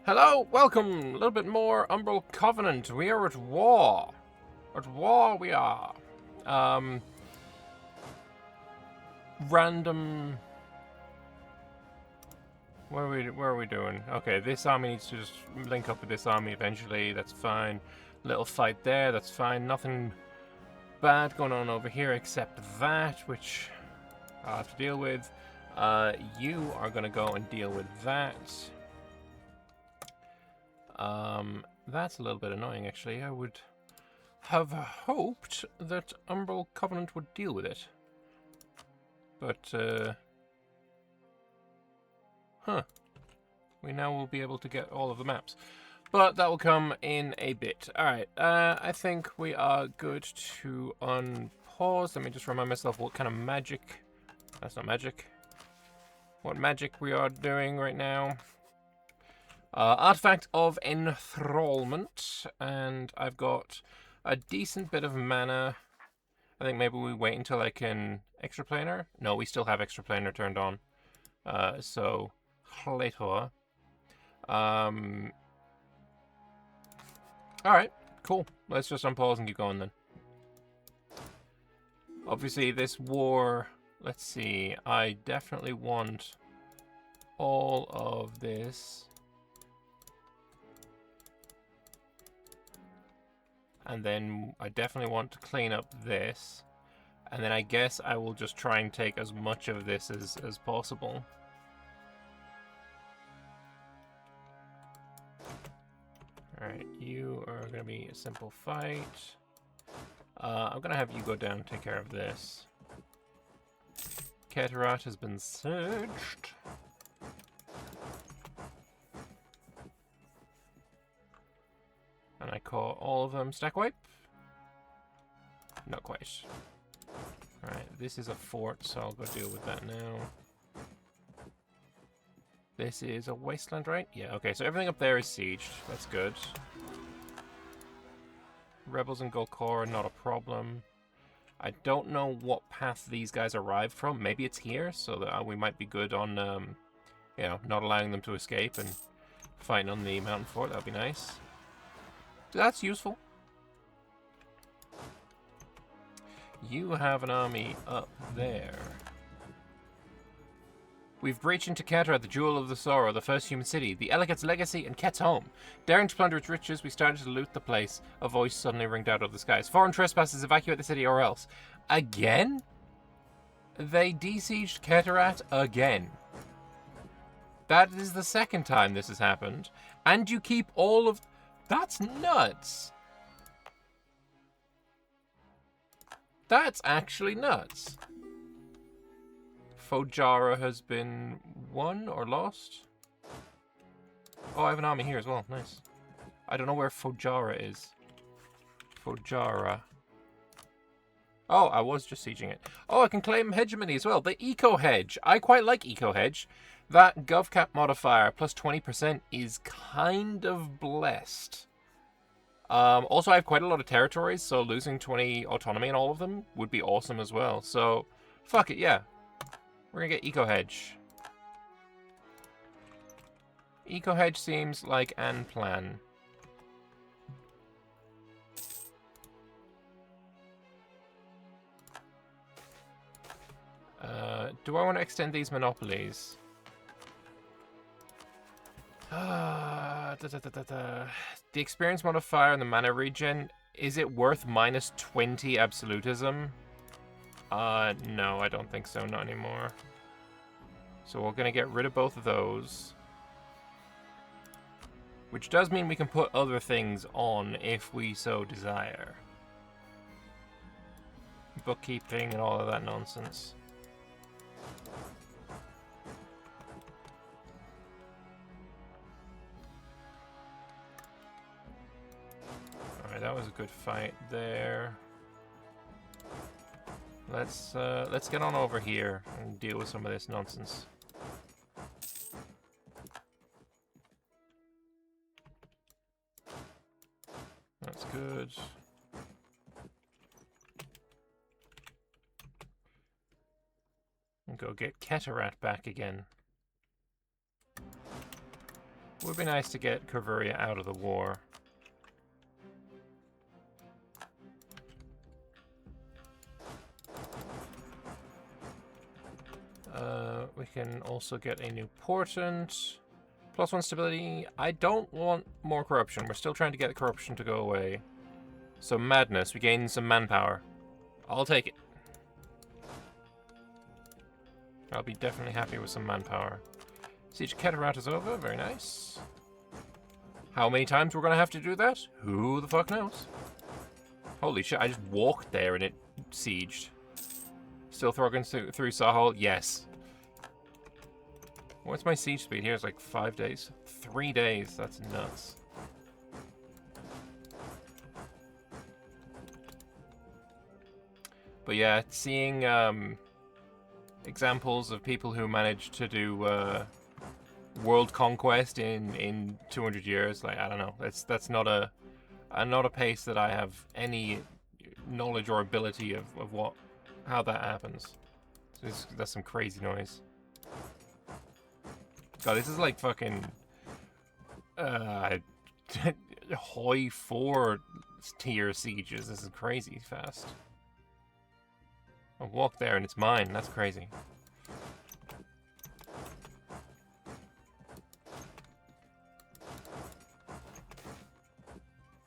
Hello, welcome. A little bit more Umbral Covenant. We are at war. At war we are. Random. Where are we doing? Okay, this army needs to just link up with this army eventually. That's fine. Little fight there. That's fine. Nothing bad going on over here except that, which I'll have to deal with. You are gonna go and deal with that. That's a little bit annoying, actually. I would have hoped that Umbral Covenant would deal with it. But, we now will be able to get all of the maps. But that will come in a bit. Alright, I think we are good to unpause. Let me just remind myself what kind of magic... That's not magic. What magic we are doing right now. Artifact of Enthrallment, and I've got a decent bit of mana. I think maybe we wait until I can extraplanar. No, we still have extraplanar turned on. So later. Alright, cool. Let's just unpause and keep going then. Obviously this war, let's see, I definitely want all of this. And then I definitely want to clean up this. And then I guess I will just try and take as much of this as possible. Alright, you are going to be a simple fight. I'm going to have you go down and take care of this. Keterat has been surged. And I call all of them stack wipe? Not quite. Alright, this is a fort, so I'll go deal with that now. This is a wasteland, right? Yeah, okay, so everything up there is sieged. That's good. Rebels and Golkor are not a problem. I don't know what path these guys arrived from. Maybe it's here, so that we might be good on, you know, not allowing them to escape and fighting on the mountain fort. That would be nice. That's useful. You have an army up there. We've breached into Keter, the Jewel of the Sorrow, the first human city, the Elegate's legacy, and Ket's home. Daring to plunder its riches, we started to loot the place. A voice suddenly ringed out of the skies. Foreign trespassers, evacuate the city or else. Again? They besieged Keterat again. That is the second time this has happened. And you keep all of... That's nuts. That's actually nuts. Fojara has been won or lost. Oh, I have an army here as well. Nice. I don't know where Fojara is. Fojara. Oh, I was just sieging it. Oh, I can claim hegemony as well. The Eco Hedge. I quite like Eco Hedge. That GovCap modifier plus 20% is kind of blessed. Also, I have quite a lot of territories, so losing 20 autonomy in all of them would be awesome as well. So, fuck it, yeah. We're gonna get Eco Hedge. Eco Hedge seems like an plan. Do I want to extend these monopolies? The experience modifier and the mana regen, is it worth minus 20 absolutism? No, I don't think so, not anymore. So we're gonna get rid of both of those. Which does mean we can put other things on if we so desire. Bookkeeping and all of that nonsense. Alright, that was a good fight there. Let's get on over here and deal with some of this nonsense. That's good. And go get Keterat back again. Would be nice to get Corvuria out of the war. We can also get a new portent. +1 stability. I don't want more corruption. We're still trying to get corruption to go away. So madness. We gain some manpower. I'll take it. I'll be definitely happy with some manpower. Siege Keterat is over. Very nice. How many times we're going to have to do that? Who the fuck knows? Holy shit, I just walked there and it sieged. Still throwing through Sarhali? Yes. What's my siege speed here? It's like 5 days? 3 days. That's nuts. But yeah, seeing examples of people who managed to do world conquest in 200 years, like, I don't know. That's not a pace that I have any knowledge or ability of how that happens. So that's some crazy noise. God, this is like fucking high 4 tier sieges. This is crazy fast. I'll walk there and it's mine. That's crazy.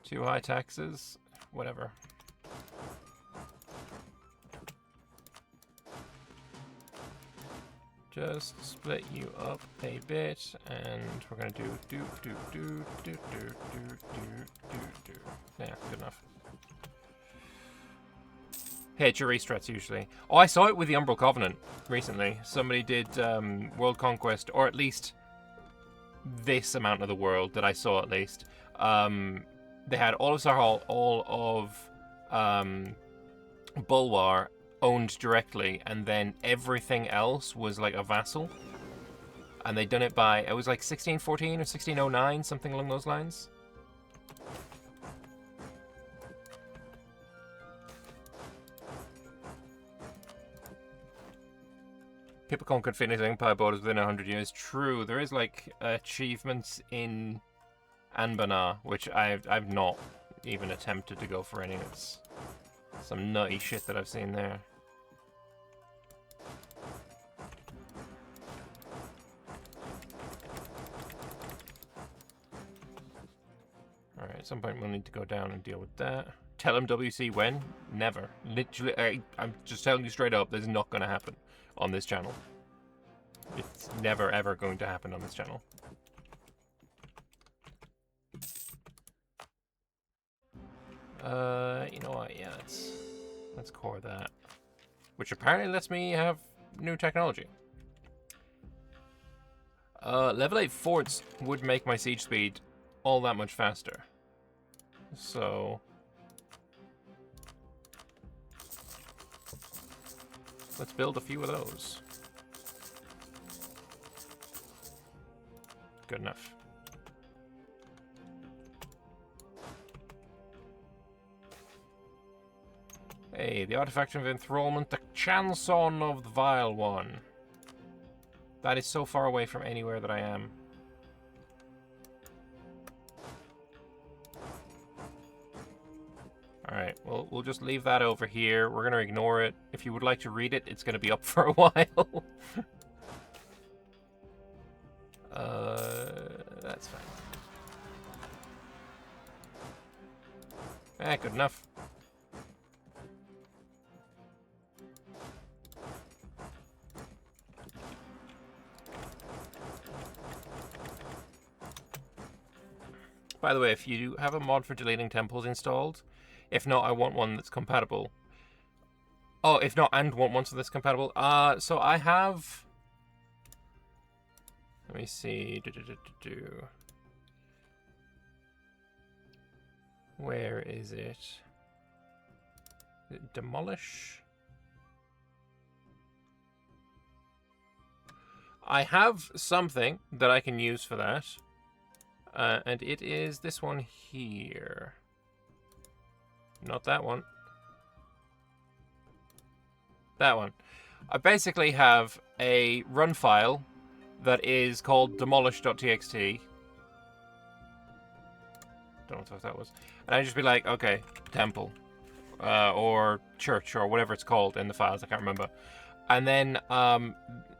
Too high taxes? Whatever. Just split you up a bit, and we're gonna do. Yeah, good enough. Hit your restrats usually. Oh, I saw it with the Umbral Covenant recently. Somebody did world conquest, or at least this amount of the world that I saw at least. They had all of Sarhali, all of Bulwar owned directly, and then everything else was like a vassal. And they'd done it by, it was like 1614 or 1609, something along those lines. People conquered fitness empire borders within 100 years. True, there is like achievements in Anbennar, which I've not even attempted to go for any. It's some nutty shit that I've seen there. Alright, at some point we'll need to go down and deal with that. Tell him WC when? Never. Literally, I'm just telling you straight up, this is not going to happen on this channel. It's never ever going to happen on this channel. You know what, yeah, let's core that. Which apparently lets me have new technology. Level 8 forts would make my siege speed all that much faster. So let's build a few of those. Good enough. Hey, the artifact of enthrallment, the Chanson of the Vile One. That is so far away from anywhere that I am. Alright, well, we'll just leave that over here. We're going to ignore it. If you would like to read it, it's going to be up for a while. That's fine. Good enough. By the way, if you have a mod for deleting temples installed, if not, I want one that's compatible. Oh, if not, and want one that's compatible. So I have... Let me see. Where is it? Demolish? I have something that I can use for that. And it is this one here. Not that one. That one. I basically have a run file that is called demolish.txt, Don't know what that was. And I'd just be like, okay, temple. Or church, or whatever it's called in the files, I can't remember. And then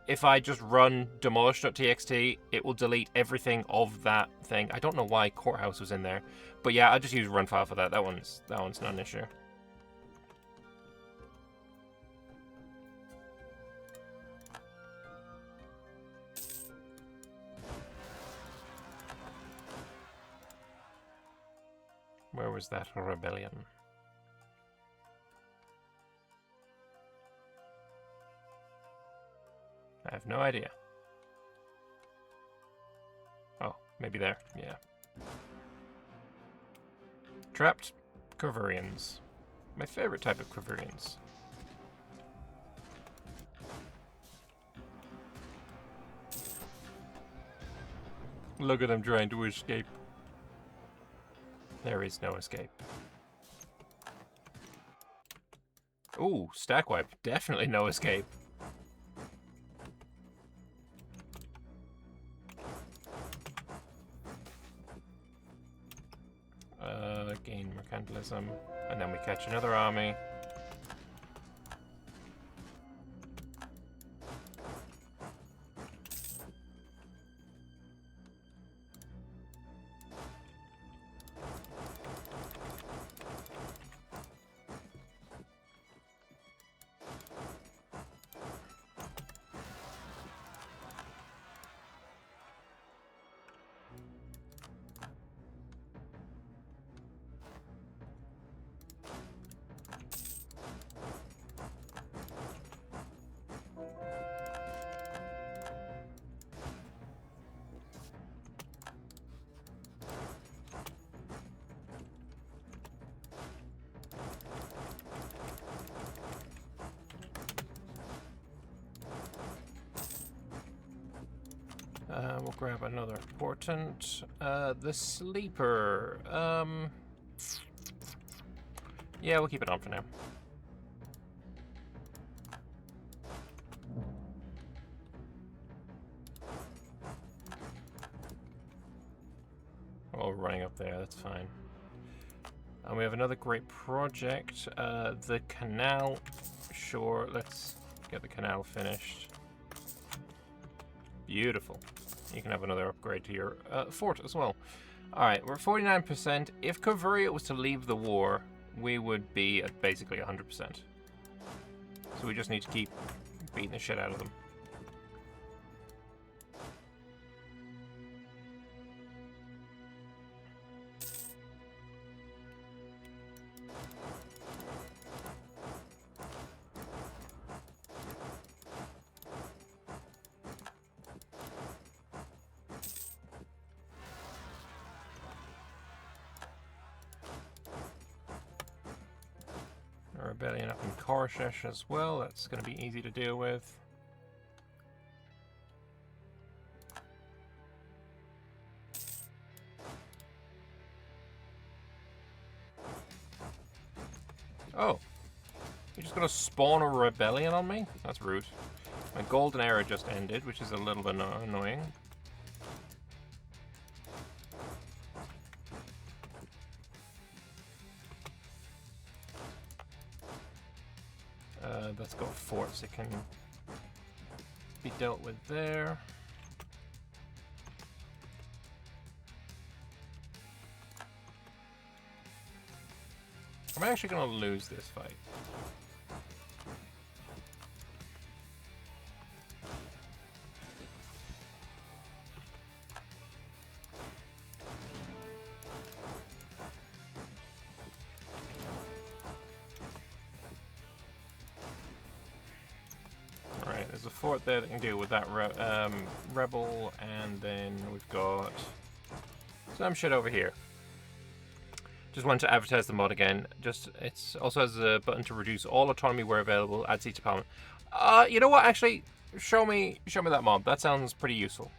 if I just run demolish.txt, it will delete everything of that thing. I don't know why courthouse was in there, but yeah, I just use run file for that. That one's not an issue. Where was that rebellion? I have no idea. Oh, maybe there. Yeah. Trapped Quiverians. My favorite type of Quiverians. Look at them trying to escape. There is no escape. Ooh, stack wipe. Definitely no escape. Gain mercantilism. And then we catch another army. We'll grab another portent. The sleeper. Yeah, we'll keep it on for now. Oh, running up there, that's fine. And we have another great project. The canal. Sure, let's get the canal finished. Beautiful. You can have another upgrade to your fort as well. Alright, we're at 49%. If Coveria was to leave the war, we would be at basically 100%. So we just need to keep beating the shit out of them. Rebellion up in Korshesh as well. That's going to be easy to deal with. Oh, you're just going to spawn a rebellion on me? That's rude. My golden era just ended, which is a little bit annoying. Let's go forts. It can be dealt with there. I'm actually going to lose this fight. There's a fort there that can deal with that rebel, and then we've got some shit over here. Just want to advertise the mod again. It's also has a button to reduce all autonomy where available. Add seat to parliament. You know what? Actually, show me that mod. That sounds pretty useful.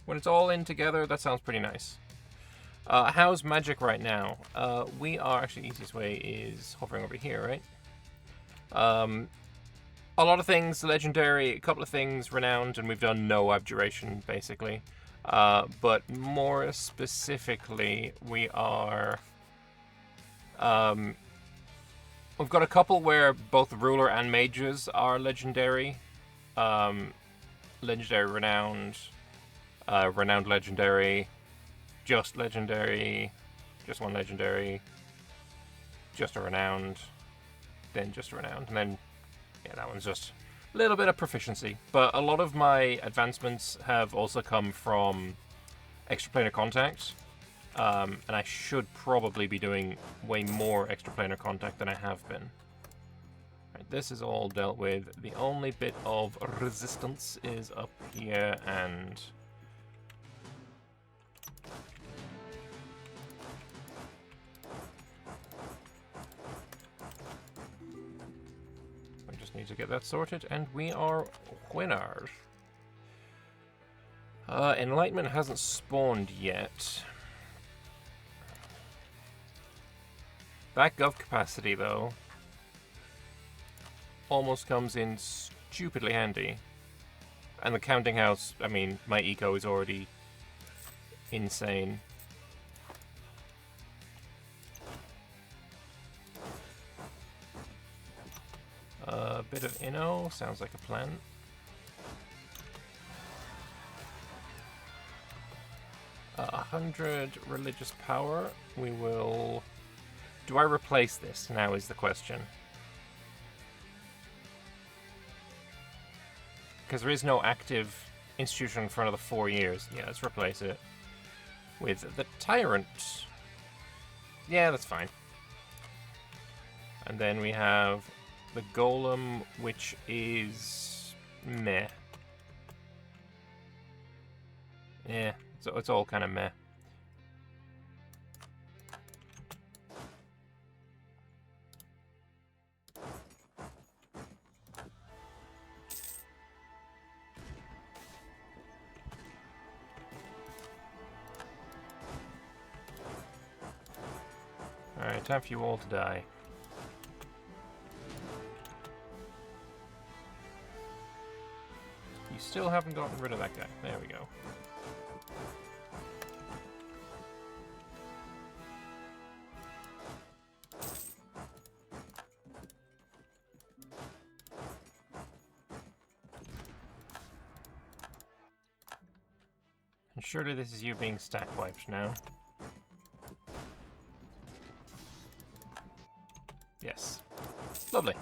When it's all in together, that sounds pretty nice. How's magic right now? We are actually easiest way is hovering over here, right? A lot of things legendary, a couple of things renowned, and we've done no abjuration basically. But more specifically, we are... we've got a couple where both ruler and mages are legendary. Legendary renowned, renowned legendary, just legendary, just one legendary, just a renowned, then just a renowned, and then, yeah, that one's just a little bit of proficiency. But a lot of my advancements have also come from extraplanar contact, and I should probably be doing way more extraplanar contact than I have been. Right, this is all dealt with. The only bit of resistance is up here, and... we just need to get that sorted, and we are winners. Enlightenment hasn't spawned yet. That gov capacity, though, almost comes in stupidly handy. And the counting house, I mean, my eco is already insane. A bit of inno sounds like a plan. A 100 religious power. We will... Do I replace this now is the question. Because there is no active institution in front of the 4 years. Yeah, let's replace it with the Tyrant. Yeah, that's fine. And then we have the Golem, which is meh. Yeah, so it's all kind of meh. Alright, time for you all to die. You still haven't gotten rid of that guy. There we go. And surely this is you being stack wiped now. Yes. Lovely.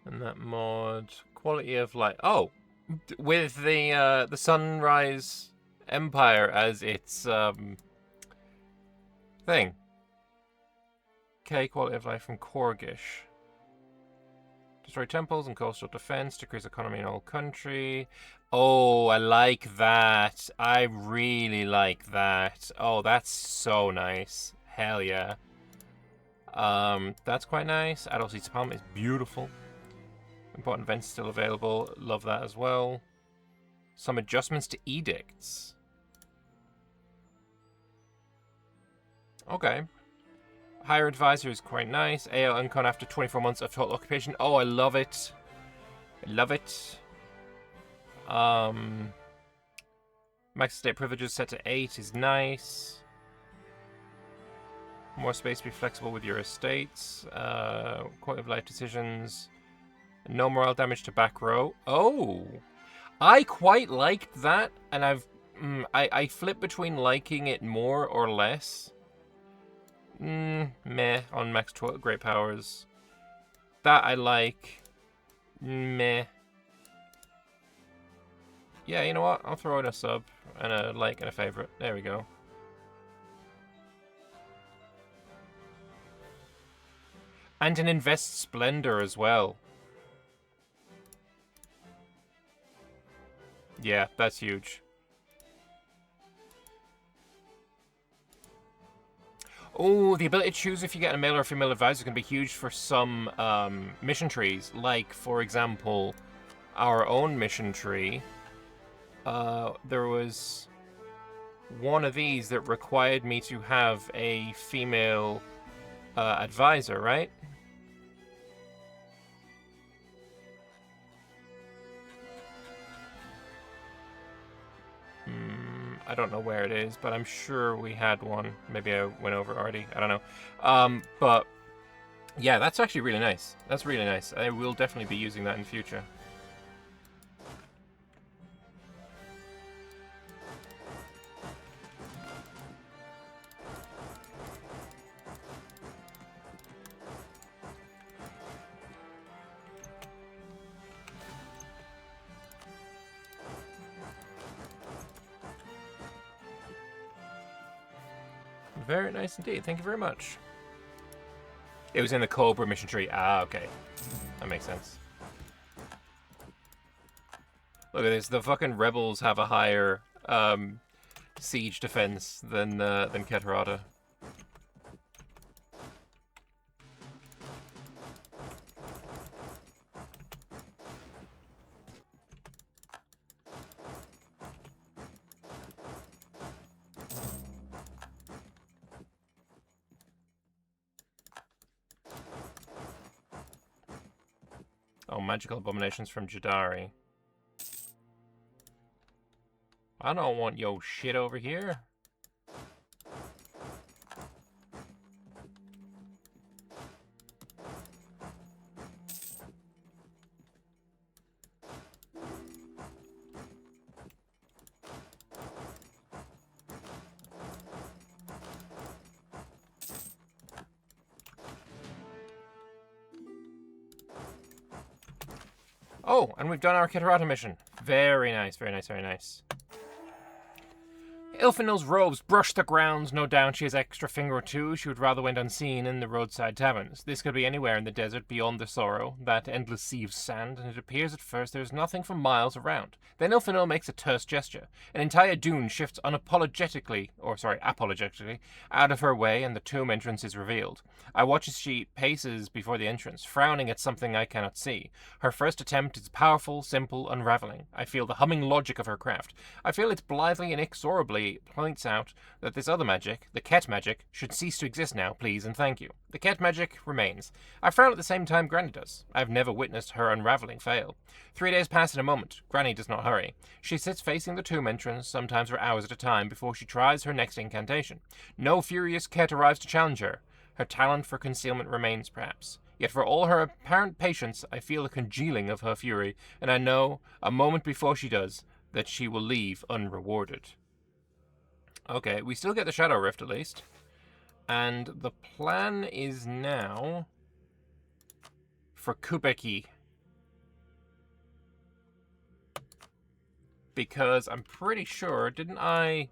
And that mod, quality of life. Oh, with the Sunrise Empire as its thing. Okay, quality of life from Korgish. Destroy temples and coastal defense, decrease economy in all country. Oh, I like that. I really like that. Oh, that's so nice. Hell yeah. That's quite nice. Adult Seeds Palm is beautiful. Important events still available. Love that as well. Some adjustments to edicts. Okay. Higher advisor is quite nice. AL Uncon after 24 months of total occupation. Oh, I love it. I love it. Max estate privileges set to 8 is nice. More space to be flexible with your estates. Quality of life decisions. No morale damage to back row. Oh, I quite liked that, and I flip between liking it more or less. Meh on max great powers. That I like. Meh. Yeah, you know what? I'll throw in a sub and a like and a favorite. There we go. And an Invest Splendor as well. Yeah, that's huge. Oh, the ability to choose if you get a male or female advisor can be huge for some mission trees. Like, for example, our own mission tree. There was one of these that required me to have a female advisor, right? I don't know where it is, but I'm sure we had one. Maybe I went over already. I don't know. But yeah, that's actually really nice. That's really nice. I will definitely be using that in the future. Very nice indeed. Thank you very much. It was in the Cobra mission tree. Ah, okay. That makes sense. Look at this. The fucking rebels have a higher siege defense than Keterata. Oh, magical abominations from Jadari. I don't want your shit over here. Oh, and we've done our Keterata mission. Very nice, very nice, very nice. Ilfinil's robes brush the grounds. No doubt she has extra finger or two. She would rather went unseen in the roadside taverns. This could be anywhere in the desert beyond the Sorrow, that endless sea of sand, and it appears at first there is nothing for miles around. Then Ilfinil makes a terse gesture. An entire dune shifts apologetically, out of her way, and the tomb entrance is revealed. I watch as she paces before the entrance, frowning at something I cannot see. Her first attempt is powerful, simple, unraveling. I feel the humming logic of her craft. I feel it blithely, inexorably points out that this other magic, the Ket magic, should cease to exist now, please and thank you. The Ket magic remains. I frown at the same time Granny does. I have never witnessed her unraveling fail. 3 days pass in a moment. Granny does not hurry. She sits facing the tomb entrance, sometimes for hours at a time, before she tries her next incantation. No furious Ket arrives to challenge her. Her talent for concealment remains, perhaps. Yet for all her apparent patience, I feel a congealing of her fury, and I know, a moment before she does, that she will leave unrewarded. Okay, we still get the Shadow Rift at least. And the plan is now for Kubeki. Because I'm pretty sure, didn't I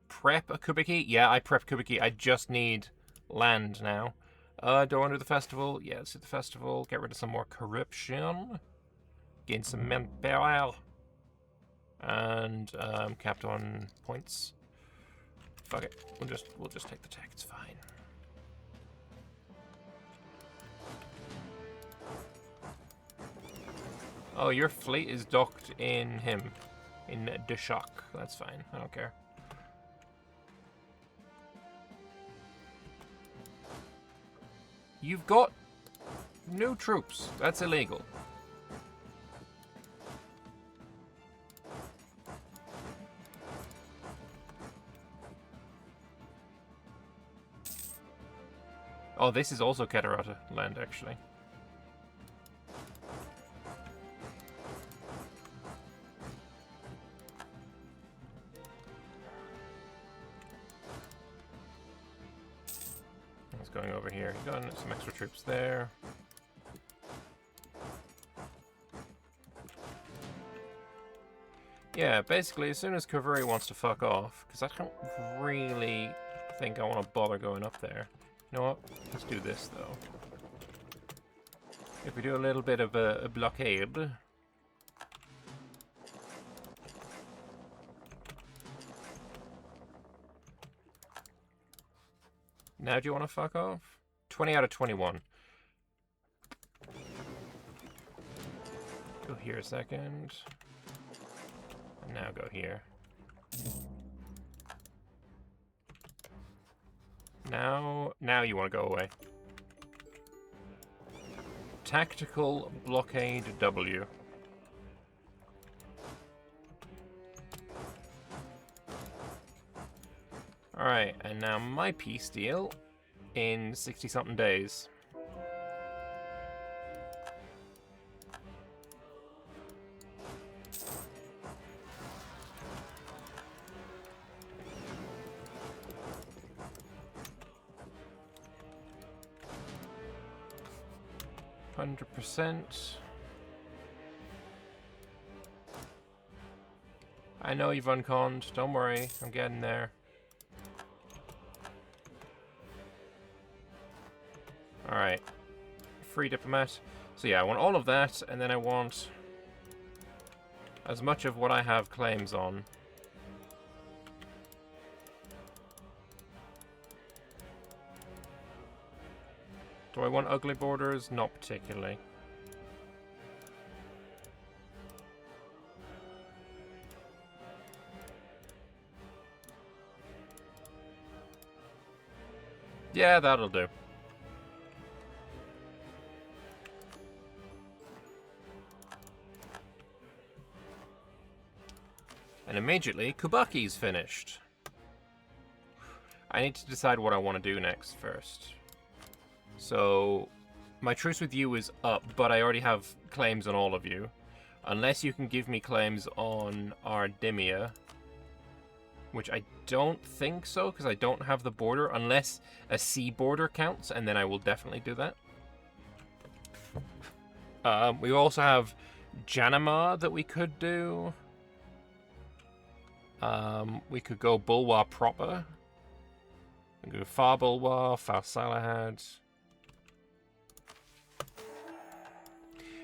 prep a Kubeki? Yeah, I prepped Kubeki. I just need land now. Do I want to do the festival? Yeah, let's do the festival. Get rid of some more corruption. Gain some manpower. And capped on points. Fuck it. We'll just take the tech. It's fine. Oh, your fleet is docked in him. In Deshok. That's fine. I don't care. You've got no troops. That's illegal. Oh, this is also Keterata land, actually. He's going over here. He's got some extra troops there. Yeah, basically, as soon as Kaveri wants to fuck off, because I don't really think I want to bother going up there. You know what? Let's do this, though. If we do a little bit of a blockade... Now do you want to fuck off? 20 out of 21. Go here a second. And now go here. Now you want to go away. Tactical blockade W. Alright, and now my peace deal in 60-something days. %. I know you've unconned. Don't worry, I'm getting there. Alright. Free diplomat. So yeah, I want all of that, and then I want as much of what I have claims on. Do I want ugly borders? Not particularly. Yeah, that'll do. And immediately, Kubaki's finished. I need to decide what I want to do next first. So, my truce with you is up, but I already have claims on all of you. Unless you can give me claims on Ardimia. Which I don't think so, because I don't have the border, unless a sea border counts, and then I will definitely do that. We also have Janama that we could do. We could go Bulwa proper. We could go Far Bulwa, Far Salahad.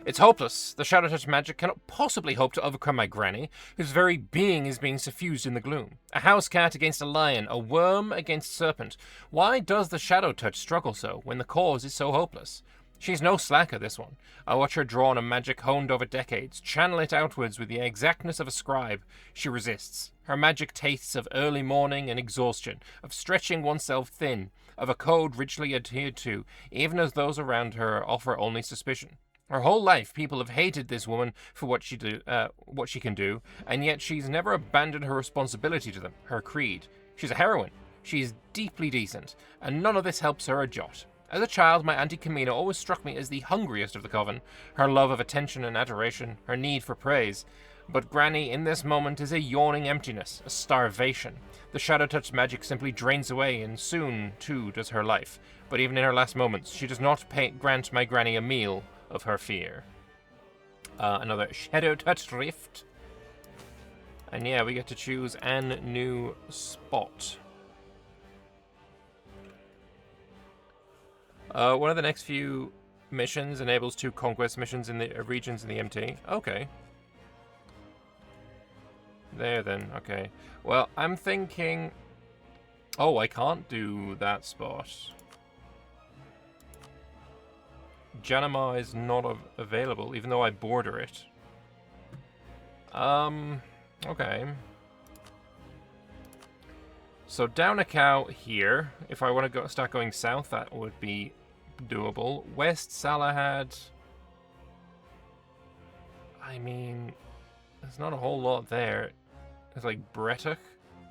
It's hopeless. The Shadow Touch magic cannot possibly hope to overcome my granny, whose very being is being suffused in the gloom. A house cat against a lion, a worm against serpent. Why does the Shadow Touch struggle so, when the cause is so hopeless? She's no slacker, this one. I watch her draw on a magic honed over decades, channel it outwards with the exactness of a scribe. She resists. Her magic tastes of early morning and exhaustion, of stretching oneself thin, of a code richly adhered to, even as those around her offer only suspicion. Her whole life, people have hated this woman for what she can do, and yet she's never abandoned her responsibility to them, her creed. She's a heroine. She is deeply decent, and none of this helps her a jot. As a child, my Auntie Camina always struck me as the hungriest of the coven, her love of attention and adoration, her need for praise. But Granny, in this moment, is a yawning emptiness, a starvation. The Shadow Touch magic simply drains away, and soon, too, does her life. But even in her last moments, she does not grant my Granny a meal of her fear. Another Shadow Touch Rift. And yeah, we get to choose an new spot. One of the next few missions enables 2 conquest missions in the regions in the MT. Okay. There then, okay. Well, I'm thinking... Oh, I can't do that spot. Janama is not available, even though I border it. Okay. So down a cow here. If I want to start going south, that would be doable. West Salahad. I mean, there's not a whole lot there. It's like Bretuk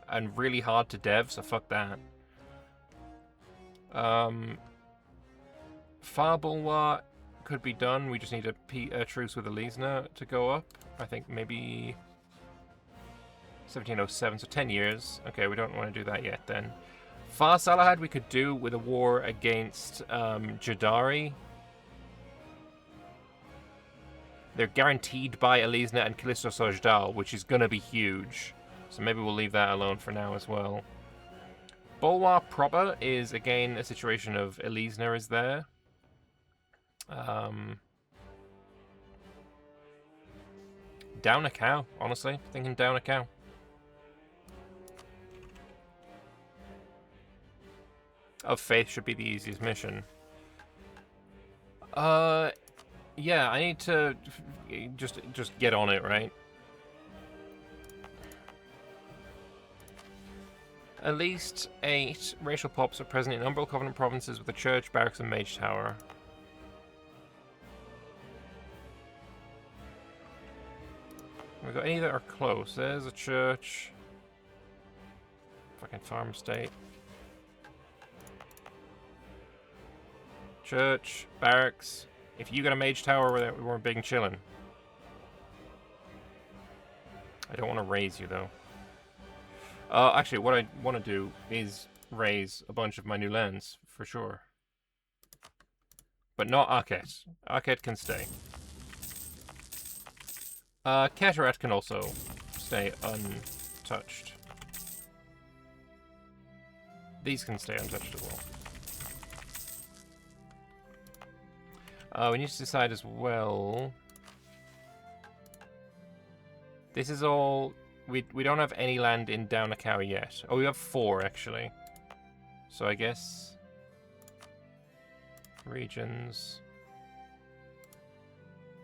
and really hard to dev, so fuck that. Farbulwa could be done. We just need a truce with Elisna to go up. I think maybe 1707, so 10 years. Okay, we don't want to do that yet then. Far Salahad we could do with a war against Jadari. They're guaranteed by Elisna and Callisto Sojdal, which is going to be huge. So maybe we'll leave that alone for now as well. Bulwa proper is, again, a situation of Elisna is there. Down a cow, honestly. Thinking down a cow. Of Faith should be the easiest mission. Yeah, I need to just get on it, right? At least 8 racial pops are present in Umbral Covenant provinces with a church, barracks, and mage tower. Have we got any that are close? There's a church. Fucking farm state. Church, barracks. If you got a mage tower, we weren't big and chillin'. I don't want to raise you, though. Actually, what I want to do is raise a bunch of my new lands, for sure. But not Arquette. Arquette can stay. Cataract can also stay untouched. These can stay untouched as well. We need to decide as well. This is all... We don't have any land in Down a Cow yet. Oh, we have 4, actually. So I guess... Regions...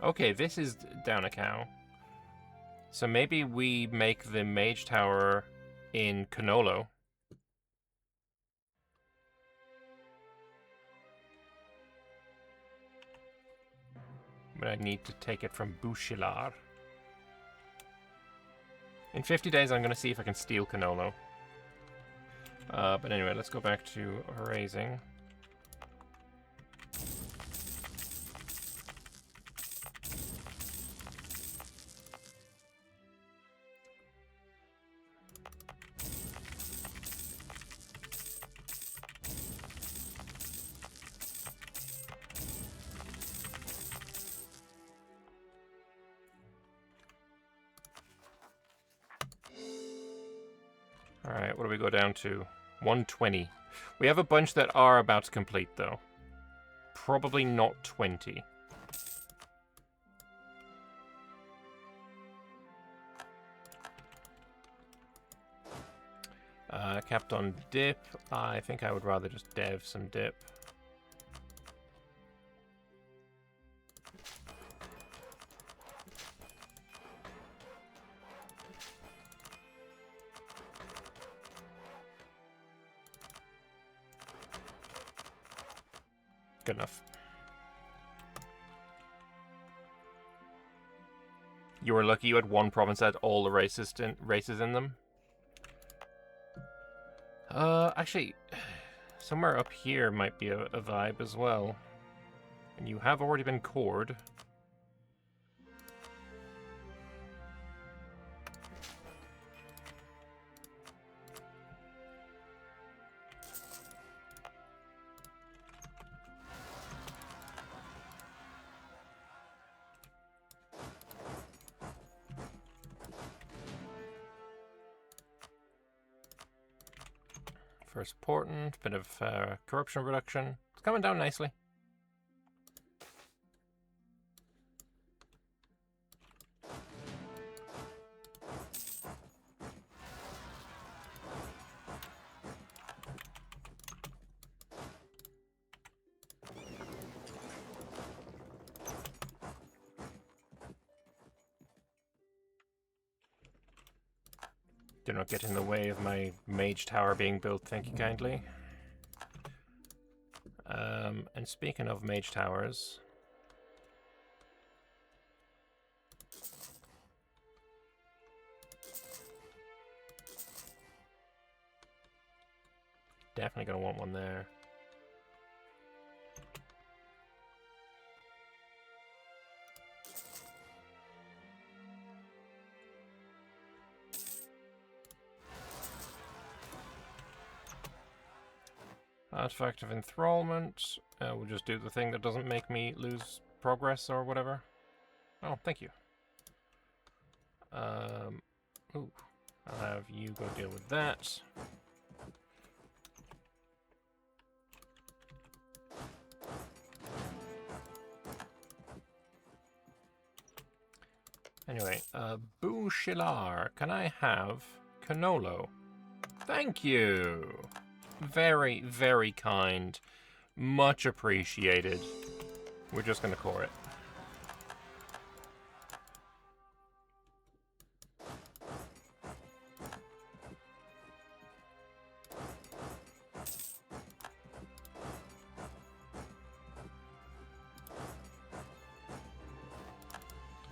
Okay, this is Down a Cow. So maybe we make the Mage Tower in Canolo. But I need to take it from Bouchillard. In 50 days, I'm going to see if I can steal Canolo. But anyway, let's go back to raising. Alright, what do we go down to? 120. We have a bunch that are about to complete, though. Probably not 20. Capped on dip. I think I would rather just dev some dip. Good enough. You were lucky you had one province that had all the races in them. Actually, somewhere up here might be a vibe as well. And you have already been cored. First important, bit of corruption reduction. It's coming down nicely. Do not get in the way of my mage tower being built, thank you kindly. And speaking of mage towers... Definitely gonna want one there. Artifact of Enthrallment. We'll just do the thing that doesn't make me lose progress or whatever. Oh, thank you. Ooh, I'll have you go deal with that. Anyway, Bouchillard, can I have Canolo? Thank you! Very, very kind. Much appreciated. We're just gonna core it.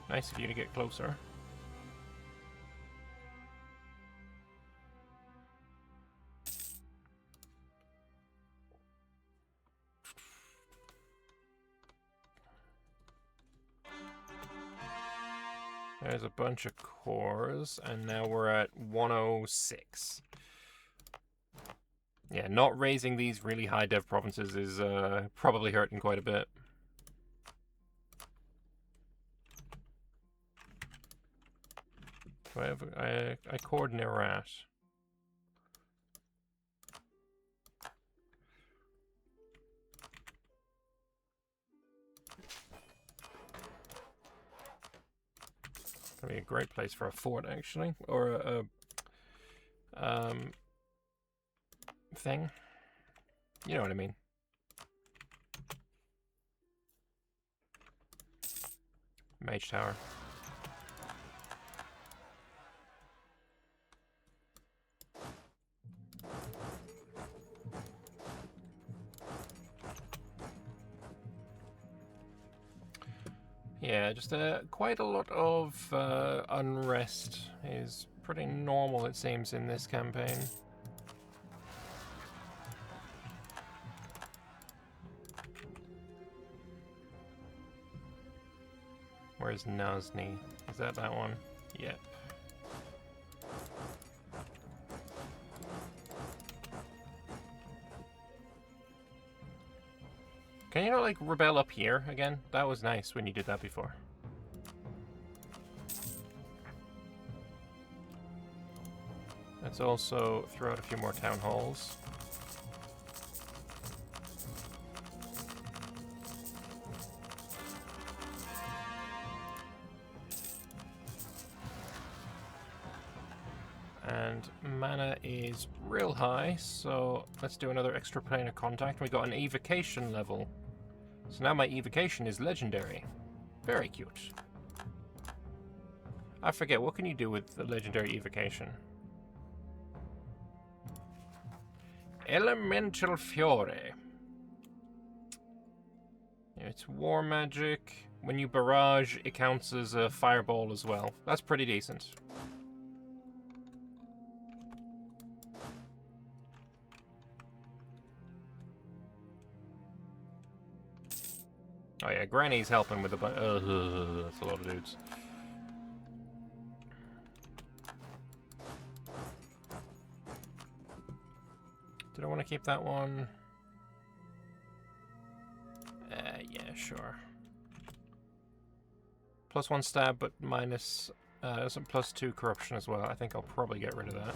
Nice of you to get closer. There's a bunch of cores, and now we're at 106. Yeah, not raising these really high dev provinces is probably hurting quite a bit. Do I have I cored near rat? That'd be a great place for a fort, actually, or a thing. You know what I mean. Mage tower. Yeah, just quite a lot of unrest is pretty normal, it seems, in this campaign. Where's Nazni? Is that one? Yep. Can you not, like, rebel up here again? That was nice when you did that before. Let's also throw out a few more town halls. And mana is real high, so let's do another extra plane of contact. We got an evocation level. So now my evocation is legendary. Very cute. I forget, what can you do with the legendary evocation? Elemental Fiore. It's war magic. When you barrage, it counts as a fireball as well. That's pretty decent. Oh yeah, Granny's helping with a bunch. That's a lot of dudes. Did I want to keep that one? Yeah, sure. +1 stab, but minus some +2 corruption as well. I think I'll probably get rid of that.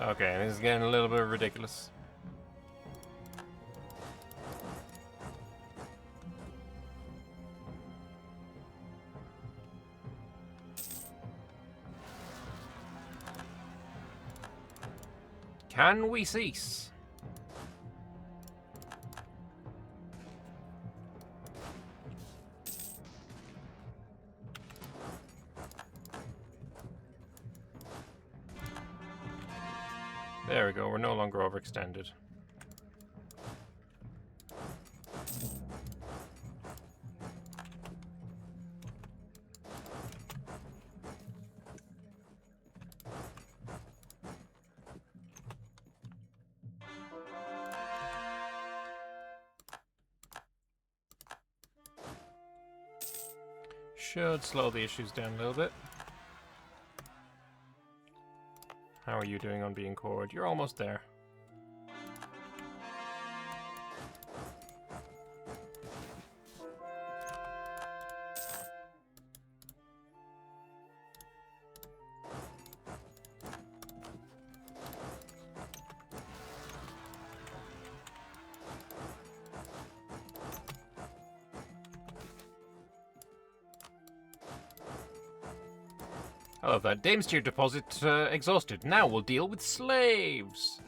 Okay, this is getting a little bit ridiculous. Can we cease? There we go, we're no longer overextended. Should slow the issues down a little bit. How are you doing on being cored? You're almost there. I love that. Dame's tier deposit exhausted. Now we'll deal with slaves.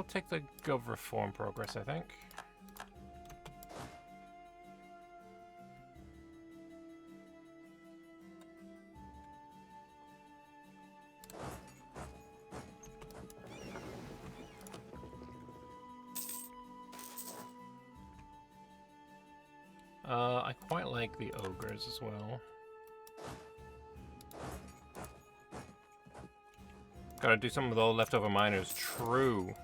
I'll take the Gov Reform progress, I think. I quite like the ogres as well. Gotta do something with all leftover miners. True.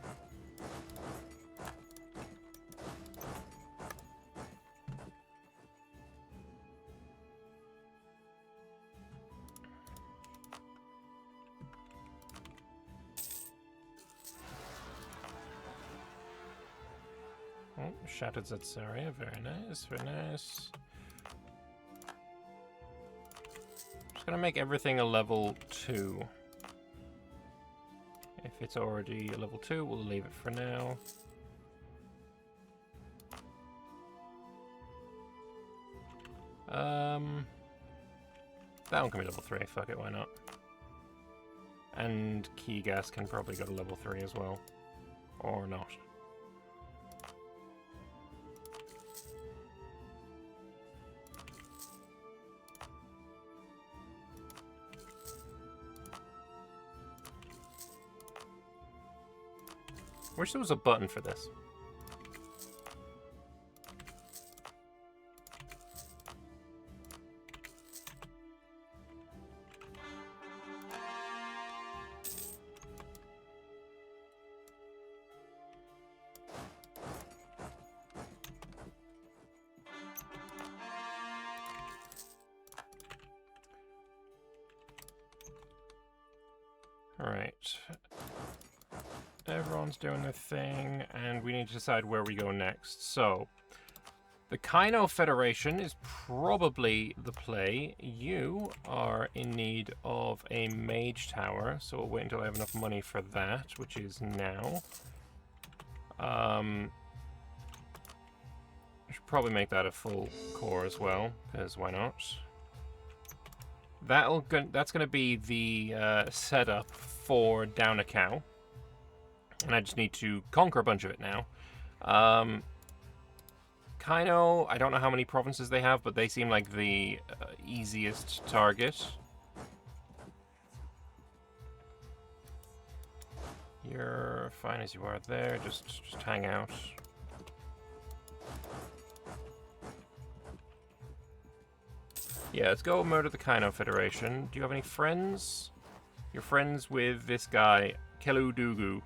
Oh, Shattered Zetsaria. Very nice, very nice. Just gonna make everything a level 2. If it's already a level 2, we'll leave it for now. That one can be level 3, fuck it, why not? And Key Gas can probably go to level 3 as well. Or not. Wish there was a button for this. All right. Everyone's doing their thing, and we need to decide where we go next. So, the Kaino Federation is probably the play. You are in need of a mage tower, so we'll wait until I have enough money for that, which is now. I should probably make that a full core as well, because why not? That's going to be the setup for Down a Cow. And I just need to conquer a bunch of it now. Kaino, I don't know how many provinces they have, but they seem like the easiest target. You're fine as you are there, just hang out. Yeah, let's go murder the Kaino Federation. Do you have any friends? You're friends with this guy, Keludugu.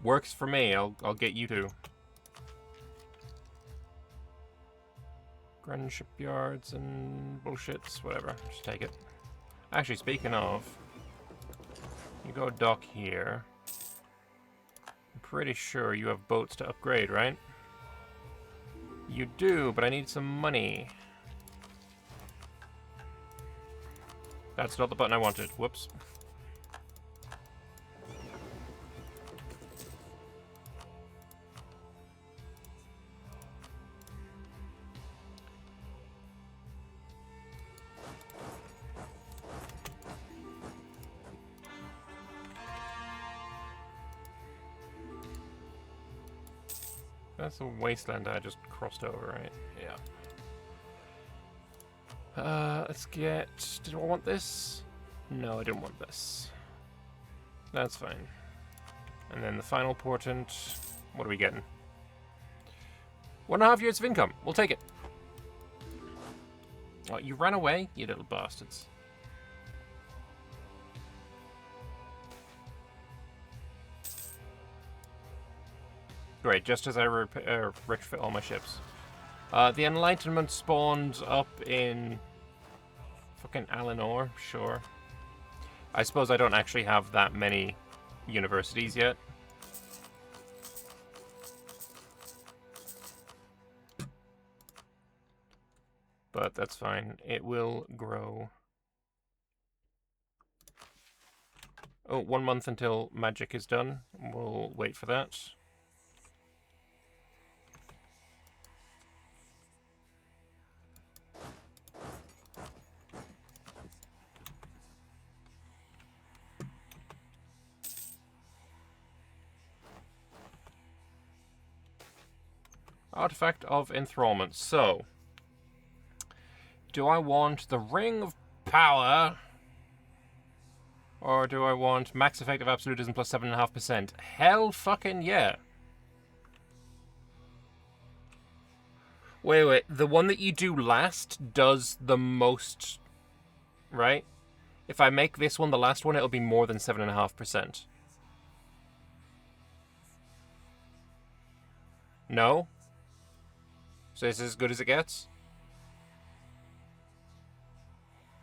Works for me. I'll get you two. Grand shipyards and bullshits, whatever. Just take it. Actually, speaking of, you go dock here. I'm pretty sure you have boats to upgrade, right? You do, but I need some money. That's not the button I wanted. Whoops. That's a wasteland I just crossed over, right? Yeah. Let's get... Did I want this? No, I didn't want this. That's fine. And then the final portent. What are we getting? 1.5 years of income. We'll take it. Oh, you ran away, you little bastards. Great, just as I retrofit all my ships. The Enlightenment spawned up in fucking Alinor, sure. I suppose I don't actually have that many universities yet. But that's fine. It will grow. Oh, 1 month until magic is done. We'll wait for that. Artifact of Enthrallment. So, do I want the Ring of Power? Or do I want max effect of absolutism plus 7.5%? Hell fucking yeah. Wait. The one that you do last does the most, right? If I make this one the last one, it'll be more than 7.5%. No? So this is as good as it gets?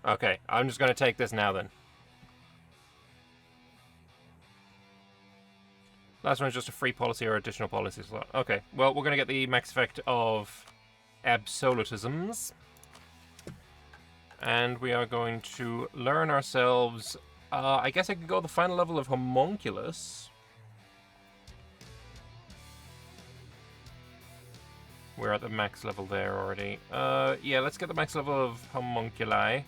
Okay, I'm just going to take this now then. Last one is just a free policy or additional policy slot. Okay, well, we're going to get the max effect of absolutisms. And we are going to learn ourselves... I guess I could go the final level of Homunculus. We're at the max level there already. Yeah, let's get the max level of Homunculi.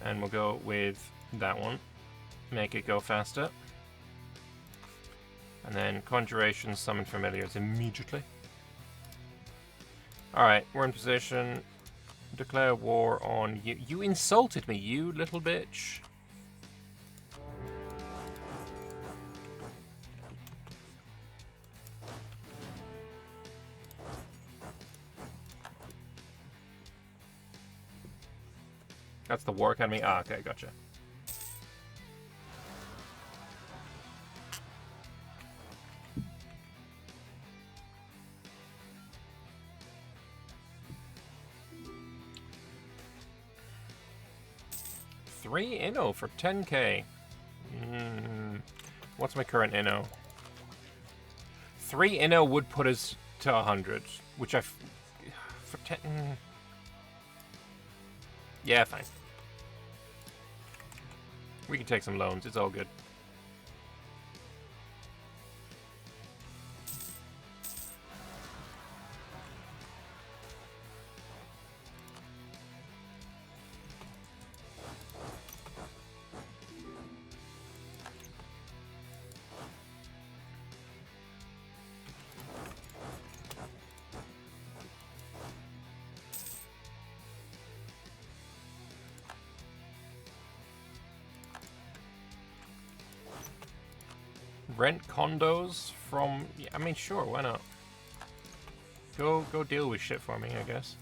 And we'll go with that one. Make it go faster. And then Conjuration, Summon Familiars immediately. Alright, we're in position. Declare war on you. You insulted me, you little bitch. That's the War Academy? Ah, okay, gotcha. Three Inno for 10k. What's my current Inno? 3 Inno would put us to 100, which for 10... Yeah, fine. We can take some loans, it's all good. Rent condos from... Yeah, I mean, sure, why not? Go deal with shit for me, I guess.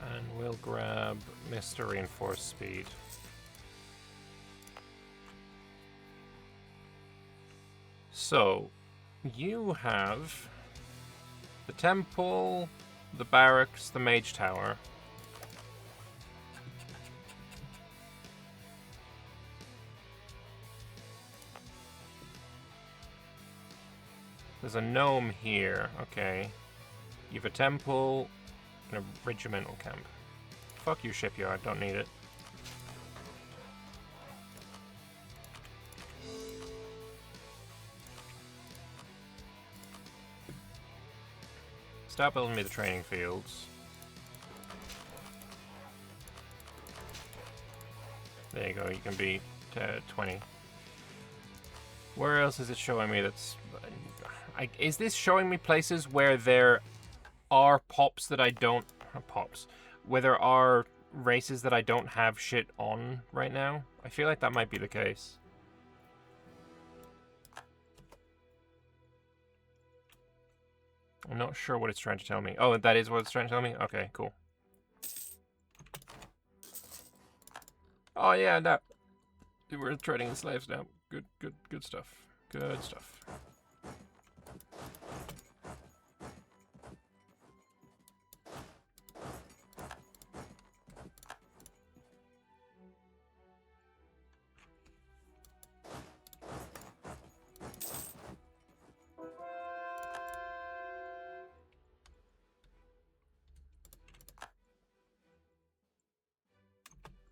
And we'll grab Mr. Reinforced Speed. So... You have the temple, the barracks, the mage tower. There's a gnome here, okay. You have a temple and a regimental camp. Fuck you, shipyard, don't need it. Start building me the training fields. There you go, you can be 20. Where else is it showing me that's... is this showing me places where there are pops that I don't... Pops. Where there are races that I don't have shit on right now? I feel like that might be the case. I'm not sure what it's trying to tell me. Oh, that is what it's trying to tell me? Okay, cool. Oh yeah, no. We're trading in slaves now. Good stuff. Good stuff.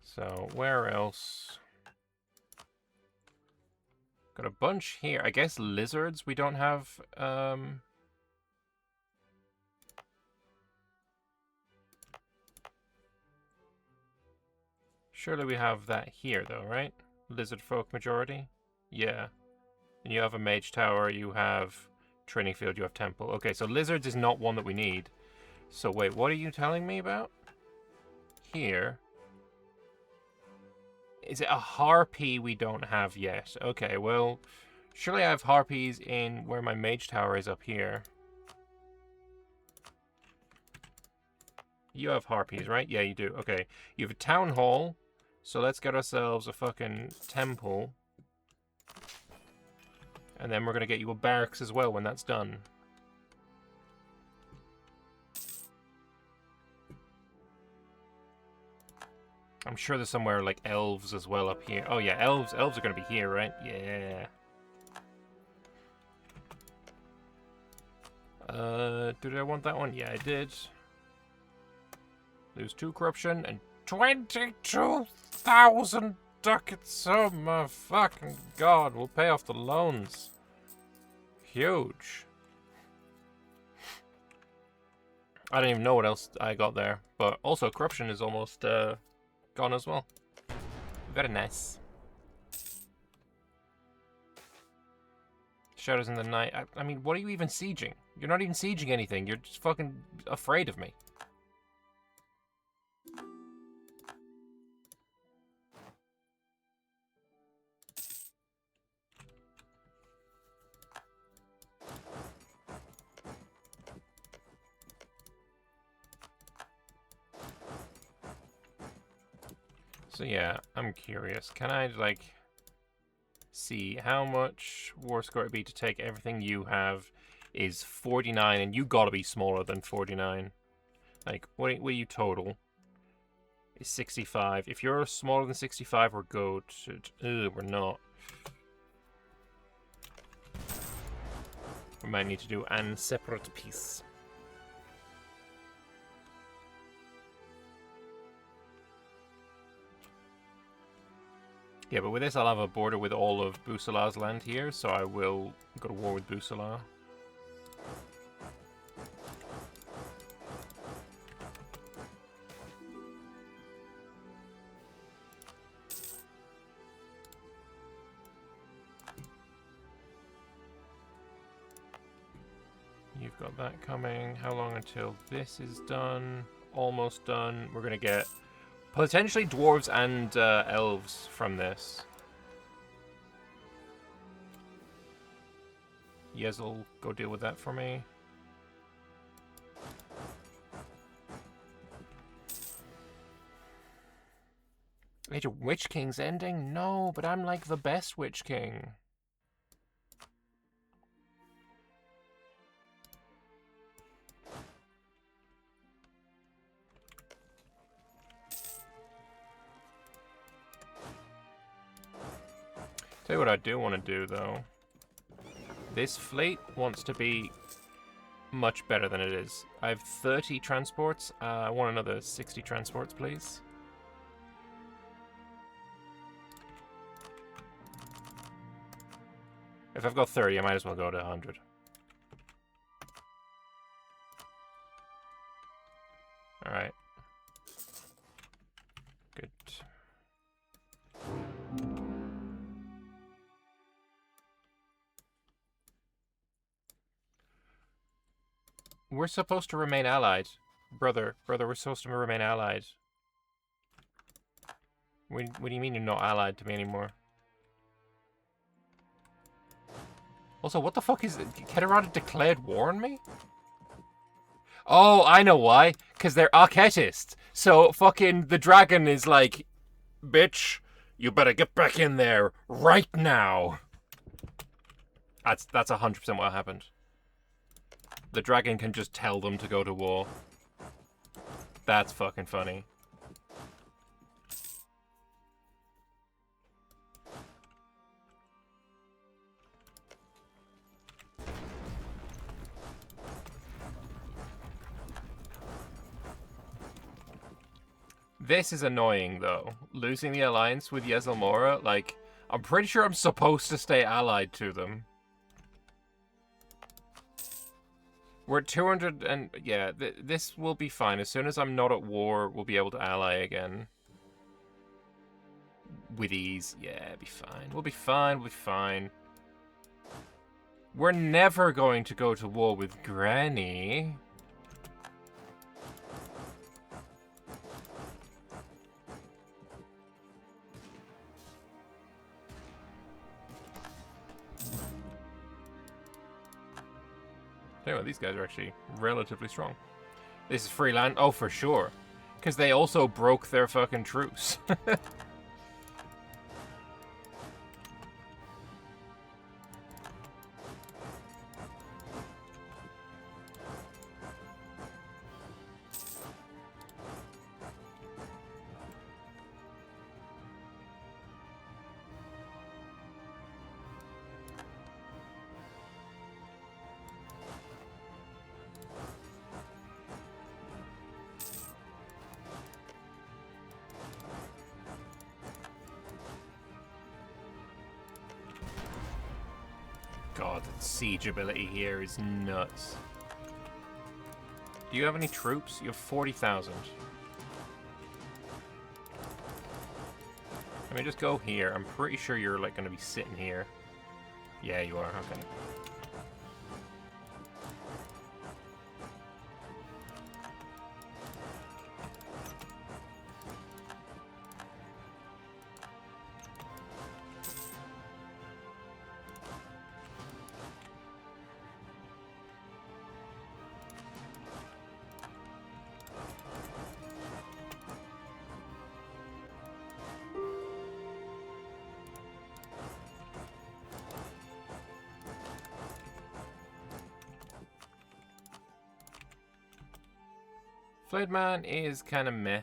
So, where else? Got a bunch here. I guess lizards we don't have, Surely we have that here, though, right? Lizard folk majority? Yeah. And you have a mage tower, you have training field, you have temple. Okay, so lizards is not one that we need. So wait, what are you telling me about? Here. Is it a harpy we don't have yet? Okay, well, surely I have harpies in where my mage tower is up here. You have harpies, right? Yeah, you do. Okay. You have a town hall. So let's get ourselves a fucking temple. And then we're going to get you a barracks as well when that's done. I'm sure there's somewhere like elves as well up here. Oh yeah, elves are going to be here, right? Yeah. Did I want that one? Yeah, I did. Lose 2 corruption and 22,000 ducats. Oh my fucking god. We'll pay off the loans. Huge. I don't even know what else I got there. But also, corruption is almost gone as well. Very nice. Shadows in the night. I mean, what are you even sieging? You're not even sieging anything. You're just fucking afraid of me. So yeah, I'm curious. Can I, like, see how much war score it'd be to take everything you have is 49, and you gotta be smaller than 49. Like, what are you total? Is 65. If you're smaller than 65, we're good. We're not. We might need to do an separate piece. Yeah, but with this I'll have a border with all of Busala's land here, so I will go to war with Busala. You've got that coming. How long until this is done? Almost done. We're gonna get potentially dwarves and elves from this. Yezel, go deal with that for me. Age of Witch King's ending? No, but I'm like the best Witch King. Tell you what I do want to do, though. This fleet wants to be much better than it is. I have 30 transports. I want another 60 transports, please. If I've got 30, I might as well go to 100. Alright. Good. We're supposed to remain allied. Brother, we're supposed to remain allied. What do you mean you're not allied to me anymore? Also, what the fuck is it? Keterada declared war on me? Oh, I know why. Because they're Archetists. So fucking the dragon is like, bitch, you better get back in there right now. That's 100% what happened. The dragon can just tell them to go to war. That's fucking funny. This is annoying, though. Losing the alliance with Yezelmora, like, I'm pretty sure I'm supposed to stay allied to them. We're at 200 and... yeah, this will be fine. As soon as I'm not at war, we'll be able to ally again. With ease. Yeah, be fine. We'll be fine. We'll be fine. We're never going to go to war with Granny. Anyway, these guys are actually relatively strong. This is free land? Oh, for sure. Because they also broke their fucking truce. God, the siege ability here is nuts. Do you have any troops? You have 40,000. Let me just go here. I'm pretty sure you're like going to be sitting here. Yeah, you are. Okay. Flayed Man is kind of meh.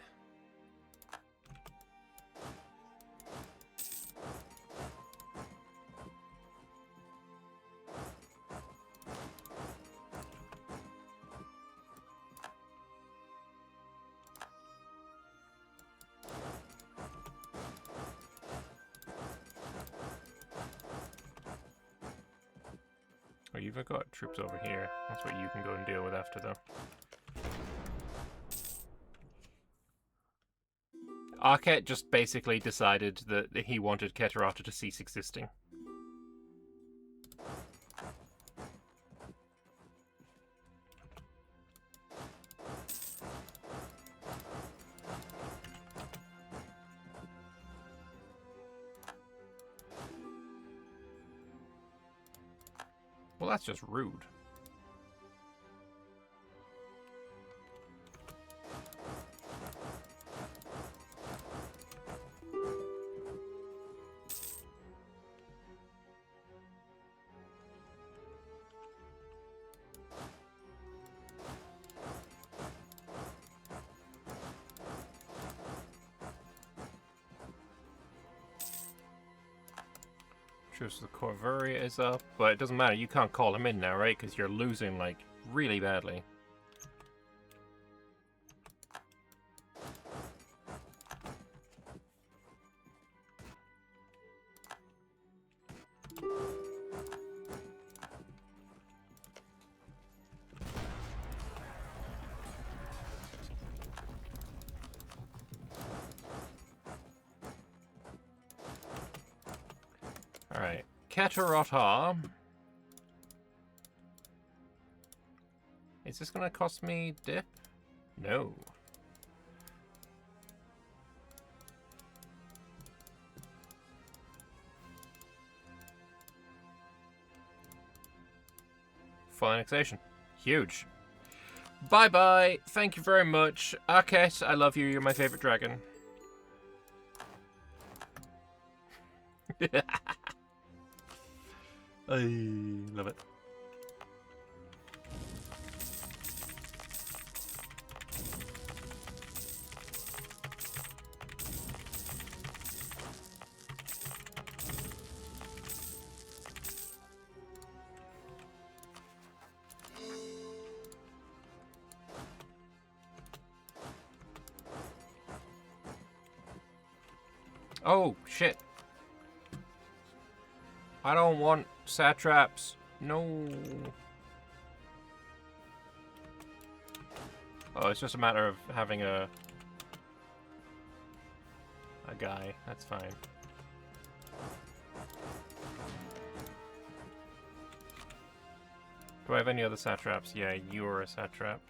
Oh, you've got troops over here. That's what you can go and deal with after, though. Arquette just basically decided that he wanted Keterata to cease existing. Well, that's just rude. Truce the Corvuria is up, but it doesn't matter. You can't call him in now, right? Because you're losing, like, really badly. Alright, Keterata. Is this gonna cost me dip? No. Full annexation. Huge. Bye-bye. Thank you very much. Arquette, I love you. You're my favorite dragon. I love it. Oh, shit. I don't want satraps. No. Oh, it's just a matter of having a guy. That's fine. Do I have any other satraps? Yeah, you're a satrap.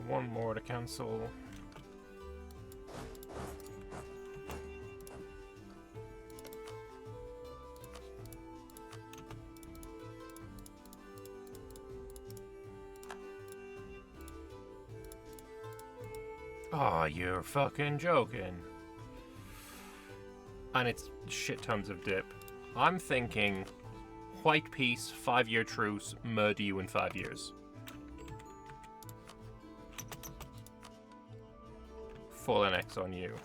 One more to cancel. Oh, you're fucking joking. And it's shit tons of dip. I'm thinking white peace, 5-year truce, murder you in 5 years. Full NX on you.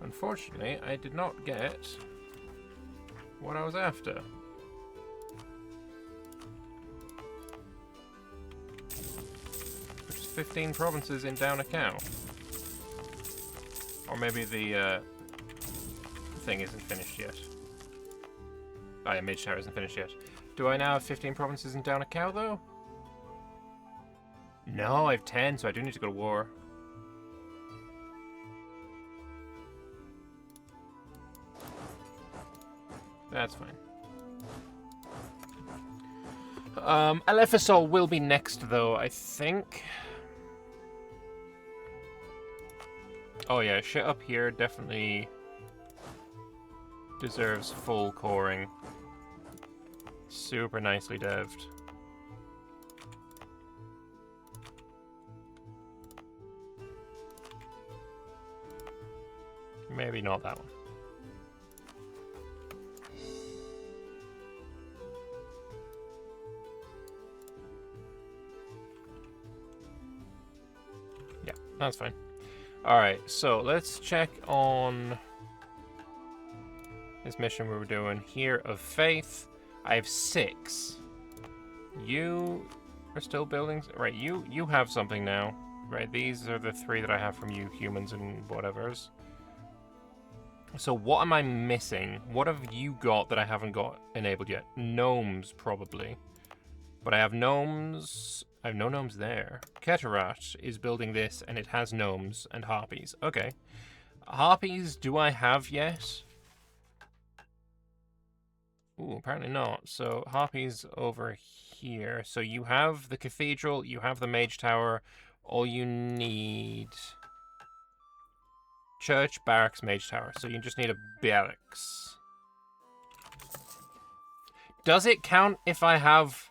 Unfortunately, I did not get what I was after. Which is 15 provinces in down a cow. Or maybe the thing isn't finished yet. Oh yeah, Mage Tower isn't finished yet. Do I now have 15 provinces in down a cow though? No, I have 10, so I do need to go to war. That's fine. Alephasol will be next, though, I think. Oh yeah, shit up here definitely deserves full coring. Super nicely devved. Maybe not that one. That's fine. Alright, so let's check on this mission we were doing here of faith. I have 6. You are still building? Right, you have something now. Right, these are the 3 that I have from you, humans and whatevers. So what am I missing? What have you got that I haven't got enabled yet? Gnomes, probably. But I have gnomes. I have no gnomes there. Keterat is building this, and it has gnomes and harpies. Okay. Harpies, do I have yet? Ooh, apparently not. So, harpies over here. So you have the cathedral, you have the mage tower. All you need... Church, barracks, mage tower. So you just need a barracks. Does it count if I have...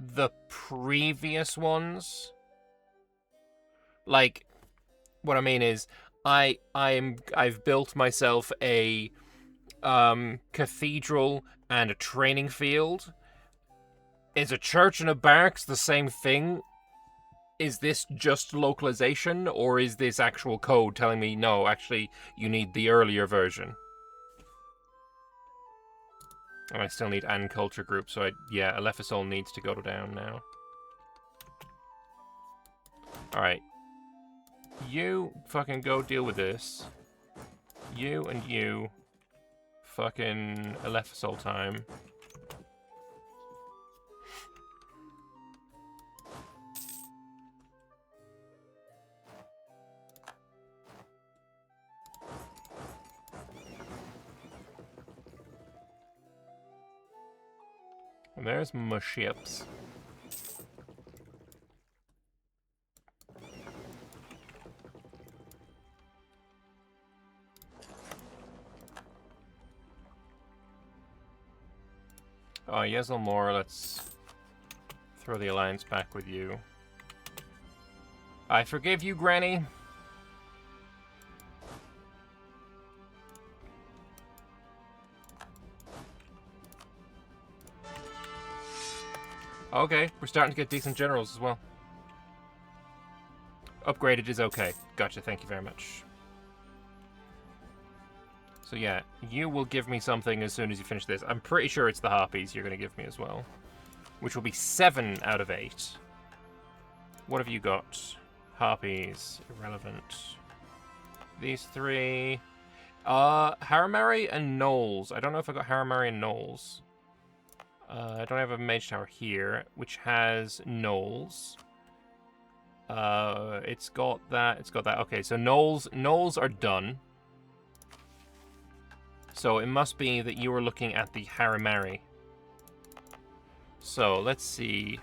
the previous ones? Like, what I mean is, I've built myself a cathedral and a training field. Is a church and a barracks the same thing? Is this just localization, or is this actual code telling me, no, actually, you need the earlier version? And I still need an culture group, so yeah, Alephasol needs to go down now. Alright. You fucking go deal with this. You and you. Fucking Alephasol time. And there's my ships. Oh, Yezelmore, let's throw the alliance back with you. I forgive you, Granny. Okay, we're starting to get decent generals as well. Upgraded is okay. Gotcha, thank you very much. So yeah, you will give me something as soon as you finish this. I'm pretty sure it's the Harpies you're going to give me as well. Which will be 7 out of 8. What have you got? Harpies, irrelevant. These 3. Haramari and Knowles. I don't know if I got Haramari and Knowles. I don't have a Mage Tower here, which has Knowles. It's got that, it's got that. Okay, so Knowles are done. So it must be that you were looking at the Haramari. So, let's see.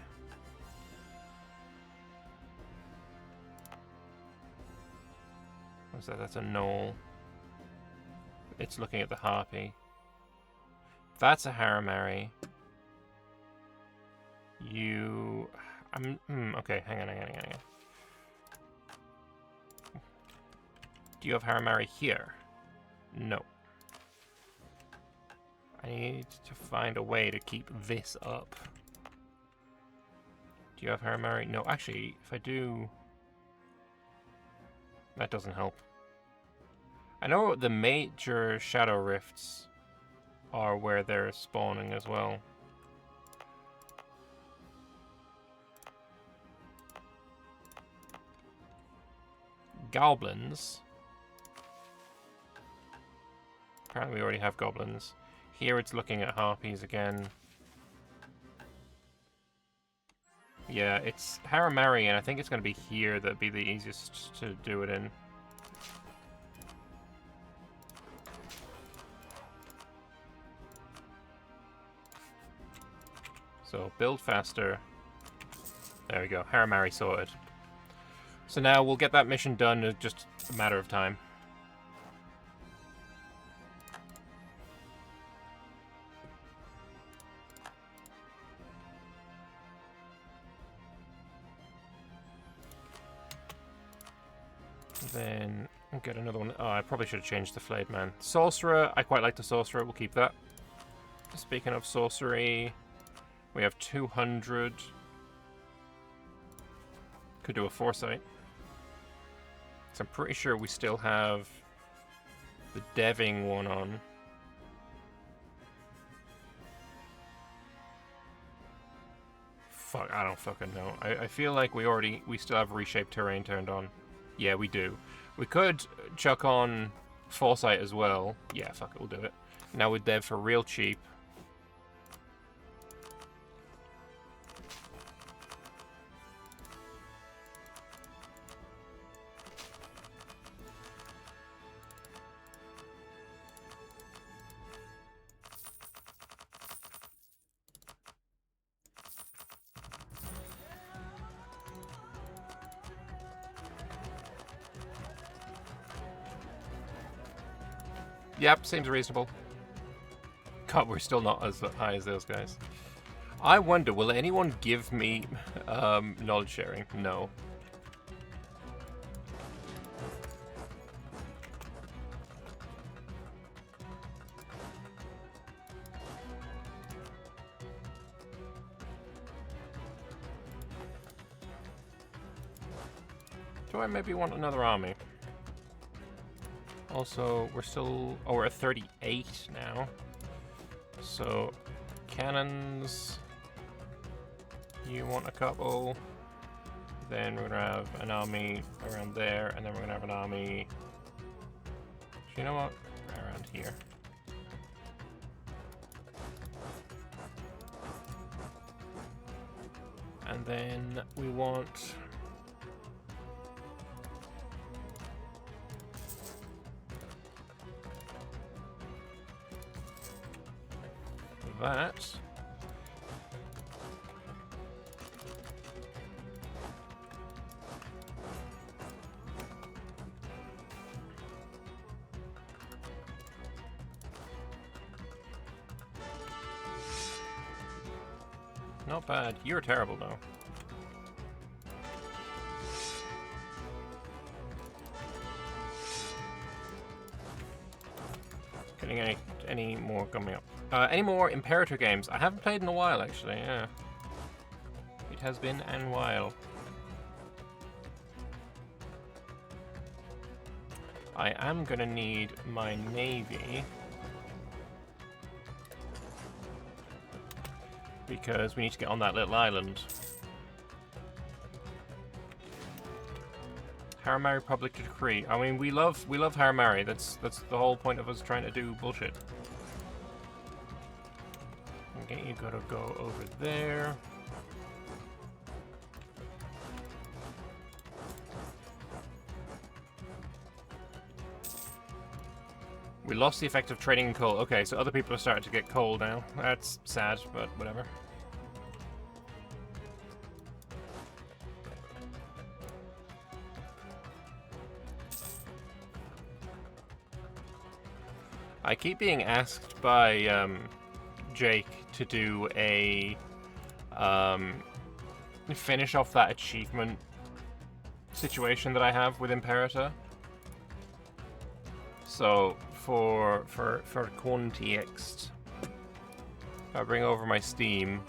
What's that? That's a Knoll. It's looking at the Harpy. That's a Haramari. You... okay, hang on. Do you have Haramari here? No. I need to find a way to keep this up. Do you have Haramari? No, actually, if I do... That doesn't help. I know the major Shadow Rifts are where they're spawning as well. Goblins. Apparently we already have goblins. Here it's looking at Harpies again. Yeah, it's Haramari, and I think it's going to be here that'd be the easiest to do it in. So, build faster. There we go, Haramari sorted. So now we'll get that mission done in just a matter of time. Then we'll get another one. Oh, I probably should have changed the Flayed Man. Sorcerer, I quite like the Sorcerer, we'll keep that. Speaking of sorcery, we have 200. Could do a Foresight. So I'm pretty sure we still have the Deving one on. Fuck, I don't fucking know. I feel like we still have Reshaped Terrain turned on. Yeah, we do. We could chuck on Foresight as well. Yeah, fuck it, we'll do it. Now with Dev for real cheap. Yep, seems reasonable. God, we're still not as high as those guys. I wonder, will anyone give me knowledge sharing? No. Do I maybe want another army? Also, we're still... Oh, we're at 38 now. So, cannons... You want a couple. Then we're going to have an army around there, and then we're going to have an army... You know what? Around here. And then we want... that. Not bad. You're terrible, though. Getting any more coming up? Any more Imperator games? I haven't played in a while, actually. Yeah, it has been a while. I am gonna need my navy because we need to get on that little island. Haramari public decree. I mean, we love Haramari. That's the whole point of us trying to do bullshit. Okay, you gotta go over there. We lost the effect of trading in coal. Okay, so other people are starting to get coal now. That's sad, but whatever. I keep being asked by Jake to do a finish off that achievement situation that I have with Imperator. So for context, I bring over my Steam.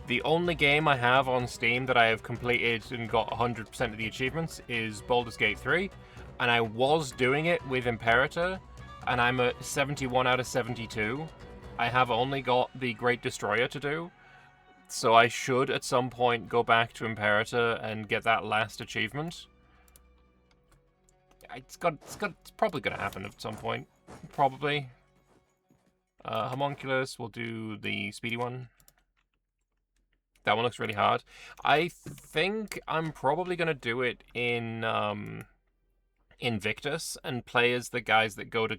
The only game I have on Steam that I have completed and got 100% of the achievements is Baldur's Gate 3, and I was doing it with Imperator, and I'm at 71 out of 72. I have only got the Great Destroyer to do, so I should at some point go back to Imperator and get that last achievement. It's probably gonna happen at some point, probably. Homunculus, we'll do the speedy one. That one looks really hard. I think I'm probably gonna do it in Invictus and play as the guys that go to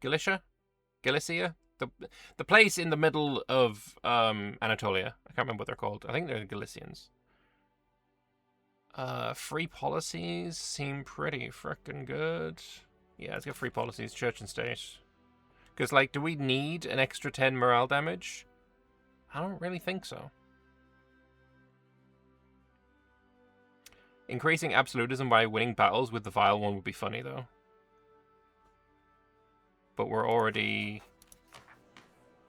Galicia, the place in the middle of Anatolia. I can't remember what they're called. I think they're the Galicians. Free policies seem pretty frickin' good. Yeah, let's get free policies, church and state. Because, like, do we need an extra 10 morale damage? I don't really think so. Increasing absolutism by winning battles with the vile one would be funny, though. But we're already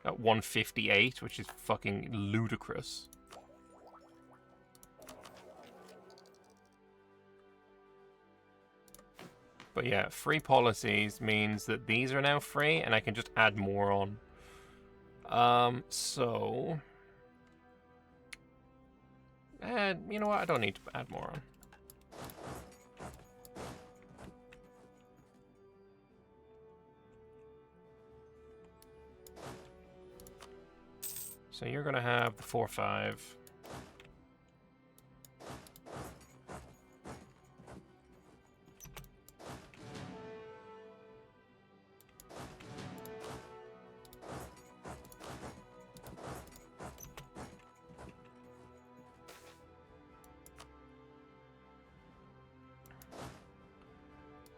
at 158, which is fucking ludicrous. But yeah, free policies means that these are now free, and I can just add more on. So... you know what? I don't need to add more on. So you're gonna have the 4-5.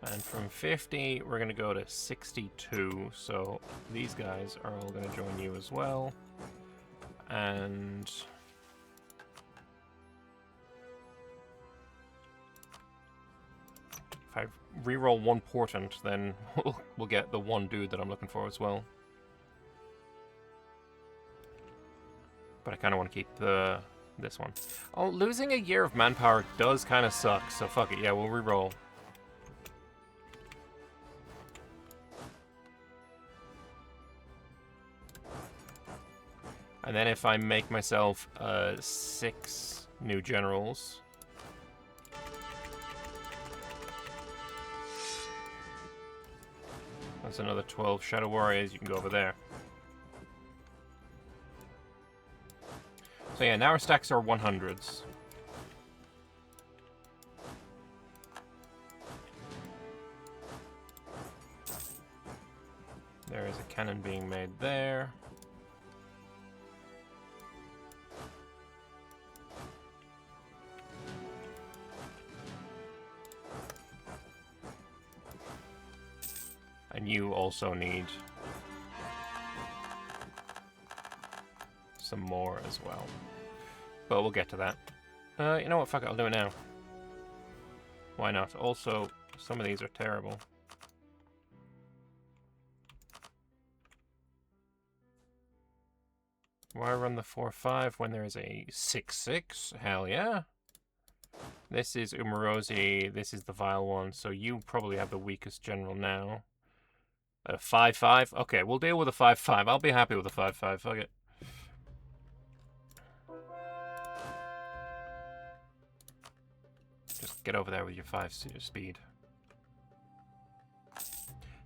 And from 50, we're gonna go to 62. So these guys are all gonna join you as well. And if I reroll one portent, then we'll get the one dude that I'm looking for as well. But I kind of want to keep this one. Oh, losing a year of manpower does kind of suck, so fuck it. Yeah, we'll reroll. And then if I make myself 6 new generals, that's another 12 Shadow Warriors. You can go over there. So yeah, now our stacks are 100s. There is a cannon being made there. And you also need some more as well. But we'll get to that. You know what? Fuck it. I'll do it now. Why not? Also, some of these are terrible. Why run the 4-5 when there is a 6-6? Hell yeah. This is Umarosi. This is the vile one. So you probably have the weakest general now. A 5-5? Okay, we'll deal with a 5-5. I'll be happy with a 5-5. Fuck it. Just get over there with your 5 speed.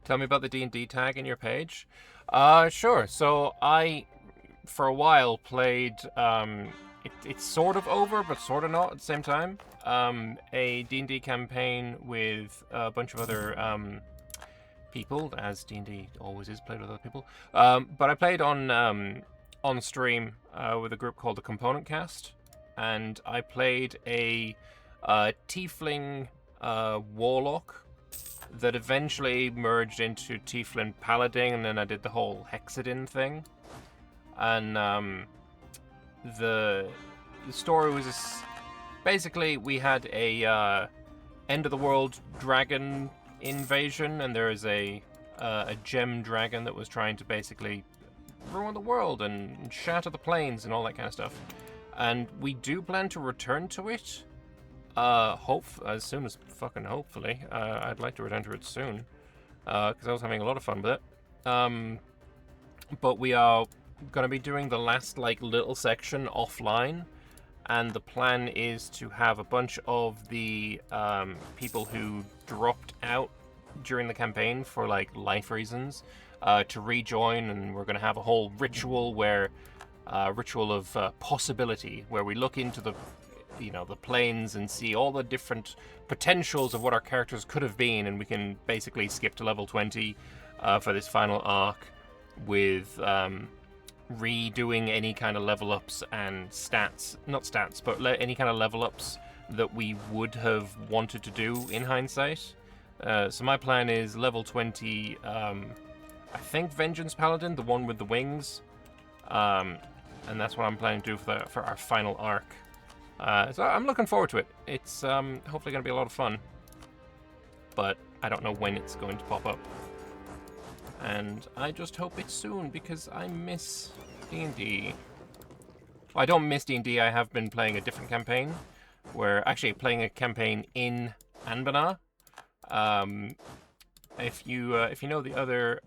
Tell me about the D&D tag in your page. Sure. So I, for a while, played... it's sort of over, but sort of not at the same time. A D&D campaign with a bunch of other people, as D&D always is played with other people. But I played on stream with a group called the Component Cast, and I played a Tiefling Warlock that eventually merged into Tiefling Paladin, and then I did the whole Hexadin thing. And the story was basically we had a end of the world dragon invasion, and there is a gem dragon that was trying to basically ruin the world and shatter the planes and all that kind of stuff. And we do plan to return to it. As soon as fucking hopefully. I'd like to return to it soon, because I was having a lot of fun with it. But we are gonna be doing the last little section offline, and the plan is to have a bunch of the people who dropped out during the campaign for life reasons to rejoin, and we're gonna have a whole ritual where ritual of possibility, where we look into the planes and see all the different potentials of what our characters could have been, and we can basically skip to level 20 for this final arc with redoing any kind of level ups and any kind of level ups that we would have wanted to do in hindsight. So my plan is level 20, I think Vengeance Paladin, the one with the wings, and that's what I'm planning to do for our final arc. So I'm looking forward to it. It's hopefully going to be a lot of fun, but I don't know when it's going to pop up. And I just hope it's soon, because I miss D&D. Well, I don't miss D&D. I have been playing a different campaign, playing a campaign in Anbennar. If you know the other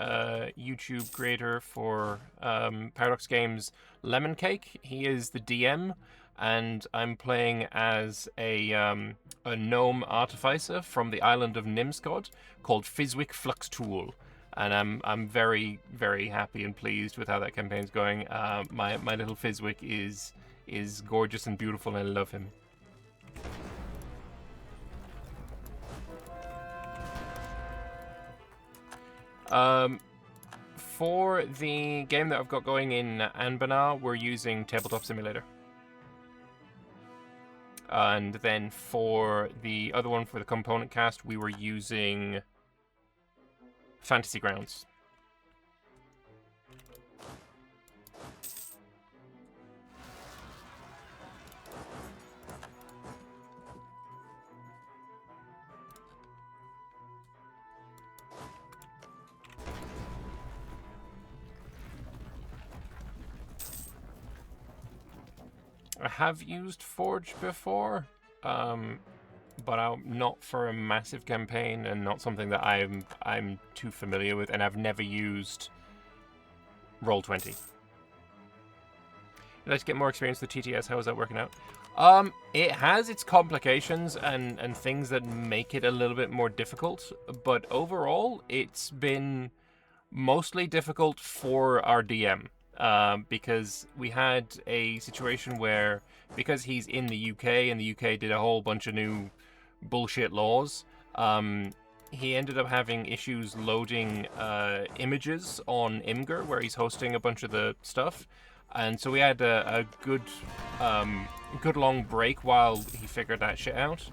YouTube creator for Paradox Games, Lemon Cake, he is the DM, and I'm playing as a gnome artificer from the island of Nimscod called Fizwick Fluxtool. And I'm very, very happy and pleased with how that campaign's going. My little Fizwick is gorgeous and beautiful, and I love him. For the game that I've got going in Anbennar, we're using Tabletop Simulator. And then for the other one, for the Component Cast, we were using Fantasy Grounds. I have used Forge before, but not for a massive campaign, and not something that I'm too familiar with, and I've never used Roll20. Let's get more experience with TTS. How is that working out? It has its complications and things that make it a little bit more difficult, but overall, it's been mostly difficult for our DM. Because we had a situation where, because he's in the UK, and the UK did a whole bunch of new bullshit laws, he ended up having issues loading images on Imgur, where he's hosting a bunch of the stuff. And so we had a good long break while he figured that shit out.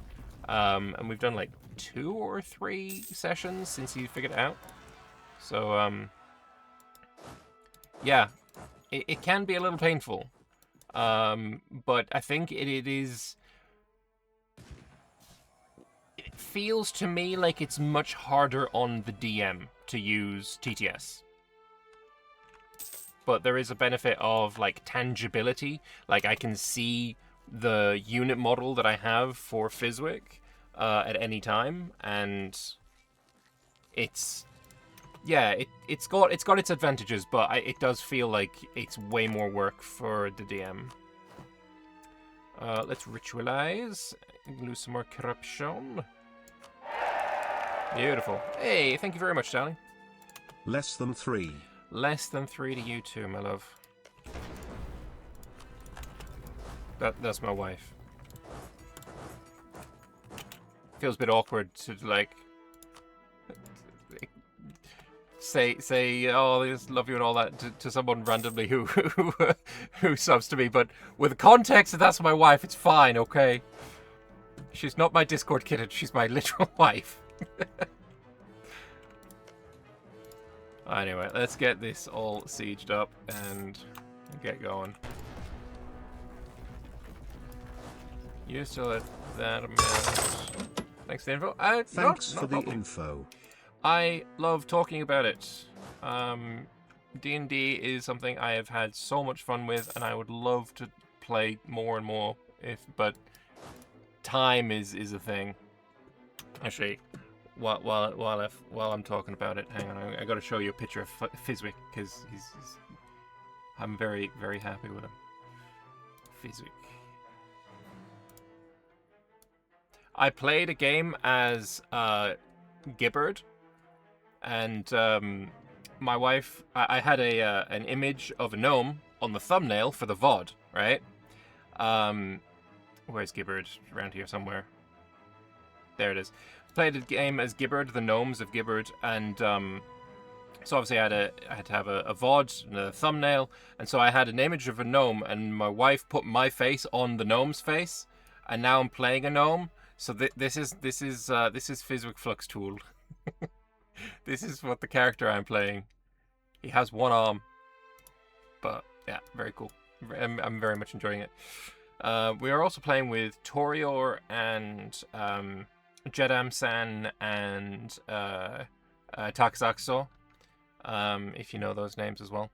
And we've done 2 or 3 sessions since he figured it out. So, yeah. It can be a little painful, But I think it is... It feels to me like it's much harder on the DM to use TTS. But there is a benefit of, like, tangibility. Like, I can see the unit model that I have for Fizwick at any time, and it's... Yeah, it's got its advantages, but it does feel like it's way more work for the DM. Let's ritualize. Lose some more corruption. Beautiful. Hey, thank you very much, Sally. Less than 3. Less than 3 to you too, my love. That's my wife. Feels a bit awkward to, like... say, oh, I just love you and all that to someone randomly who subs to me, but with the context that that's my wife, it's fine, okay? She's not my Discord kitten, she's my literal wife. Anyway, let's get this all sieged up and get going. You still at that amount. Thanks for the info. Thanks for the info. I love talking about it. D&D is something I have had so much fun with, and I would love to play more and more. But time is a thing. Actually, while I'm talking about it, hang on, I got to show you a picture of Fizwick because I'm very, very happy with him. Fizwick. I played a game as Gibbard. And my wife, I had an image of a gnome on the thumbnail for the VOD, right? Where's Gibbard? Around here somewhere. There it is. Played a game as Gibbard, the gnomes of Gibbard, and so obviously I had to have a VOD and a thumbnail, and so I had an image of a gnome, and my wife put my face on the gnome's face, and now I'm playing a gnome. So this is Fizwick Flux Tool. This is what the character I'm playing. He has one arm. But, yeah, very cool. I'm very much enjoying it. We are also playing with Torior and Jedam-san and Takasakuso. If you know those names as well.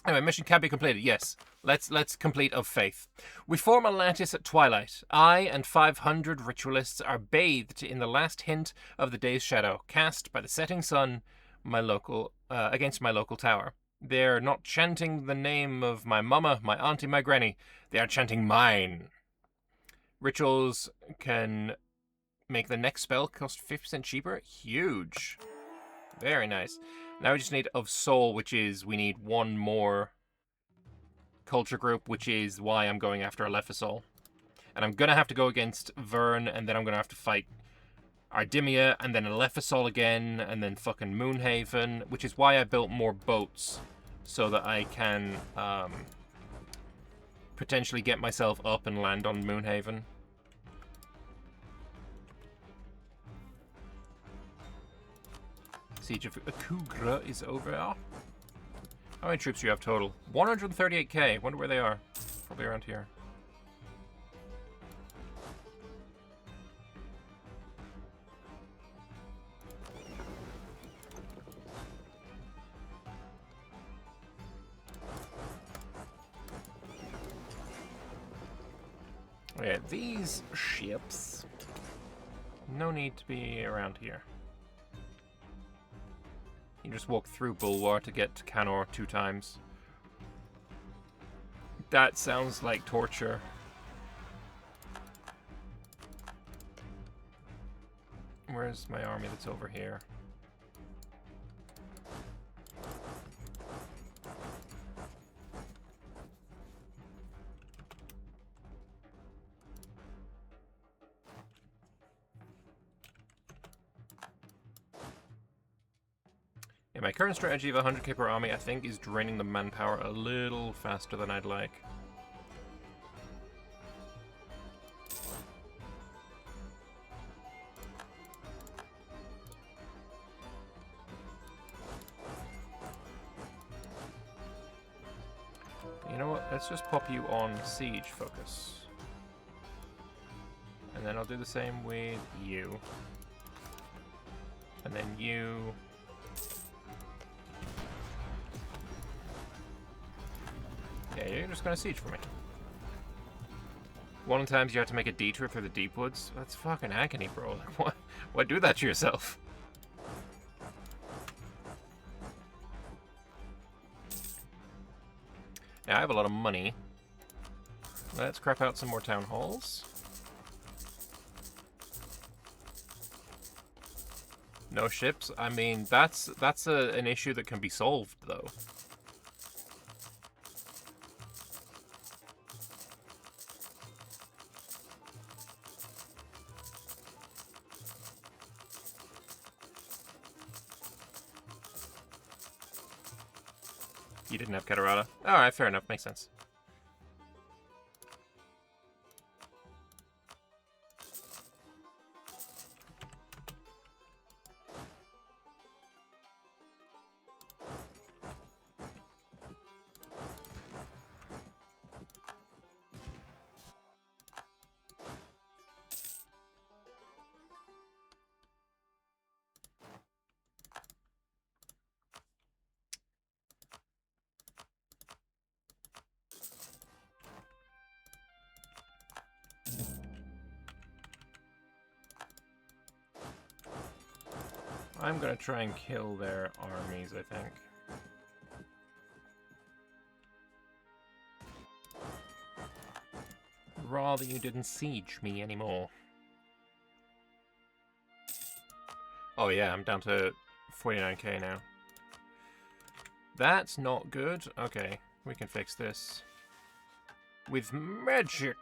Anyway, mission can be completed, yes. Let's complete of faith. We form a lattice at twilight. I and 500 ritualists are bathed in the last hint of the day's shadow, cast by the setting sun against my local tower. They're not chanting the name of my mama, my auntie, my granny. They are chanting mine. Rituals can make the next spell cost 50% cheaper. Huge. Very nice. Now we just need of soul, which is we need one more culture group, which is why I'm going after Alephasol. And I'm going to have to go against Vern, and then I'm going to have to fight Ardimia, and then Alephasol again, and then fucking Moonhaven, which is why I built more boats, so that I can potentially get myself up and land on Moonhaven. Siege of Akugra is over. How many troops do you have total? 138k. Wonder where they are. Probably around here. Okay, these ships. No need to be around here. You just walk through Bulwar to get to Canor 2 times. That sounds like torture. Where's my army that's over here? Yeah, my current strategy of 100k per army, I think, is draining the manpower a little faster than I'd like. You know what? let's just pop you on siege focus. And then I'll do the same with you. And then you. Yeah, you're just gonna siege for me. One of the times you have to make a detour through the deep woods. That's fucking agony, bro. Why do that to yourself? Now, I have a lot of money. Let's crap out some more town halls. No ships? I mean, that's an issue that can be solved, though. You didn't have Catarata? Alright, fair enough. Makes sense. I'm gonna try and kill their armies, I think. Rather you didn't siege me anymore. Oh yeah, I'm down to 49k now. That's not good. Okay, we can fix this. With magic!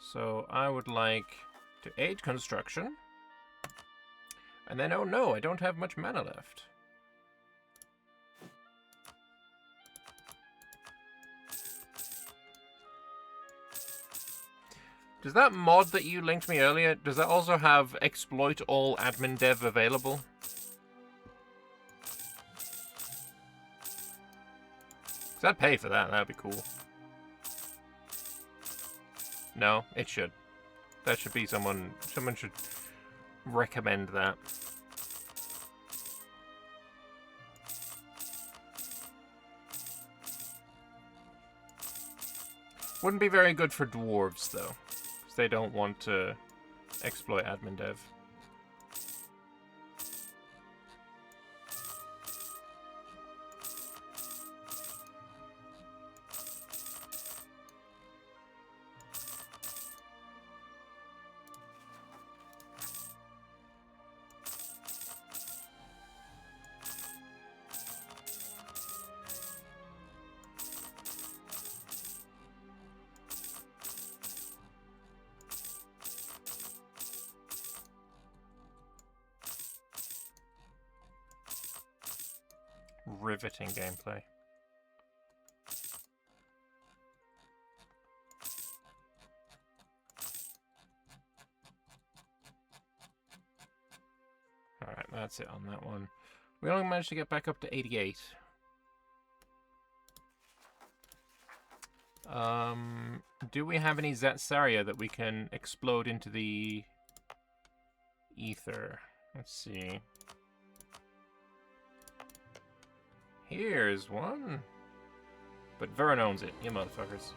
So I would like to aid construction. And then, oh no, I don't have much mana left. Does that mod that you linked me earlier, does that also have exploit all admin dev available? Because I'd pay for that, that'd be cool. No, it should. That should be someone should recommend that. Wouldn't be very good for dwarves, though, because they don't want to exploit admin dev. Riveting gameplay. Alright, that's it on that one. We only managed to get back up to 88. Do we have any Zatsaria that we can explode into the ether? Let's see. Here's one. But Vern owns it, you motherfuckers.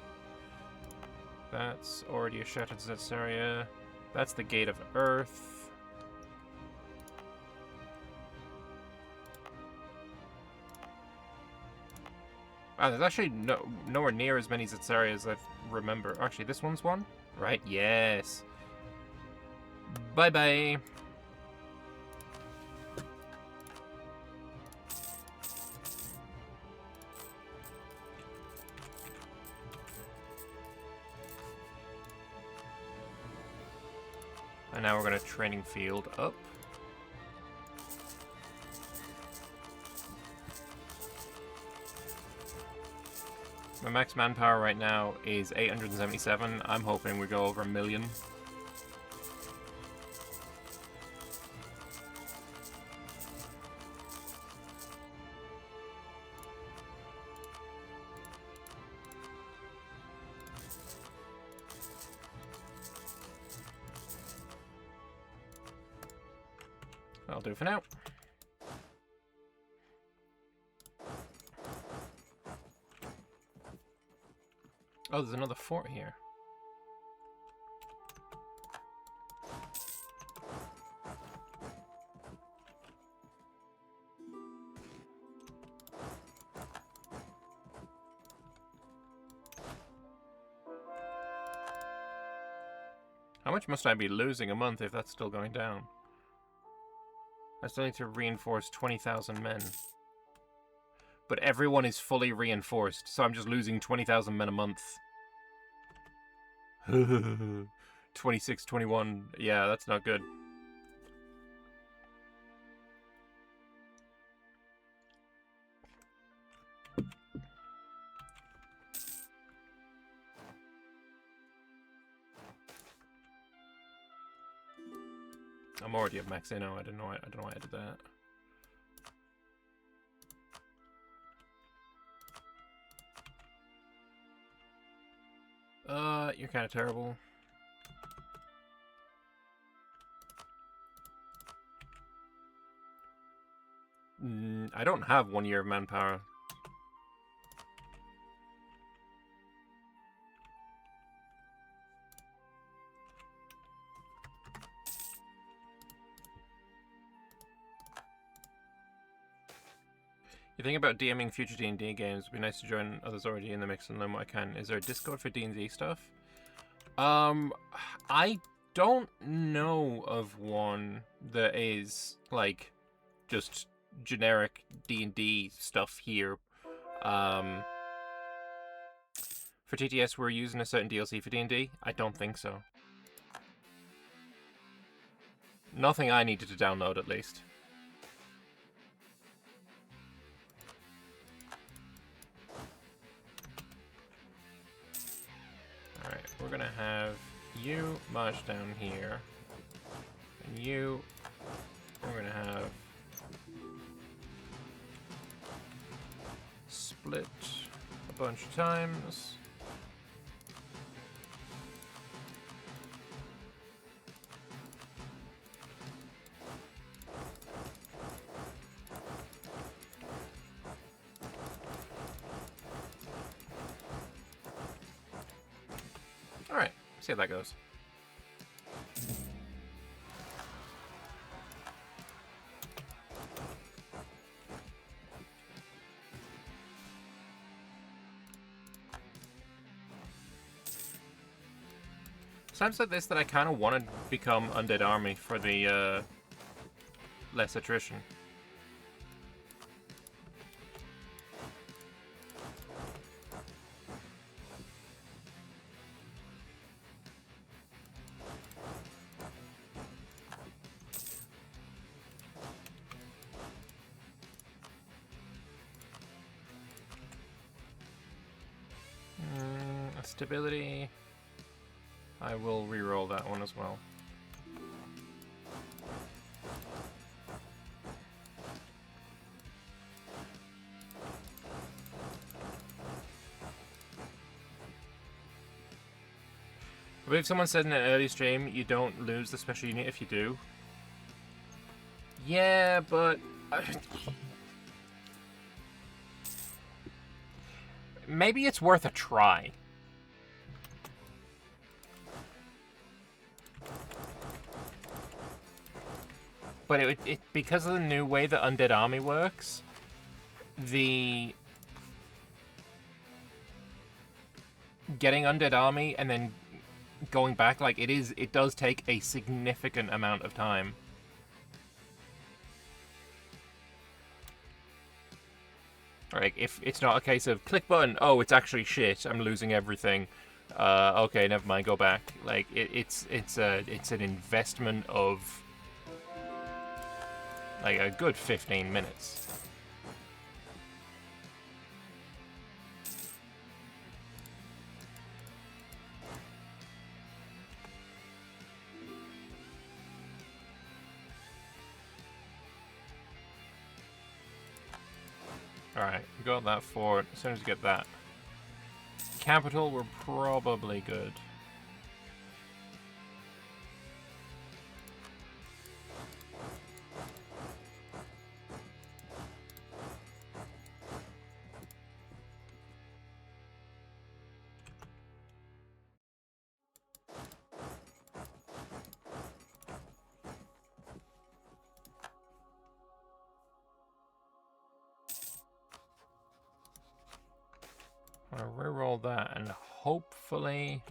That's already a shattered Zatsaria. That's the Gate of Earth. Wow, there's actually nowhere near as many Zatsaria as I remember. Actually, this one's one? Right, yes. Bye-bye. And now we're going to training field up. My max manpower right now is 877. I'm hoping we go over 1 million. do for now. Oh, there's another fort here. How much must I be losing a month if that's still going down? I still need to reinforce 20,000 men. But everyone is fully reinforced, so I'm just losing 20,000 men a month. 26, 21. Yeah, that's not good. I'm already at max inno. I don't know why I did that. You're kind of terrible. I don't have 1 year of manpower. You think about DMing future D&D games. It'd be nice to join others already in the mix and learn what I can. Is there a Discord for D&D stuff? I don't know of one that is, like, just generic D&D stuff here. For TTS, we're using a certain DLC for D&D? I don't think so. Nothing I needed to download, at least. Alright, we're gonna have you march down here. And you... we're gonna have... split a bunch of times. Alright, see how that goes. Times like this that I kind of want to become Undead Army for the less attrition. Stability. I will re-roll that one as well. I believe someone said in an early stream you don't lose the special unit if you do. Yeah, but... maybe it's worth a try. But it because of the new way the Undead Army works, the getting Undead Army and then going back, like, it does take a significant amount of time. Like, if it's not a case of click button, oh, it's actually shit, I'm losing everything. Okay, never mind, go back. Like, it's an investment of like a good 15 minutes. Alright, we got that fort. As soon as we get that capital, we're probably good. I'll reroll that, and hopefully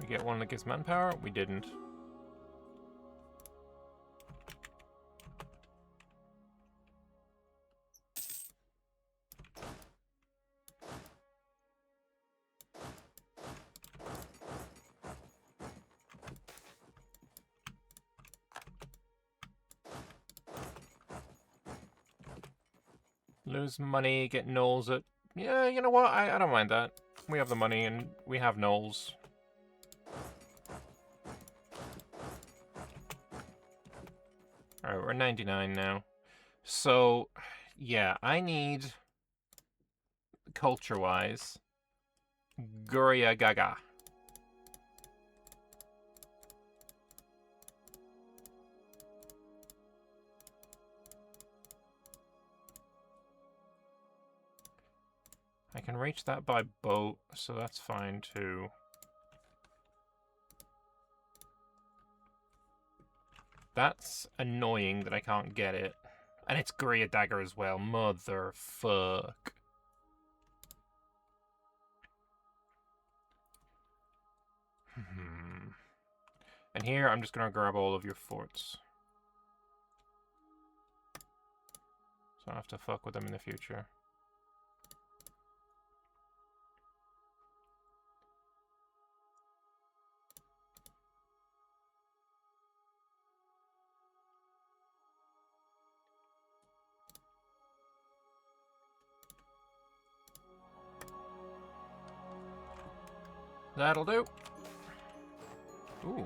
we get one that gives manpower. We didn't. Lose money, get gnolls at... Yeah, you know what? I don't mind that. We have the money and we have gnolls. Alright, we're 99 now. So, yeah, I need, culture-wise, Guria Gaga. I can reach that by boat, so that's fine too. That's annoying that I can't get it. And it's Guria Dagger as well. Motherfuck. And here, I'm just gonna grab all of your forts. So I have to fuck with them in the future. That'll do. Ooh.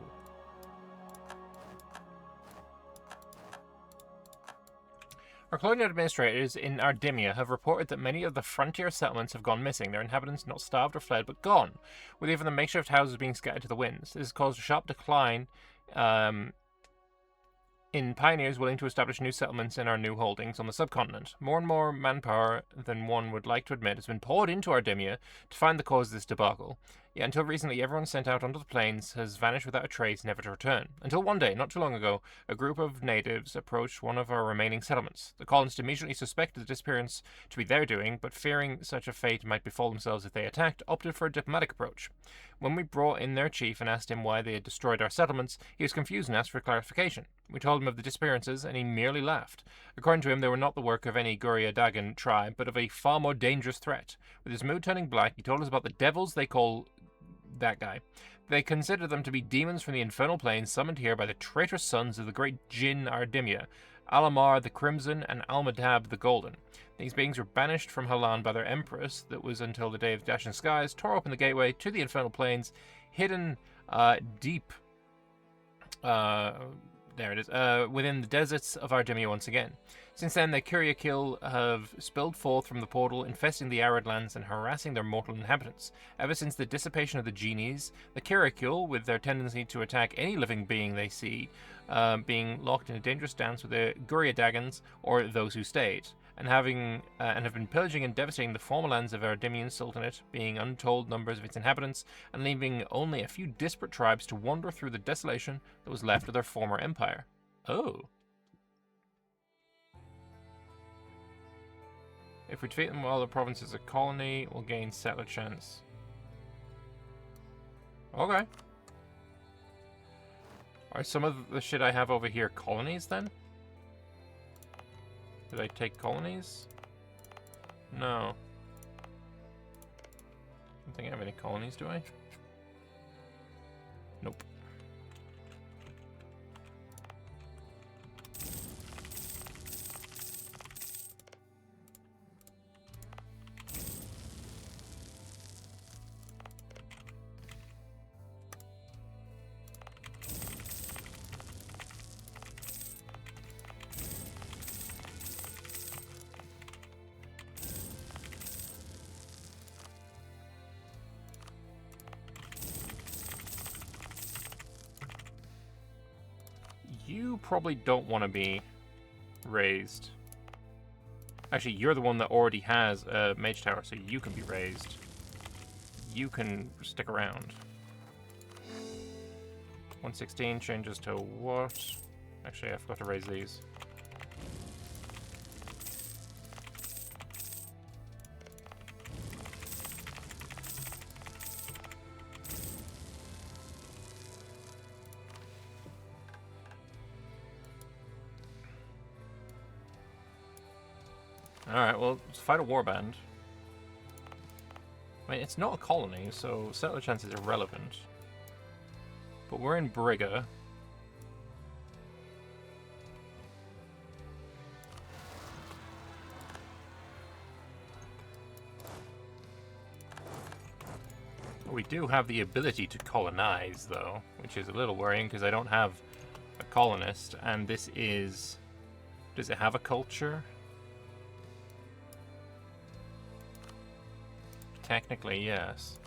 Our colonial administrators in Ardimia have reported that many of the frontier settlements have gone missing, their inhabitants not starved or fled, but gone, with even the makeshift houses being scattered to the winds. This has caused a sharp decline in pioneers willing to establish new settlements in our new holdings on the subcontinent. More and more manpower than one would like to admit has been poured into Ardimia to find the cause of this debacle. Yet until recently, everyone sent out onto the plains has vanished without a trace, never to return. Until one day, not too long ago, a group of natives approached one of our remaining settlements. The colonists immediately suspected the disappearance to be their doing, but fearing such a fate might befall themselves if they attacked, opted for a diplomatic approach. When we brought in their chief and asked him why they had destroyed our settlements, he was confused and asked for clarification. We told him of the disappearances, and he merely laughed. According to him, they were not the work of any Guria Dagan tribe, but of a far more dangerous threat. With his mood turning black, he told us about the devils they call that guy. They consider them to be demons from the infernal plains summoned here by the traitorous sons of the great Jinn Ardimia, Alamar the Crimson and Almadab the Golden. These beings were banished from Halan by their empress, that was until the day of dashing skies, tore open the gateway to the infernal plains, hidden deep... there it is, within the deserts of Ardimia once again. Since then, the Kuriakil have spilled forth from the portal, infesting the arid lands and harassing their mortal inhabitants. Ever since the dissipation of the genies, the Kuriakil, with their tendency to attack any living being they see, being locked in a dangerous dance with the Guriadagans, or those who stayed, and have been pillaging and devastating the former lands of Ardimian Sultanate, being untold numbers of its inhabitants, and leaving only a few disparate tribes to wander through the desolation that was left of their former empire. Oh. If we defeat them while the province is a colony, we'll gain settler chance. Okay. Are some of the shit I have over here colonies then? Did I take colonies? No. I don't think I have any colonies, do I? Nope. You probably don't want to be raised. Actually, you're the one that already has a mage tower, so you can be raised. You can stick around. 116 changes to what? Actually, I forgot to raise these. Alright, well, let's fight a warband. I mean, it's not a colony, so settler chance is irrelevant. But we're in Brigga. We do have the ability to colonize, though, which is a little worrying because I don't have a colonist, and this is... Does it have a culture? Technically, yes.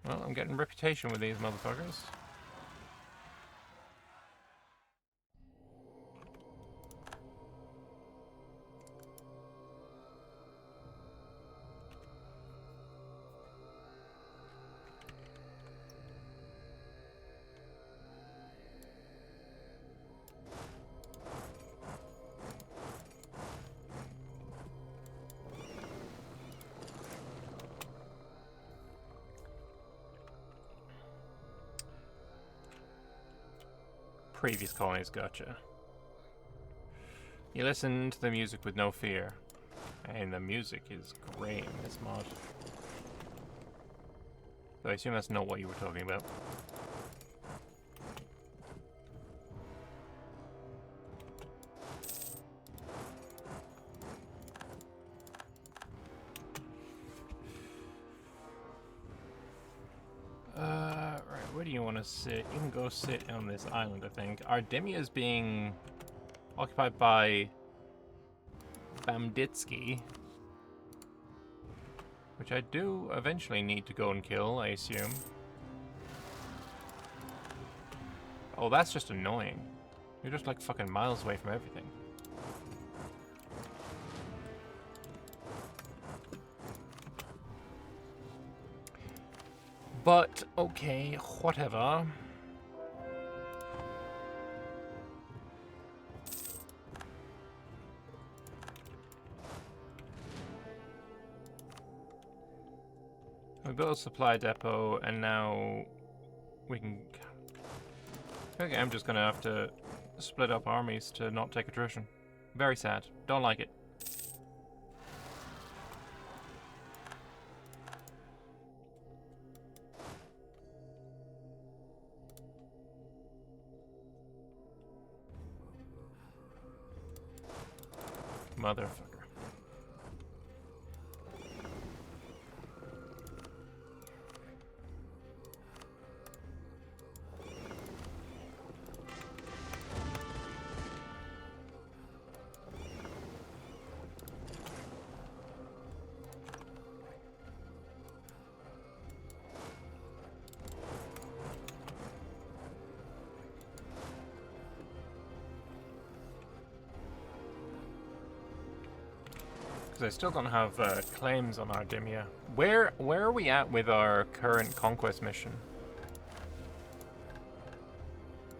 Well, I'm getting reputation with these motherfuckers. Previous colonies, gotcha. You listen to the music with no fear. And the music is great in this mod. So I assume that's not what you were talking about. Right, where do you want to sit? You can go sit on this island, I think. Ardemia is being occupied by Bamditsky, which I do eventually need to go and kill, I assume. Oh, that's just annoying. You're just like fucking miles away from everything. But, okay, whatever. We built a supply depot, and now we can... Okay, I'm just gonna have to split up armies to not take attrition. Very sad. Don't like it. Motherfucker. I still don't have claims on Ardemia. Where are we at with our current conquest mission?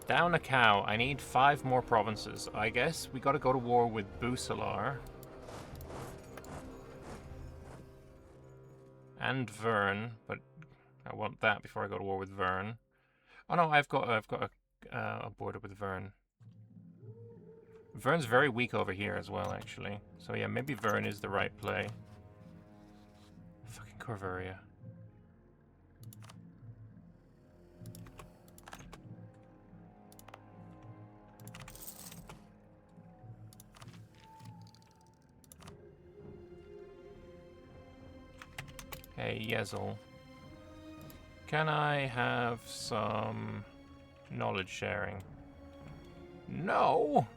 Down a cow. I need 5 more provinces. I guess we gotta go to war with Busalar. And Vern, but I want that before I go to war with Vern. Oh no, I've got a border with Vern. Vern's very weak over here as well, actually. So yeah, maybe Vern is the right play. Fucking Corvuria. Hey, Yezel. Can I have some knowledge sharing? No!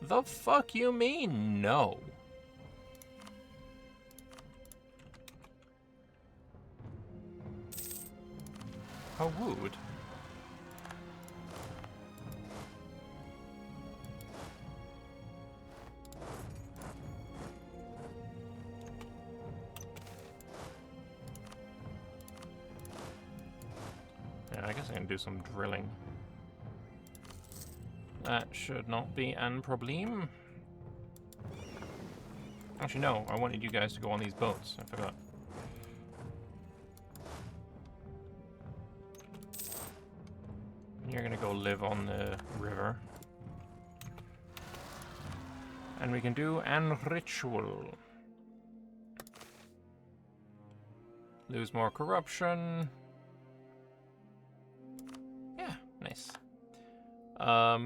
The fuck you mean, no? How rude. and do some drilling. That should not be an problem. Actually, no. I wanted you guys to go on these boats. I forgot. You're gonna go live on the river. And we can do an ritual. Lose more corruption. Yeah, nice.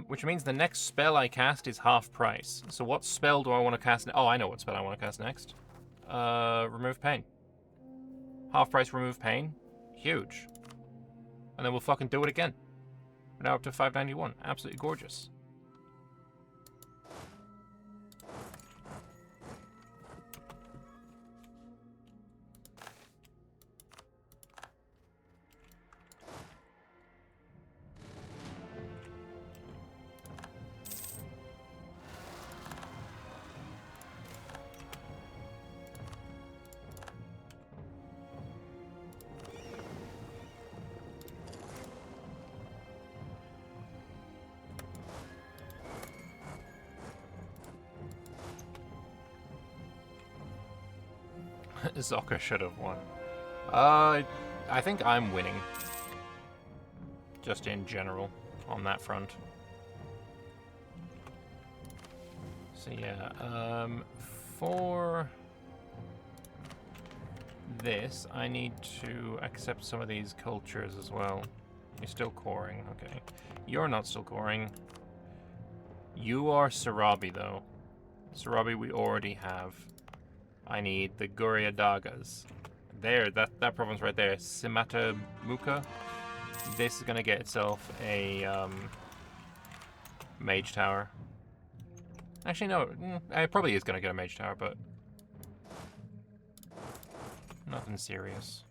Which means the next spell I cast is half price. So what spell do I want to cast? Oh, I know what spell I want to cast next. Remove pain. Half price remove pain. Huge. And then we'll fucking do it again. We're now up to 591. Absolutely gorgeous. Zocca should have won. I think I'm winning. Just in general, on that front. So yeah, for this, I need to accept some of these cultures as well. You're still coring, okay. You're not still coring. You are Sarabi, though. Sarabi we already have. I need the Guryadagas. There, that province right there, Simata Muka. This is gonna get itself a mage tower. Actually, no, it probably is gonna get a mage tower, but nothing serious.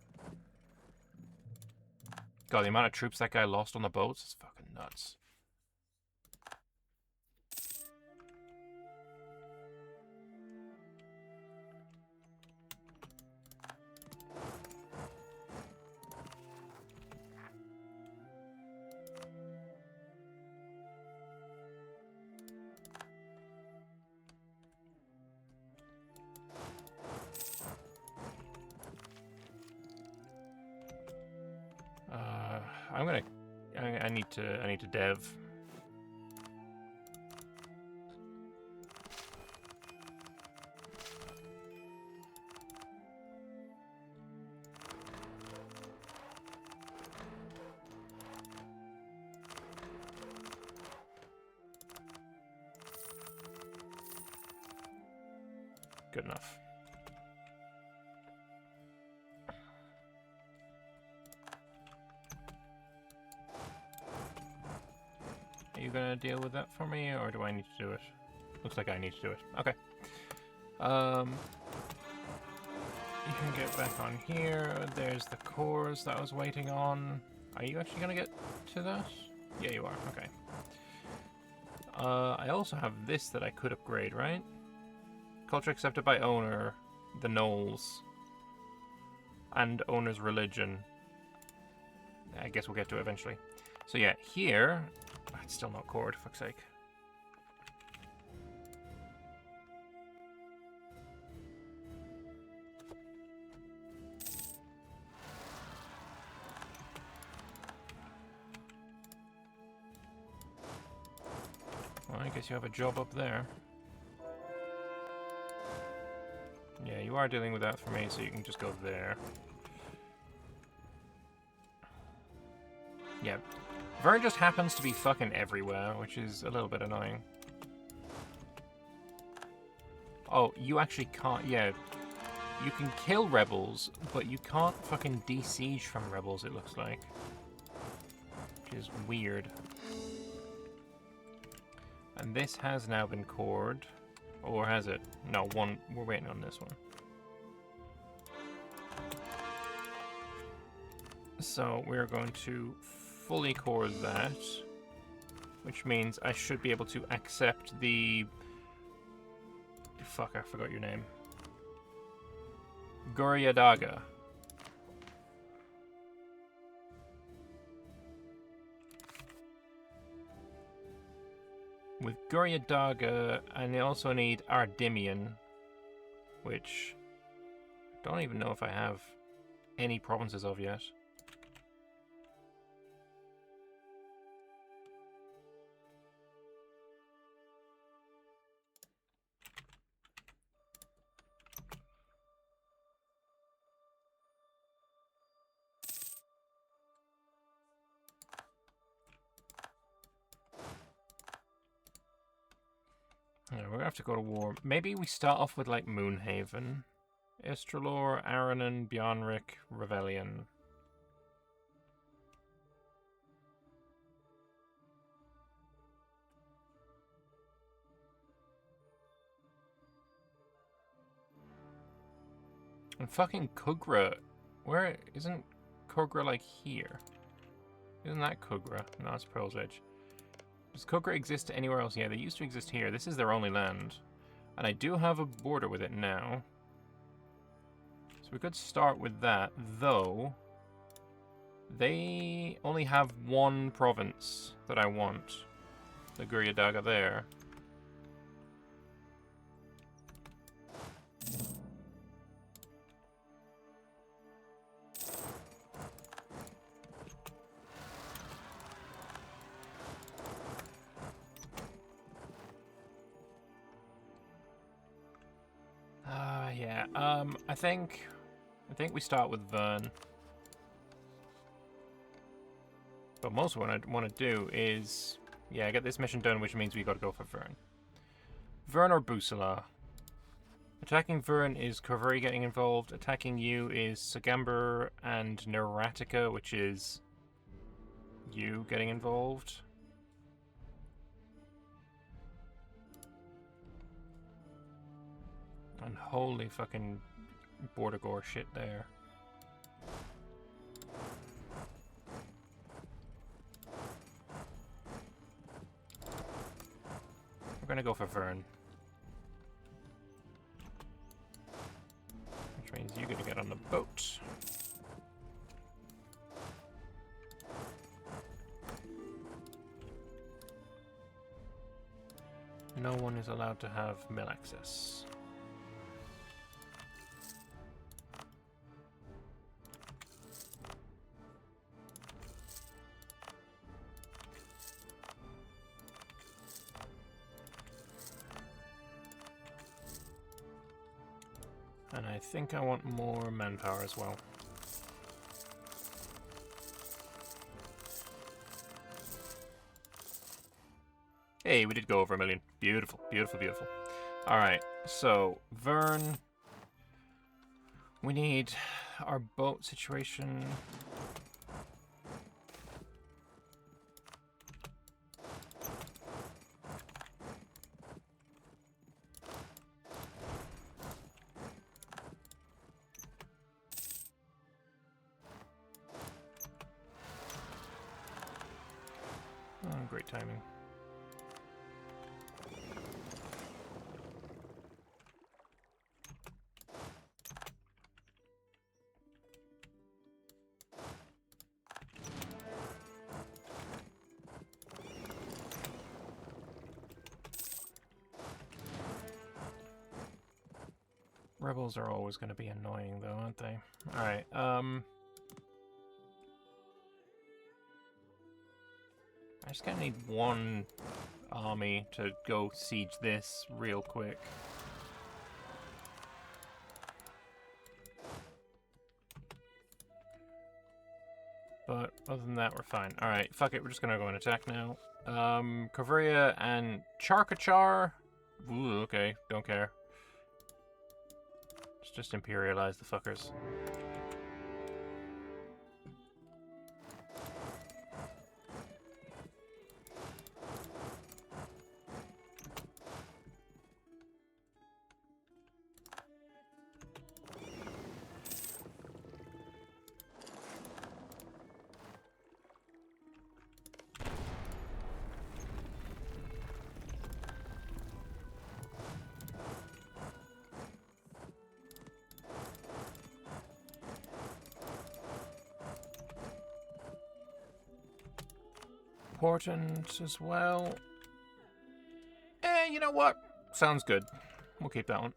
God, the amount of troops that guy lost on the boats is fucking nuts. I need to dev. Good enough. Are you gonna deal with that for me, or do I need to do it? Looks like I need to do it. Okay. You can get back on here. There's the cores that I was waiting on. Are you actually gonna get to that? Yeah, you are. Okay. I also have this that I could upgrade, right? Culture accepted by owner, the Knolls, and owner's religion. I guess we'll get to it eventually. So yeah, here... Oh, it's still not cored, fuck's sake. Well, I guess you have a job up there. Yeah, you are dealing with that for me, so you can just go there. Yeah. Vern just happens to be fucking everywhere, which is a little bit annoying. Oh, you actually can't... Yeah. You can kill rebels, but you can't fucking de-siege from rebels, it looks like. Which is weird. And this has now been cored. Or has it? No, one. We're waiting on this one. So we're going to fully core that, which means I should be able to accept the... Fuck, I forgot your name. Guryadaga. with Gurya Daga, and I also need Ardimian, which I don't even know if I have any provinces of yet. Yeah, we're gonna have to go to war. Maybe we start off with like Moonhaven. Istralor, Aranon, Bjornrik, Rebellion. And fucking Kugra. Where isn't Kugra like here? Isn't that Kugra? No, it's Pearl's Edge. Does Kugra exist anywhere else? Yeah, they used to exist here. This is their only land. And I do have a border with it now. So we could start with that, though they only have one province that I want. The Gurya Daga there. Yeah. I think we start with Vern. But most what I want to do is, yeah, get this mission done, which means we got to go for Vern. Vern or Busala. Attacking Vern is Kaveri getting involved. Attacking you is Sagamber and Neratica, which is you getting involved. And holy fucking border gore shit there. We're gonna go for Vern. Which means you're gonna get on the boat. No one is allowed to have mill access. And I think I want more manpower as well. Hey, we did go over 1 million. Beautiful, beautiful, beautiful. Alright, so, Vern. We need our boat situation. Oh, great timing. Rebels are always going to be annoying, though, aren't they? Alright, I just kind of need one army to go siege this real quick. But other than that, we're fine. Alright, fuck it, we're just gonna go and attack now. Kavria and Charkachar. Ooh, okay, don't care. Let's just imperialize the fuckers. Important as well. know what? Sounds good. We'll keep that one.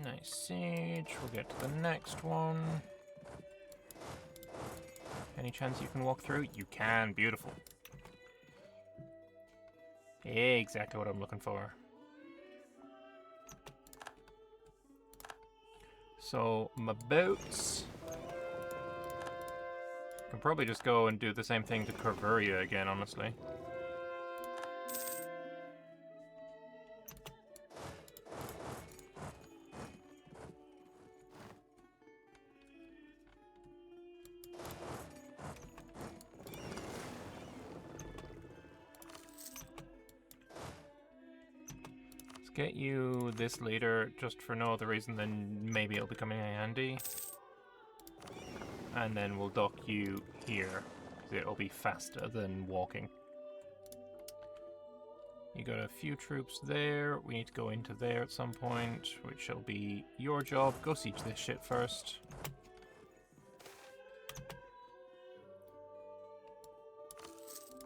Nice siege. We'll get to the next one. Any chance you can walk through? You can. Beautiful. Exactly what I'm looking for. So, my boats. Can probably just go and do the same thing to Corvuria again, honestly. Get you this later, just for no other reason than maybe it'll be coming in handy. And then we'll dock you here. It'll be faster than walking. You got a few troops there. We need to go into there at some point, which shall be your job. Go siege this shit first.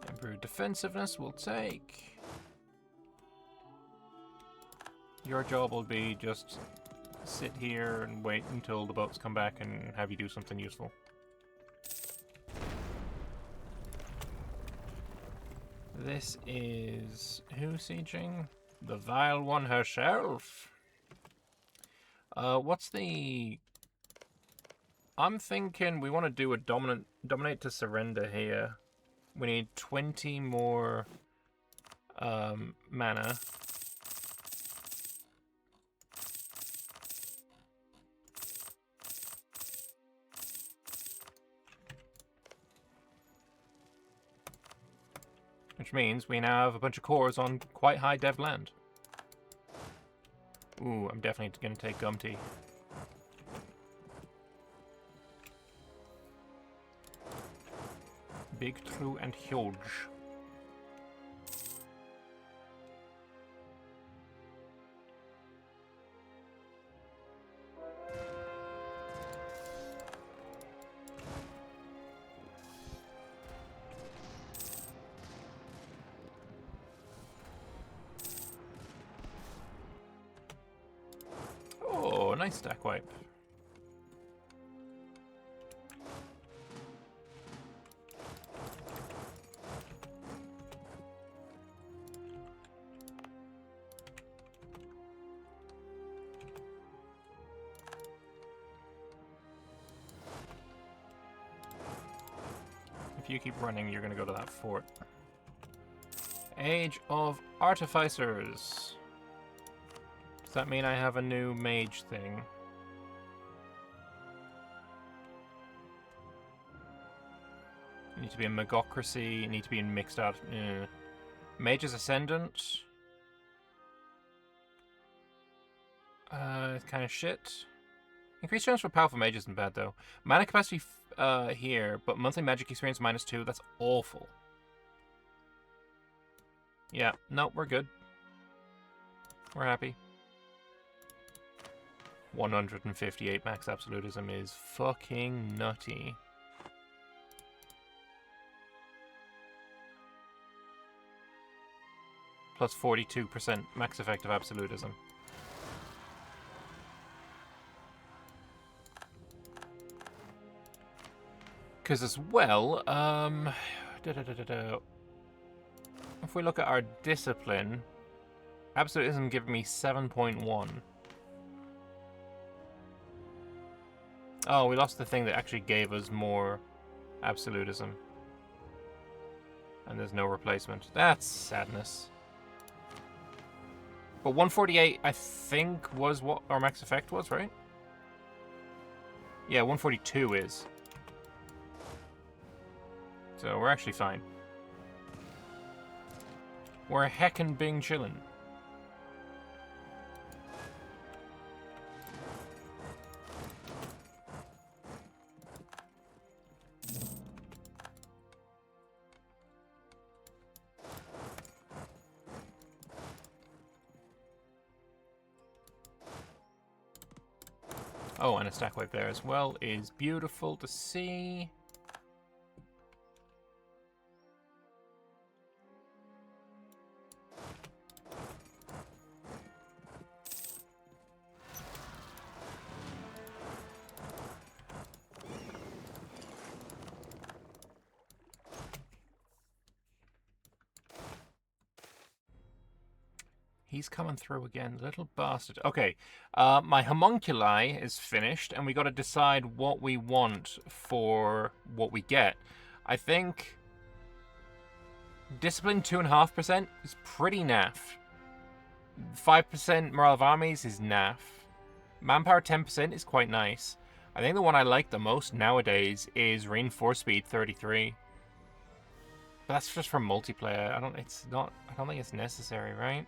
Improved defensiveness we'll take. Your job will be just sit here and wait until the boats come back and have you do something useful. This is... who sieging? The Vile One herself. What's the... I'm thinking we want to do a dominate to surrender here. We need 20 more mana. Which means we now have a bunch of cores on quite high dev land. Ooh, I'm definitely going to take Gumty. Big, true, and huge. Nice stack wipe. If you keep running, you're going to go to that fort. Age of Artificers. Does that mean I have a new mage thing? You need to be in Magocracy, you need to be in Mixed Out. Mage's Ascendant. It's kind of shit. Increased chance for powerful mage isn't bad though. Mana capacity here, but monthly magic experience -2. That's awful. Yeah, no, we're good. We're happy. 158 max absolutism is fucking nutty. Plus 42% max effective absolutism. Because as well, if we look at our discipline, absolutism giving me 7.1. Oh, we lost the thing that actually gave us more absolutism. And there's no replacement. That's sadness. But 148, I think, was what our max effect was, right? Yeah, 142 is. So we're actually fine. We're heckin' bing chillin'. Oh, and a stack wipe there as well is beautiful to see. He's coming through again, little bastard. Okay, my homunculi is finished, and we got to decide what we want for what we get. I think discipline 2.5% is pretty naff. 5% morale of armies is naff. Manpower 10% is quite nice. I think the one I like the most nowadays is reinforced speed 33. But that's just for multiplayer. I don't think it's necessary, right?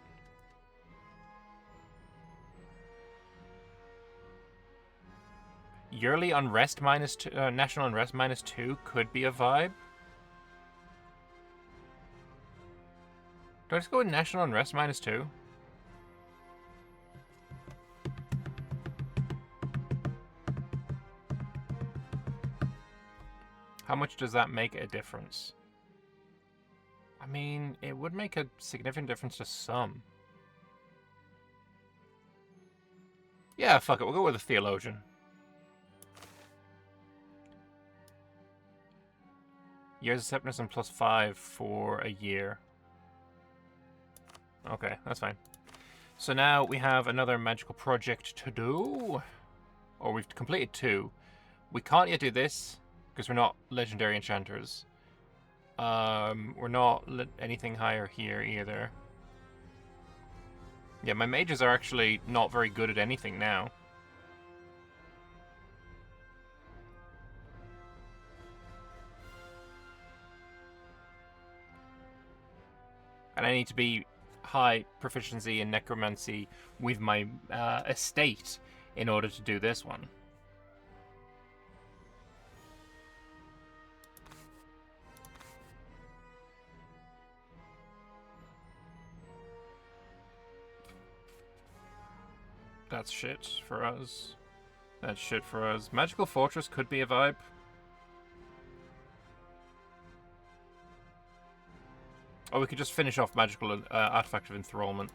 Yearly unrest -2, national unrest -2 could be a vibe. Do I just go with national unrest -2? How much does that make a difference? I mean, it would make a significant difference to some. Yeah, fuck it. We'll go with a theologian. Years of separateness and +5 for a year. Okay, that's fine. So now we have another magical project to do. Or we've completed 2. We can't yet do this, because we're not legendary enchanters. We're not anything higher here either. Yeah, my mages are actually not very good at anything now. And I need to be high proficiency in necromancy with my estate in order to do this one. That's shit for us. That's shit for us. Magical Fortress could be a vibe. Or we could just finish off Magical Artifact of Enthrallment.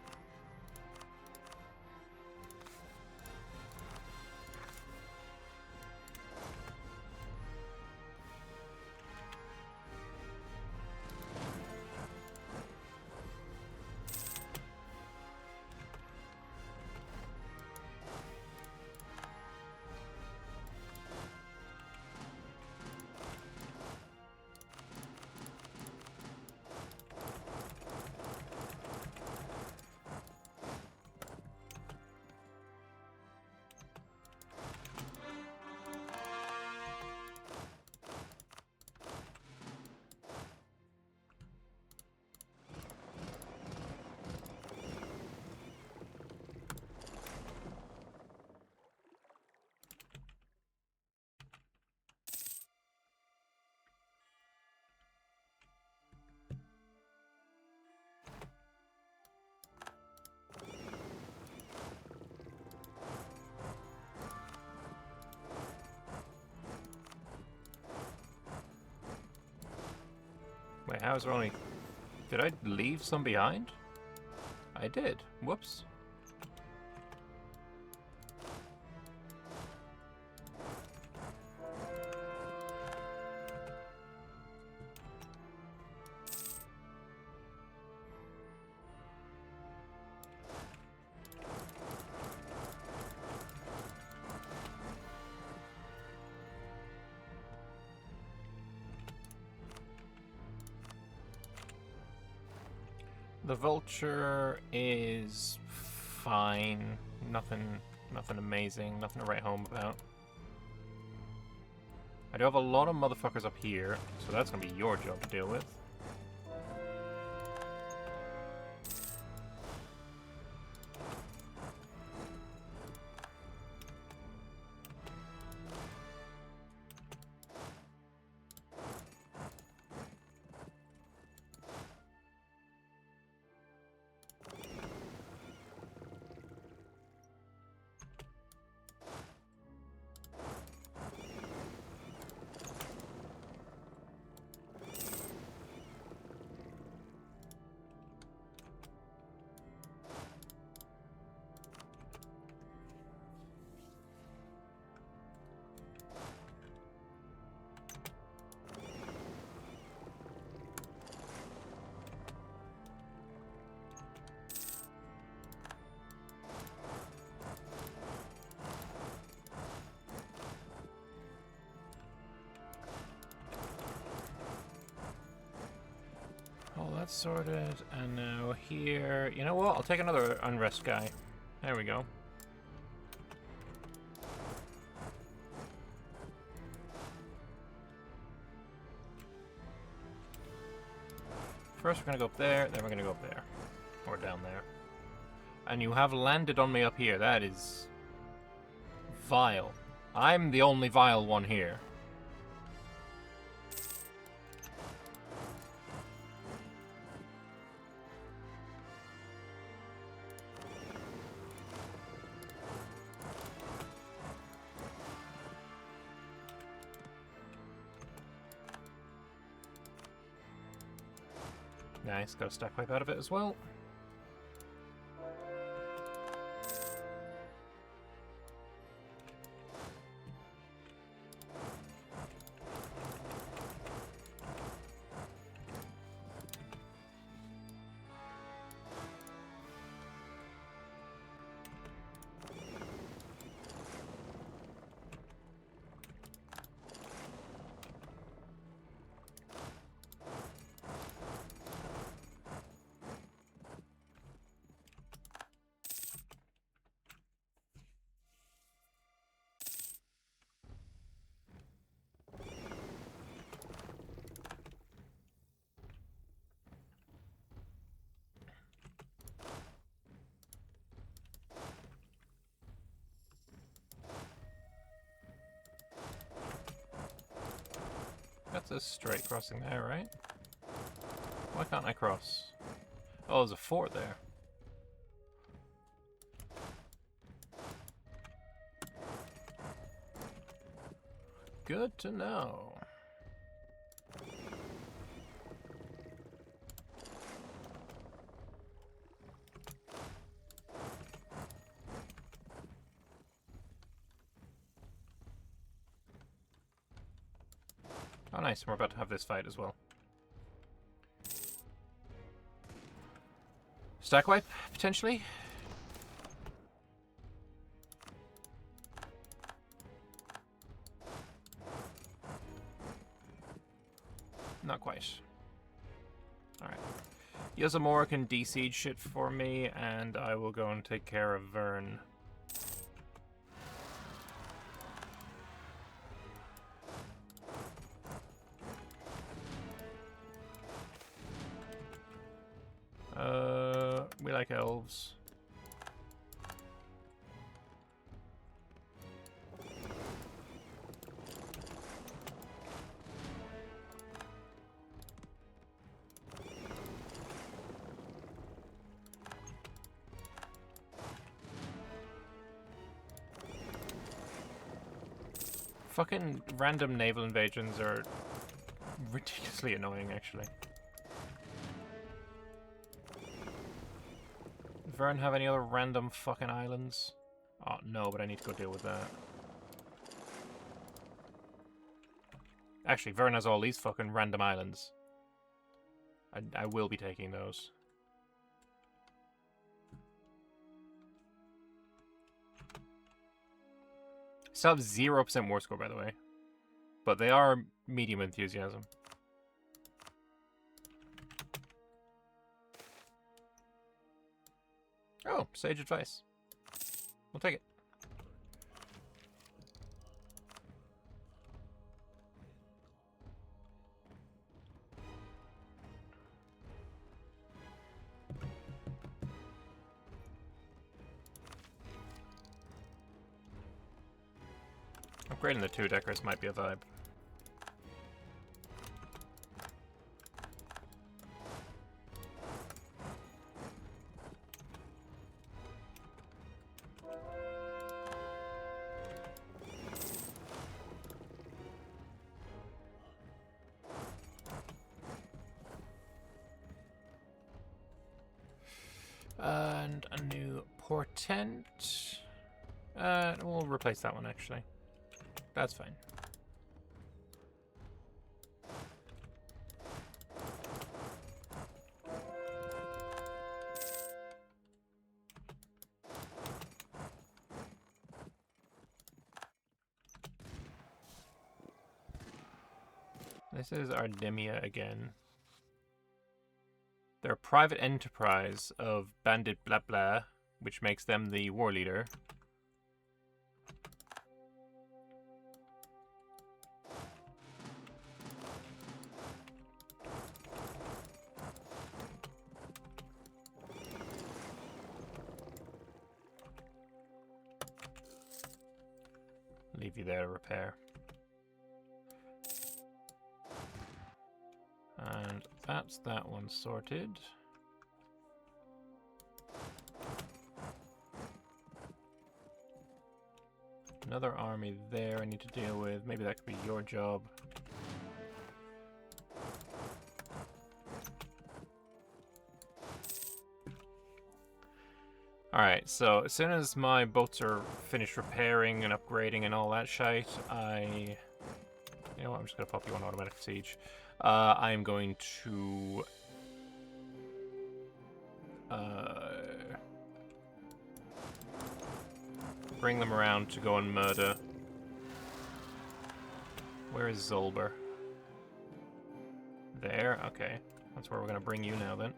Wait, how is there only... Did I leave some behind? I did. Whoops. The vulture is fine. Nothing amazing. Nothing to write home about. I do have a lot of motherfuckers up here, so that's gonna be your job to deal with. That's sorted, and now here... You know what? I'll take another unrest guy. There we go. First we're gonna go up there, then we're gonna go up there. Or down there. And you have landed on me up here. That is... vile. I'm the only vile one here. Nice, got a stack wipe out of it as well. That's a straight crossing there, right? Why can't I cross? Oh, there's a fort there. Good to know. Oh nice, we're about to have this fight as well. Stack wipe, potentially? Not quite. Alright. Yazamora can de-siege shit for me, and I will go and take care of Vern. We like elves. Fucking random naval invasions are ridiculously annoying, actually. Vern have any other random fucking islands? Oh, no, but I need to go deal with that. Actually, Vern has all these fucking random islands. I will be taking those. Still have 0% war score, by the way. But they are medium enthusiasm. Oh, sage advice. We'll take it. Upgrading the two-deckers might be a vibe. And a new portent. We'll replace that one, actually. That's fine. This is Ardemia again. They're a private enterprise of Bandit blah blah, which makes them the war leader. Leave you there to repair. And that's that one sorted. Another army there I need to deal with. Maybe that could be your job. Alright, so as soon as my boats are finished repairing and upgrading and all that shite, you know what, I'm just going to pop you on automatic siege. I'm going to... bring them around to go and murder. Where is Zolber? There? Okay. That's where we're going to bring you now, then.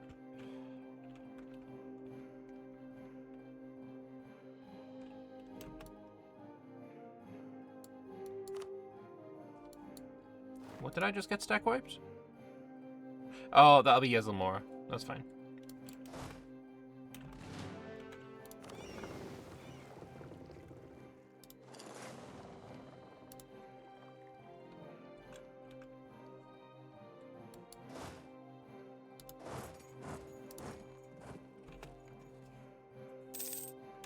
What did I just get stack wiped? Oh, that'll be Yezelmore. That's fine.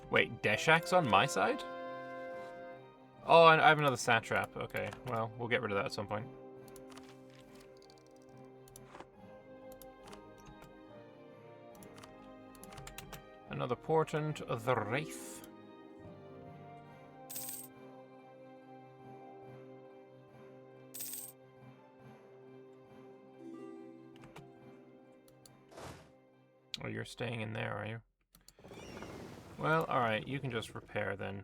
Wait, Deshak's on my side? Oh, and I have another satrap. Okay, well, we'll get rid of that at some point. Another portent of the Wraith. Oh, you're staying in there, are you? Well, alright, you can just repair then.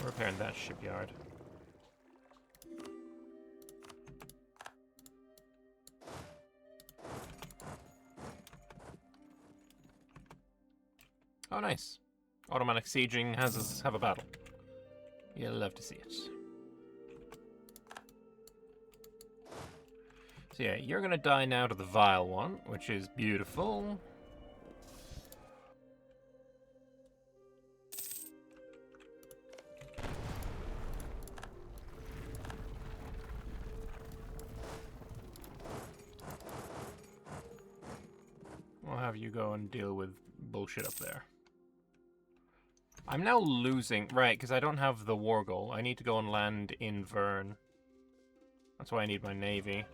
We're repairing that shipyard. Oh, nice. Automatic sieging has us have a battle. You'll love to see it. So yeah, you're gonna die now to the Vile One, which is beautiful. We'll have you go and deal with bullshit up there. I'm now losing... Right, because I don't have the war goal. I need to go and land in Vern. That's why I need my navy.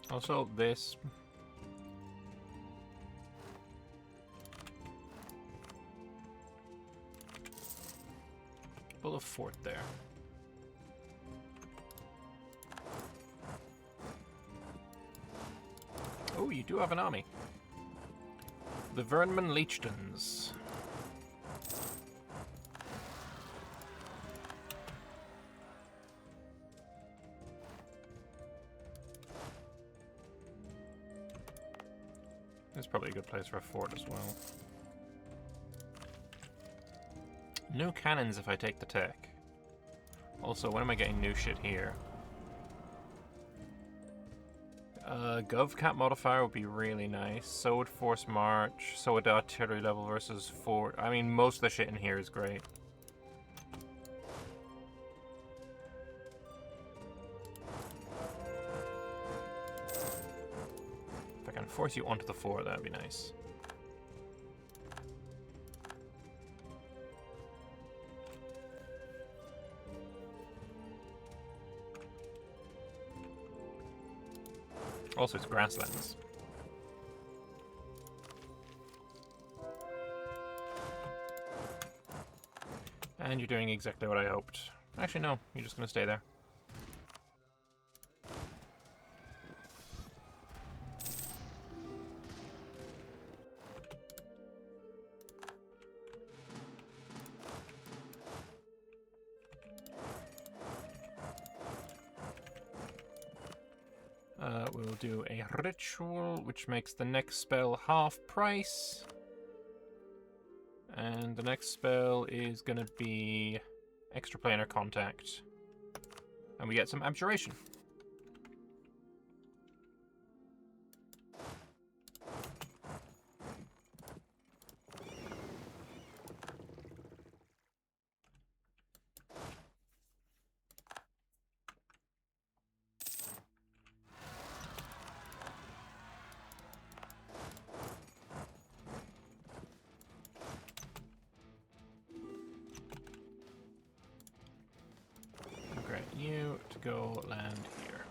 Also, this... Build a fort there. Oh, you do have an army. The Vernman Leechtons. This is probably a good place for a fort as well. New cannons if I take the tech. Also, when am I getting new shit here? GovCat modifier would be really nice. So would Force March. So would artillery level versus fort. I mean, most of the shit in here is great. If I can force you onto the fort, that'd be nice. Also, it's grasslands. And you're doing exactly what I hoped. Actually, no. You're just going to stay there. We'll do a ritual, which makes the next spell half price. And the next spell is going to be extraplanar contact. And we get some abjuration. You to go land here.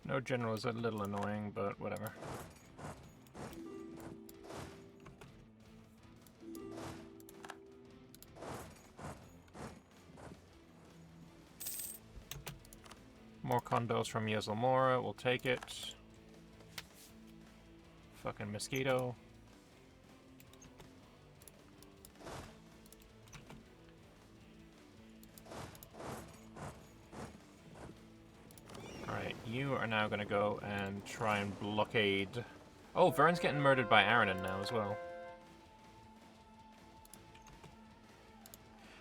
No general is a little annoying, but whatever. More condos from Yezelmora, we'll take it. Fucking mosquito. Alright, you are now gonna go and try and blockade. Oh, Vern's getting murdered by Aranon now as well.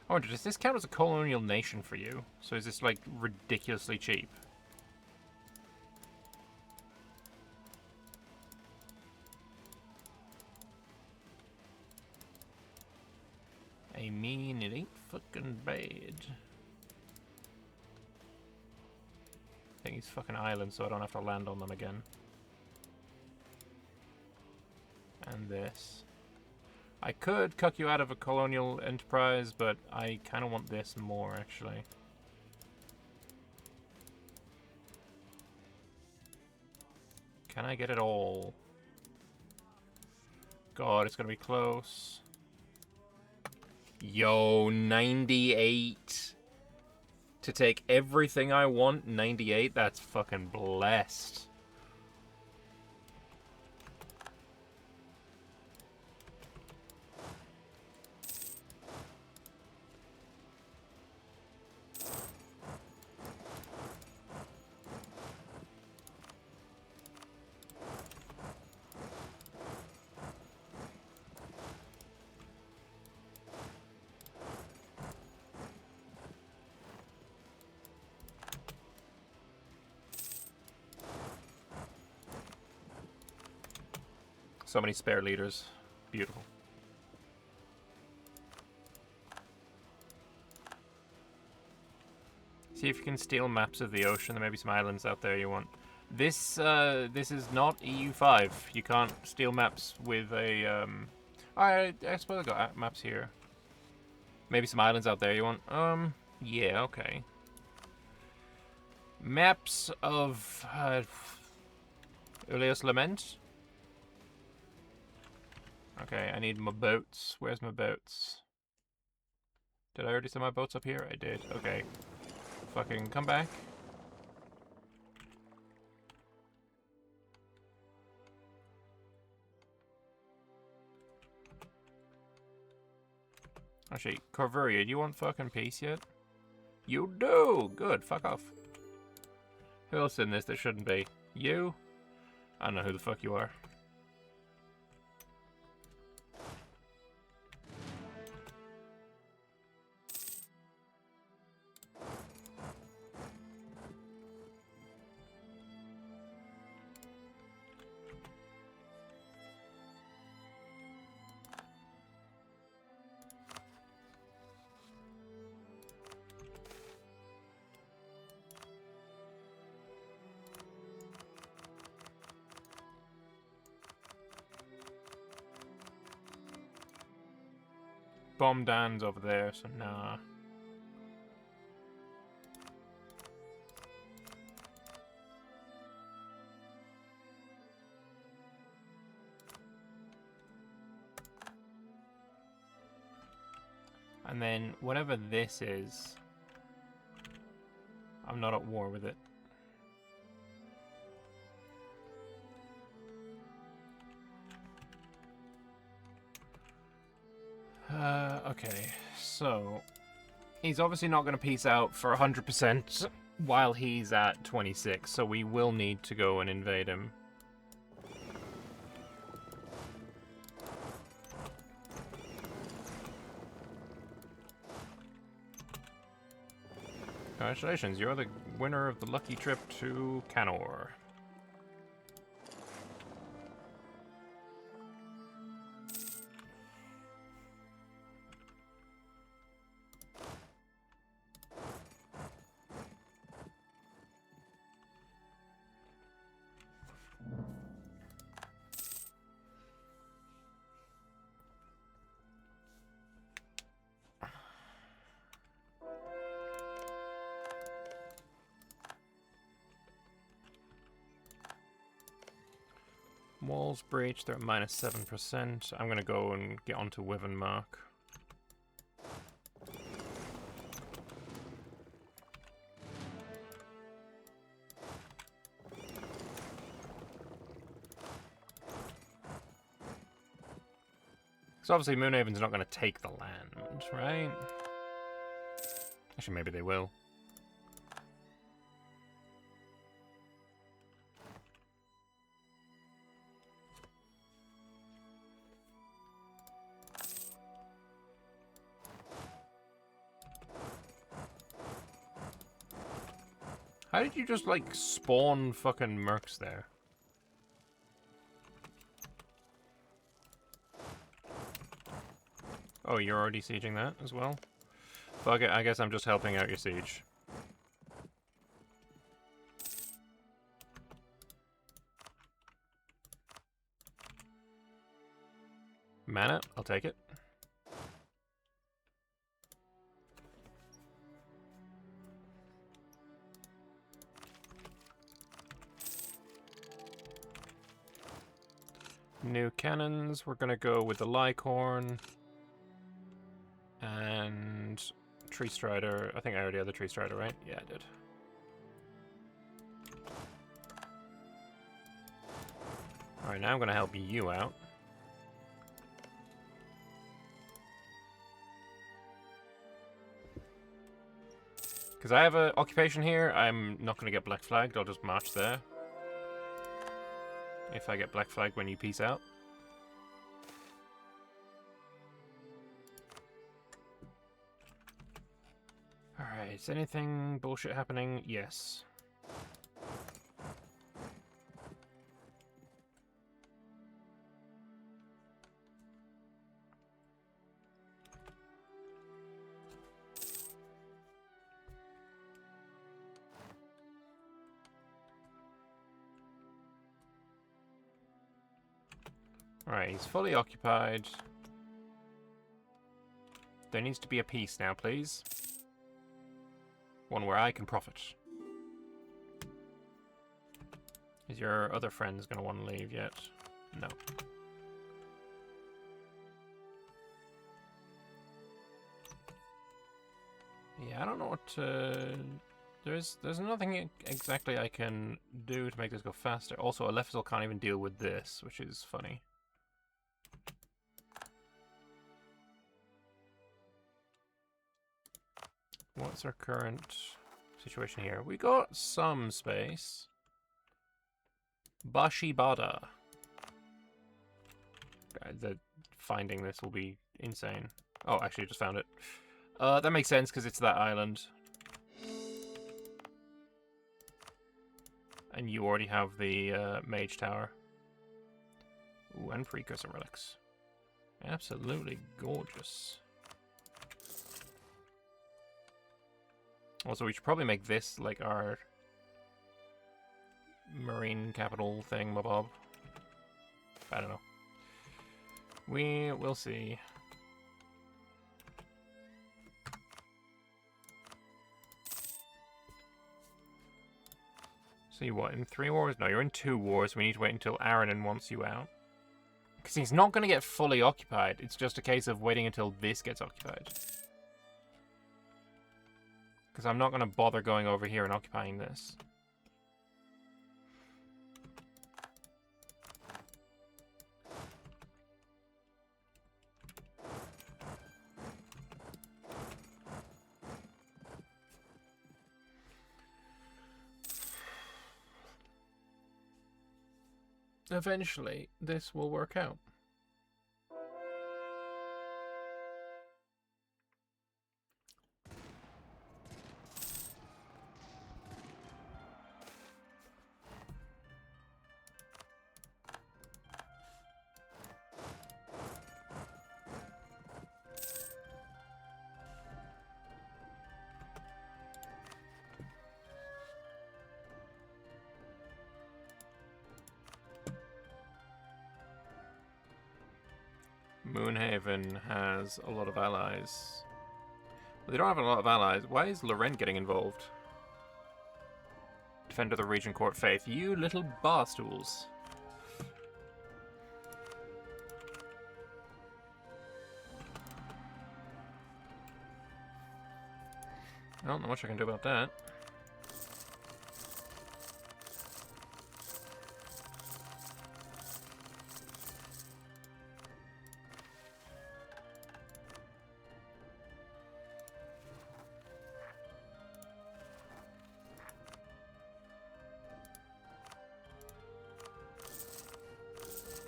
I wonder, does this count as a colonial nation for you? So is this, like, ridiculously cheap? I mean, it ain't fucking bad. I think he's fucking islands, so I don't have to land on them again. And this. I could cuck you out of a colonial enterprise, but I kind of want this more, actually. Can I get it all? God, it's gonna be close. Yo, 98. To take everything I want, 98? That's fucking blessed. So many spare leaders. Beautiful. See if you can steal maps of the ocean. There may be some islands out there you want. This is not EU5. You can't steal maps with a I suppose I got maps here. Maybe some islands out there you want. Yeah, okay. Maps of Uleus Lament. Okay, I need my boats. Where's my boats? Did I already send my boats up here? I did. Okay. Fucking come back. Actually, Corvuria, do you want fucking peace yet? You do! Good, fuck off. Who else in this that shouldn't be? You? I don't know who the fuck you are. Bomb Dan's over there, so nah. And then whatever this is, I'm not at war with it. Okay, so he's obviously not going to peace out for 100% while he's at 26, so we will need to go and invade him. Congratulations, you're the winner of the lucky trip to Canor. Walls breached, they're at -7%. I'm gonna go and get onto Wivenmark. Because obviously Moonhaven's not gonna take the land, right? Actually, maybe they will. How did you just, like, spawn fucking mercs there? Oh, you're already sieging that as well? Fuck it, I guess I'm just helping out your siege. Mana, I'll take it. New cannons, we're gonna go with the Lycorn and Tree Strider. I think I already had the Tree Strider, right? Yeah, I did. Alright, now I'm gonna help you out. Because I have an occupation here, I'm not gonna get black flagged, I'll just march there. If I get black flag when you peace out. Alright, is anything bullshit happening? Yes. Alright, he's fully occupied. There needs to be a peace now, please. One where I can profit. Is your other friends going to want to leave yet? No. Yeah, I don't know what to... There's nothing exactly I can do to make this go faster. Also, Alephazol can't even deal with this, which is funny. What's our current situation here? We got some space. Bashibada. Finding this will be insane. Oh, actually, I just found it. That makes sense because it's that island. And you already have the Mage Tower. Ooh, and Precursor Relics. Absolutely gorgeous. Also, we should probably make this like our marine capital thing, mabob. I don't know. We'll see. See what, in 3 wars? No, you're in 2 wars. We need to wait until Aranon wants you out. Because he's not going to get fully occupied. It's just a case of waiting until this gets occupied. Because I'm not going to bother going over here and occupying this. Eventually, this will work out. Moonhaven has a lot of allies. They don't have a lot of allies. Why is Loren getting involved? Defender of the Regent Court Faith. You little barstools. Well, not much I can do about that.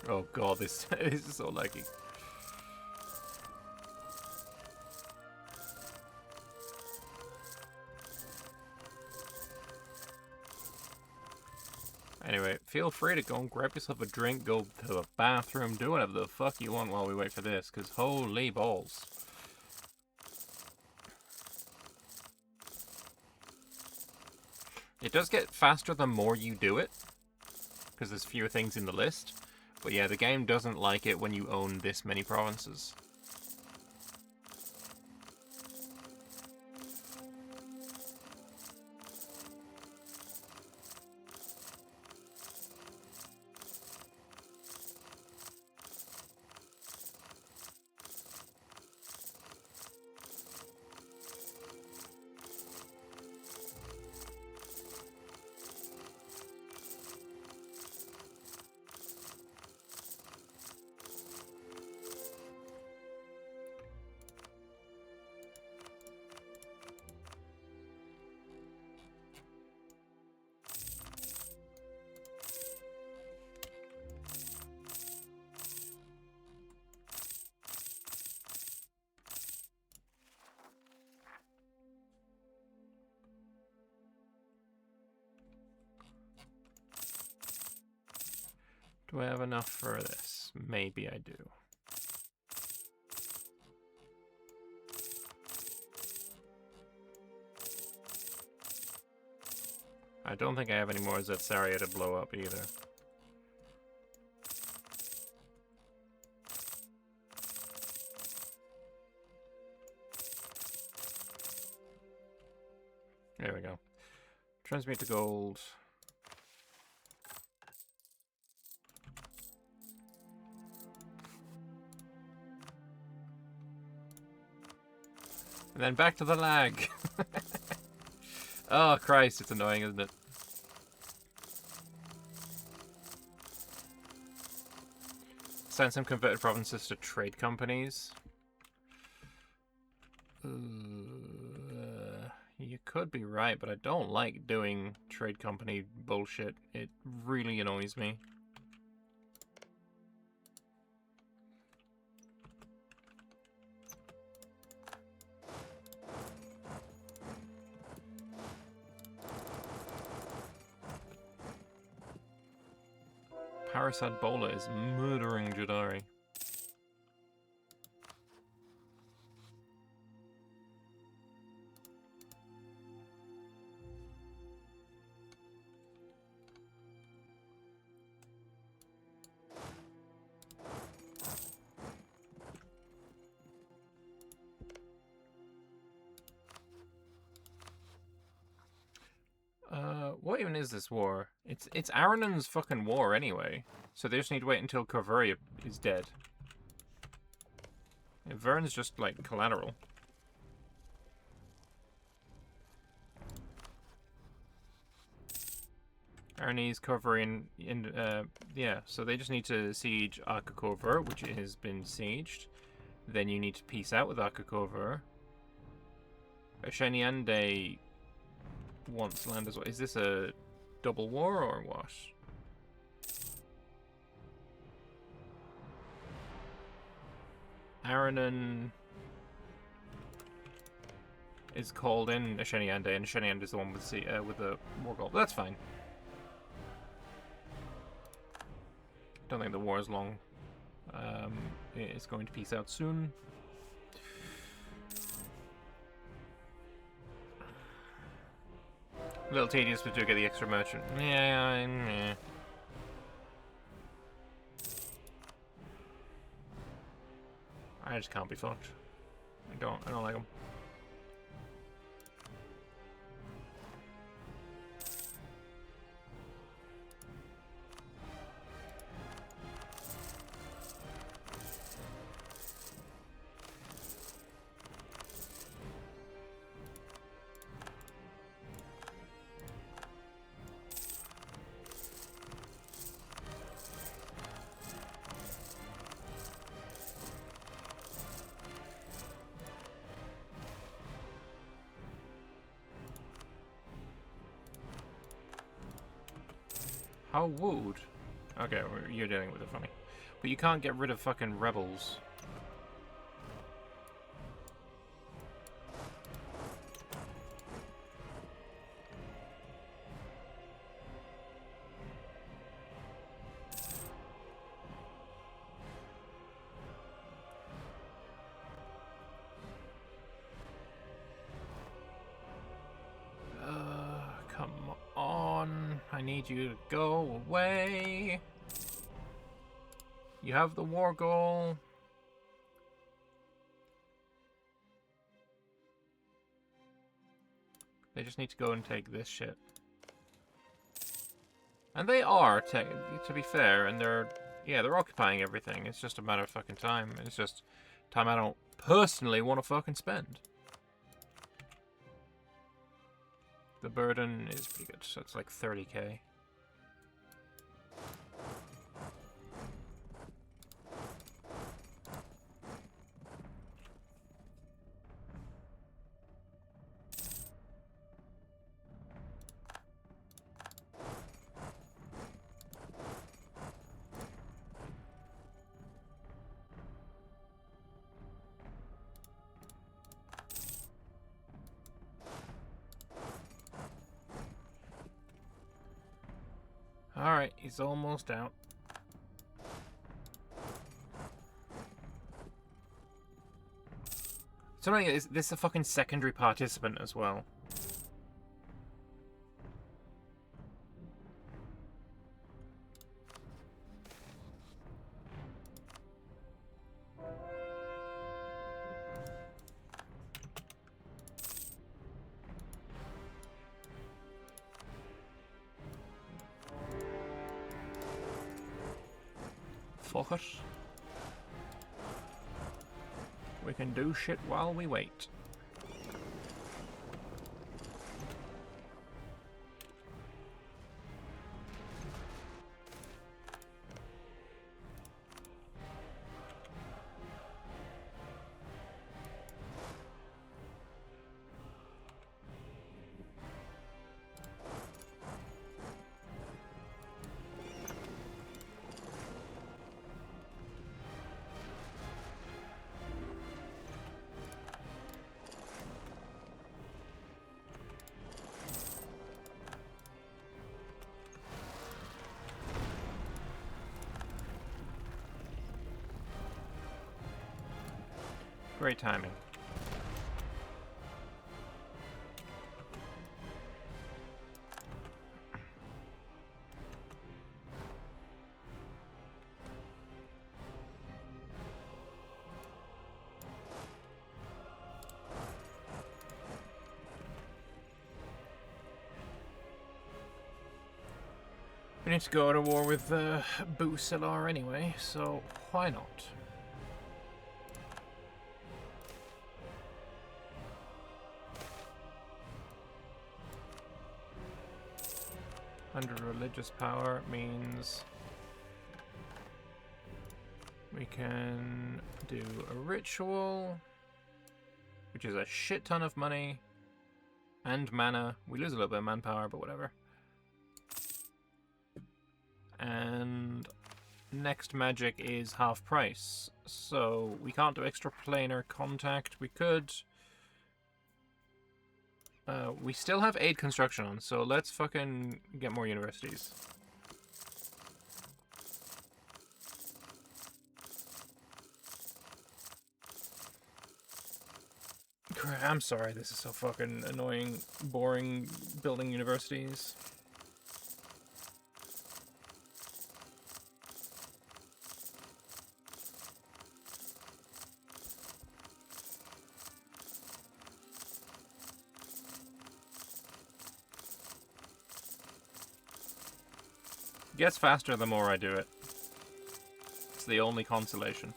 Oh god, this is so laggy. Anyway, feel free to go and grab yourself a drink, go to the bathroom, do whatever the fuck you want while we wait for this, because holy balls. It does get faster the more you do it, because there's fewer things in the list. But yeah, the game doesn't like it when you own this many provinces. Do I have enough for this? Maybe I do. I don't think I have any more Zetsaria to blow up either. There we go. Transmute to gold. And then back to the lag. Oh, Christ, it's annoying, isn't it? Send some converted provinces to trade companies. You could be right, but I don't like doing trade company bullshit. It really annoys me. Parasad Bola is murdering Jadari. What even is this war? It's Aranon's fucking war anyway. So they just need to wait until Corvuria is dead. Vern's just like collateral. Arnie's covering in yeah, so they just need to siege Akakover, which has been sieged. Then you need to peace out with Akakover. Asheniande wants land as well. Is this a double war or what? Aranon is called in Asheniande, and Asheniande is the one with the war goal. But that's fine. Don't think the war is long. It's going to peace out soon. A little tedious, but do get the extra merchant. Yeah. I just can't be fucked. I don't like them. How wooed? Okay, you're dealing with it funny. But you can't get rid of fucking rebels. Come on. I need you to go away. You have the war goal. They just need to go and take this shit. And they are, to be fair, and they're occupying everything. It's just a matter of fucking time. It's just time I don't personally want to fucking spend. The burden is pretty good, so it's like 30k. Alright, he's almost out. So is this a fucking secondary participant as well? Fuck it. We can do shit while we wait. Great timing. We need to go to war with Busilar anyway, so why not? 100 religious power means we can do a ritual, which is a shit ton of money and mana. We lose a little bit of manpower, but whatever. And next magic is half price, so we can't do extraplanar contact. We could. We still have 8 construction on, so let's fucking get more universities. I'm sorry, this is so fucking annoying, boring, building universities. It gets faster the more I do it. It's the only consolation.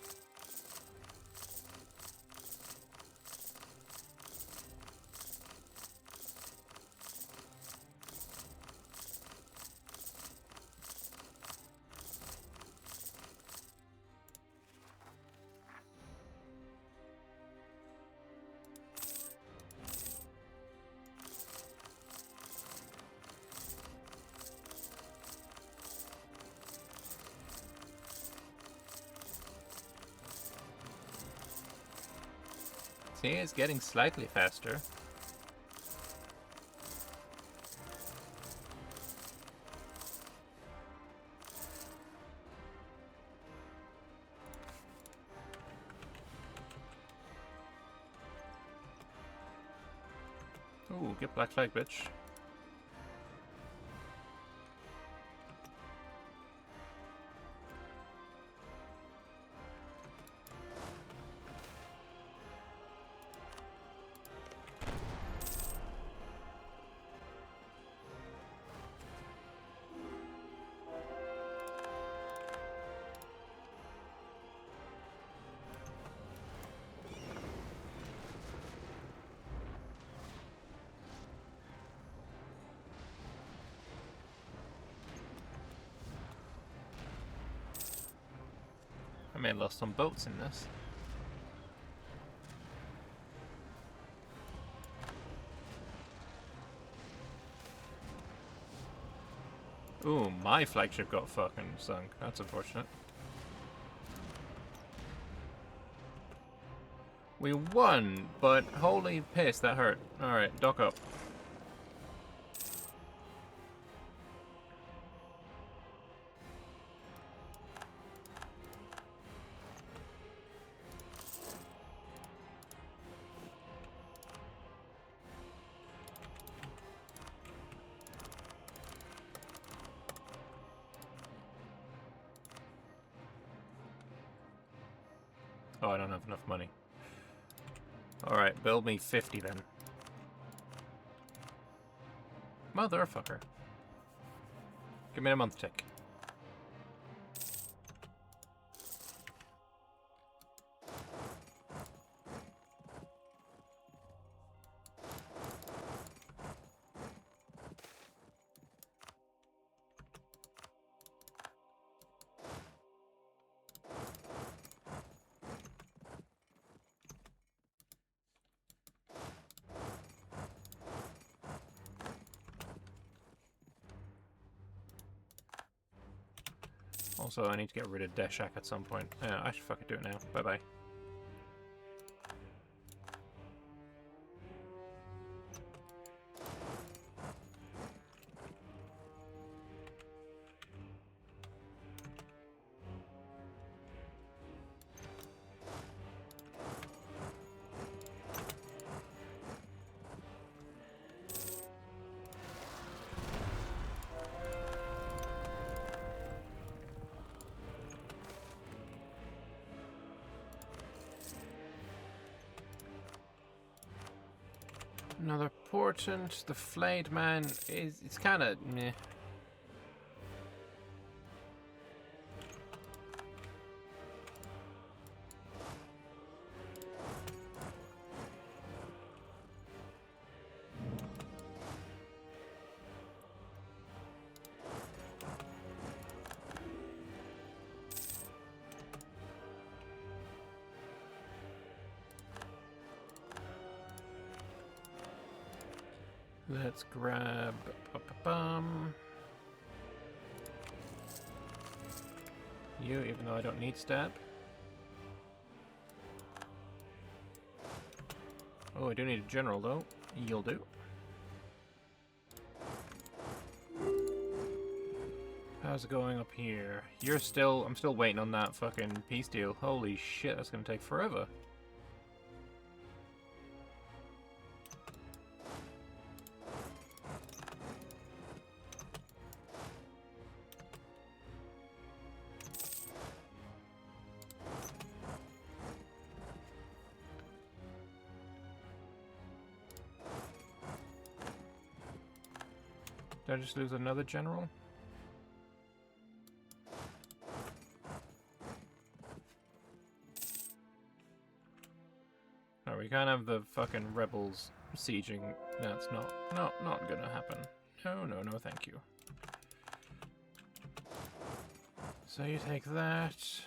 See, it's getting slightly faster. Ooh, get black flag, bitch. I may have lost some boats in this. Ooh, my flagship got fucking sunk. That's unfortunate. We won, but holy piss, that hurt. Alright, dock up. Oh, I don't have enough money. Alright, build me 50 then. Motherfucker. Give me a month tick. Also, I need to get rid of Deshak at some point. I should fucking do it now. Bye-bye. Another portent. The flayed man is... it's kind of meh. Let's grab... you, even though I don't need stab. Oh, I do need a general, though. You'll do. How's it going up here? You're still... I'm still waiting on that fucking peace deal. Holy shit, that's gonna take forever. Did I just lose another general? No, we can't have the fucking rebels sieging. That's not gonna happen. No, no, no, thank you. So you take that.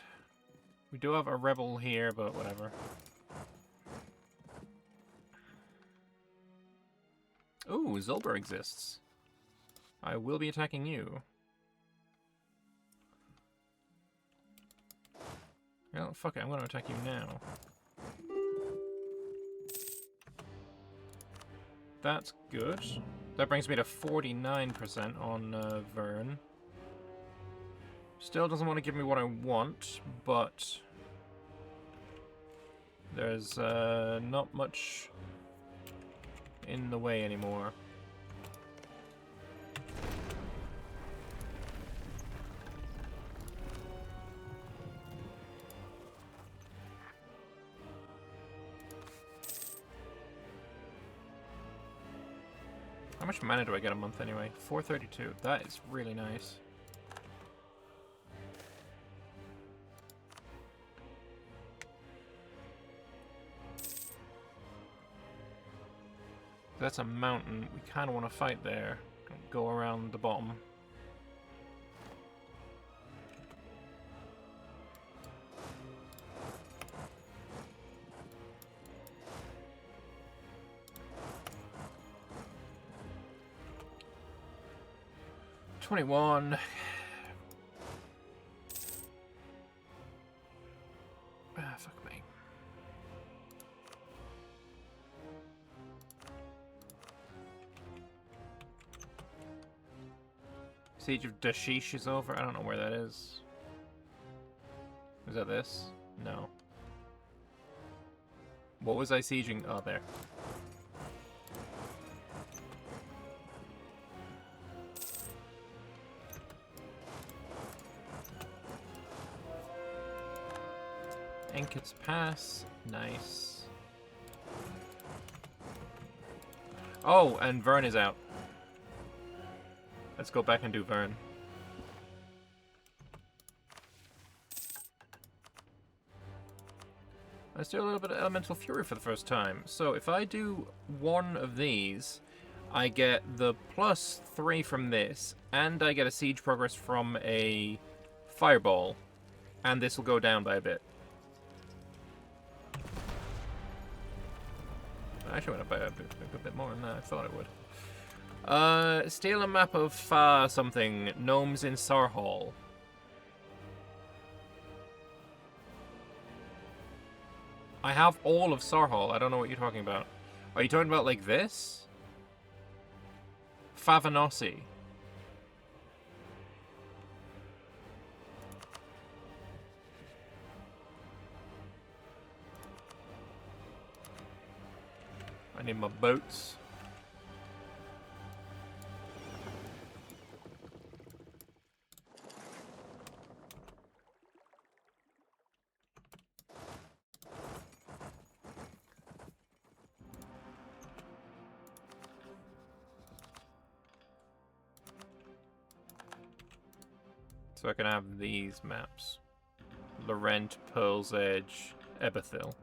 We do have a rebel here, but whatever. Ooh, Zolber exists. I will be attacking you. Well, fuck it, I'm gonna attack you now. That's good. That brings me to 49% on Vern. Still doesn't want to give me what I want, but there's not much in the way anymore. How much mana do I get a month anyway? 432. That is really nice. That's a mountain. We kind of want to fight there. Go around the bottom. Ah, fuck me. Siege of Dashish is over. I don't know where that is. Is that this? No. What was I sieging? Oh, there. Ankit's Pass. Nice. Oh, and Vern is out. Let's go back and do Vern. Let's do a little bit of Elemental Fury for the first time. So if I do one of these, I get the +3 from this, and I get a siege progress from a fireball, and this will go down by a bit. Actually went up by a good bit more than that. I thought it would. Steal a map of something. Gnomes in Sarhali. I have all of Sarhali. I don't know what you're talking about. Are you talking about like this? Favanossi. I need my boats. So I can have these maps. Laurent, Pearl's Edge, Ebethil.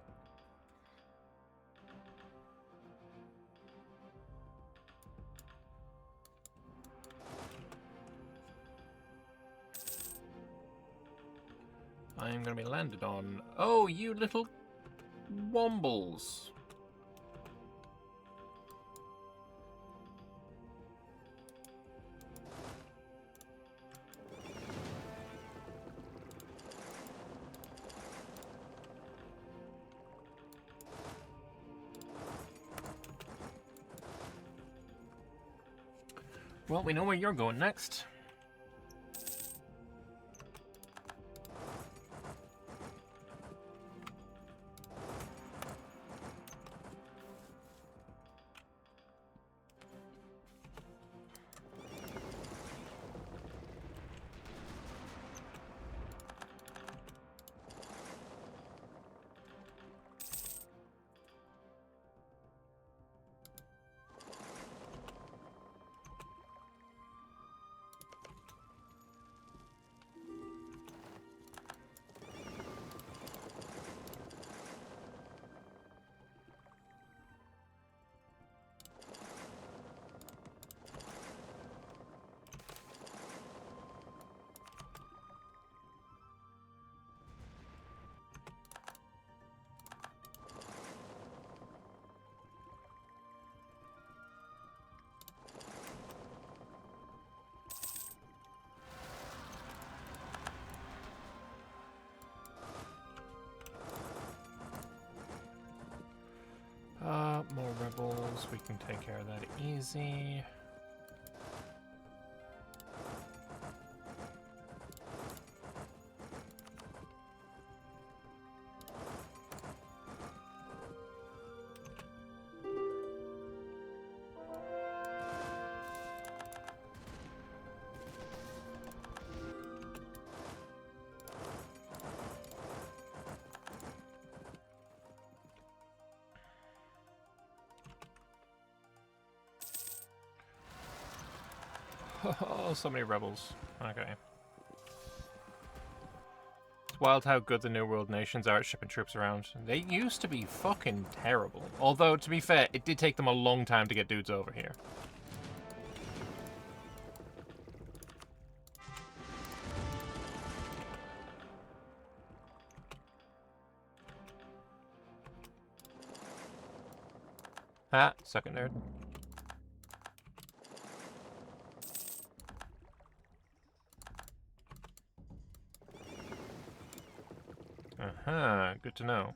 I am going to be landed on. Oh, you little wombles. Well, we know where you're going next. More rebels. We can take care of that easy. Oh, so many rebels. Okay. It's wild how good the New World nations are at shipping troops around. They used to be fucking terrible. Although, to be fair, it did take them a long time to get dudes over here. Ah, second nerd. Uh-huh, good to know.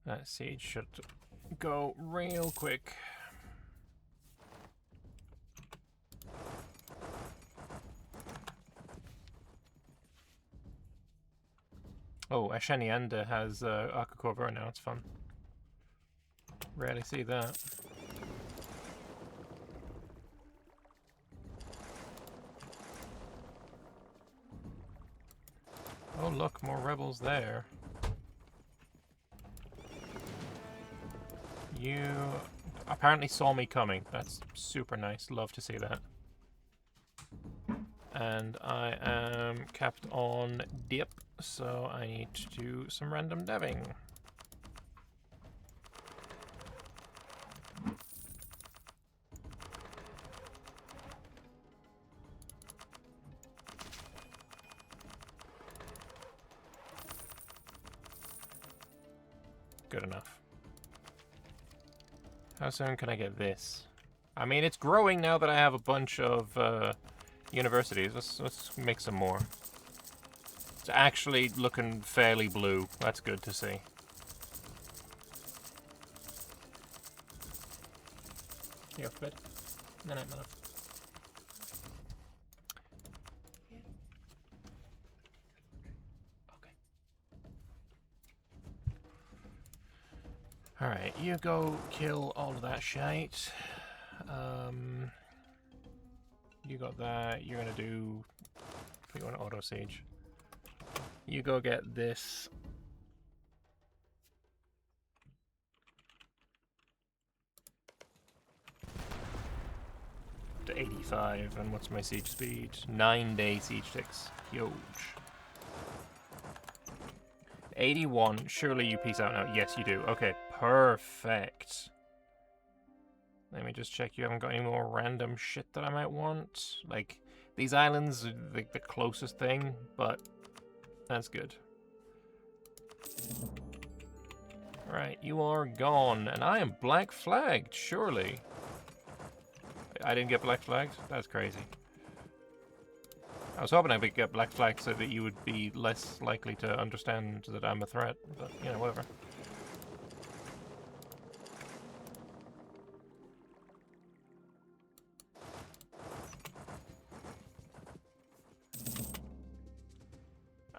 That siege should go real quick. Oh, Ashenianda has Akakova now, it's fun. Rarely see that. Oh look, more rebels there. You apparently saw me coming. That's super nice. Love to see that. And I am capped on dip, so I need to do some random deving. Good enough. How soon can I get this? I mean, it's growing now that I have a bunch of universities. Let's make some more. It's actually looking fairly blue. That's good to see. You off to bed? No, my love. Alright, you go kill all of that shite. You got that. You're gonna do... You want to auto siege. You go get this. To 85, and what's my siege speed? 9-day siege ticks. Huge. 81. Surely you peace out now. Yes, you do. Okay, perfect. Let me just check you haven't got any more random shit that I might want. Like, these islands are the closest thing, but that's good. Right, you are gone, and I am black flagged, surely. I didn't get black flagged? That's crazy. I was hoping I would get black flagged so that you would be less likely to understand that I'm a threat, but, you know, whatever.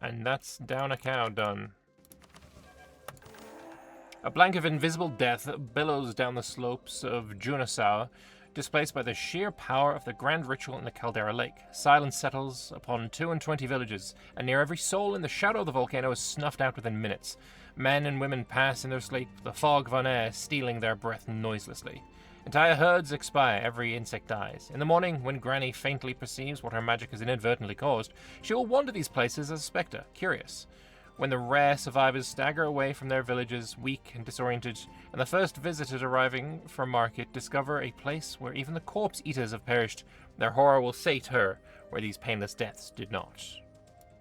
And that's down a cow done. A blanket of invisible death billows down the slopes of Junasau, displaced by the sheer power of the grand ritual in the Caldera Lake. Silence settles upon 22 villages, and near every soul in the shadow of the volcano is snuffed out within minutes. Men and women pass in their sleep, the fog von air stealing their breath noiselessly. Entire herds expire, every insect dies. In the morning, when Granny faintly perceives what her magic has inadvertently caused, she will wander these places as a spectre, curious. When the rare survivors stagger away from their villages, weak and disoriented, and the first visitors arriving from market discover a place where even the corpse eaters have perished, their horror will sate her where these painless deaths did not.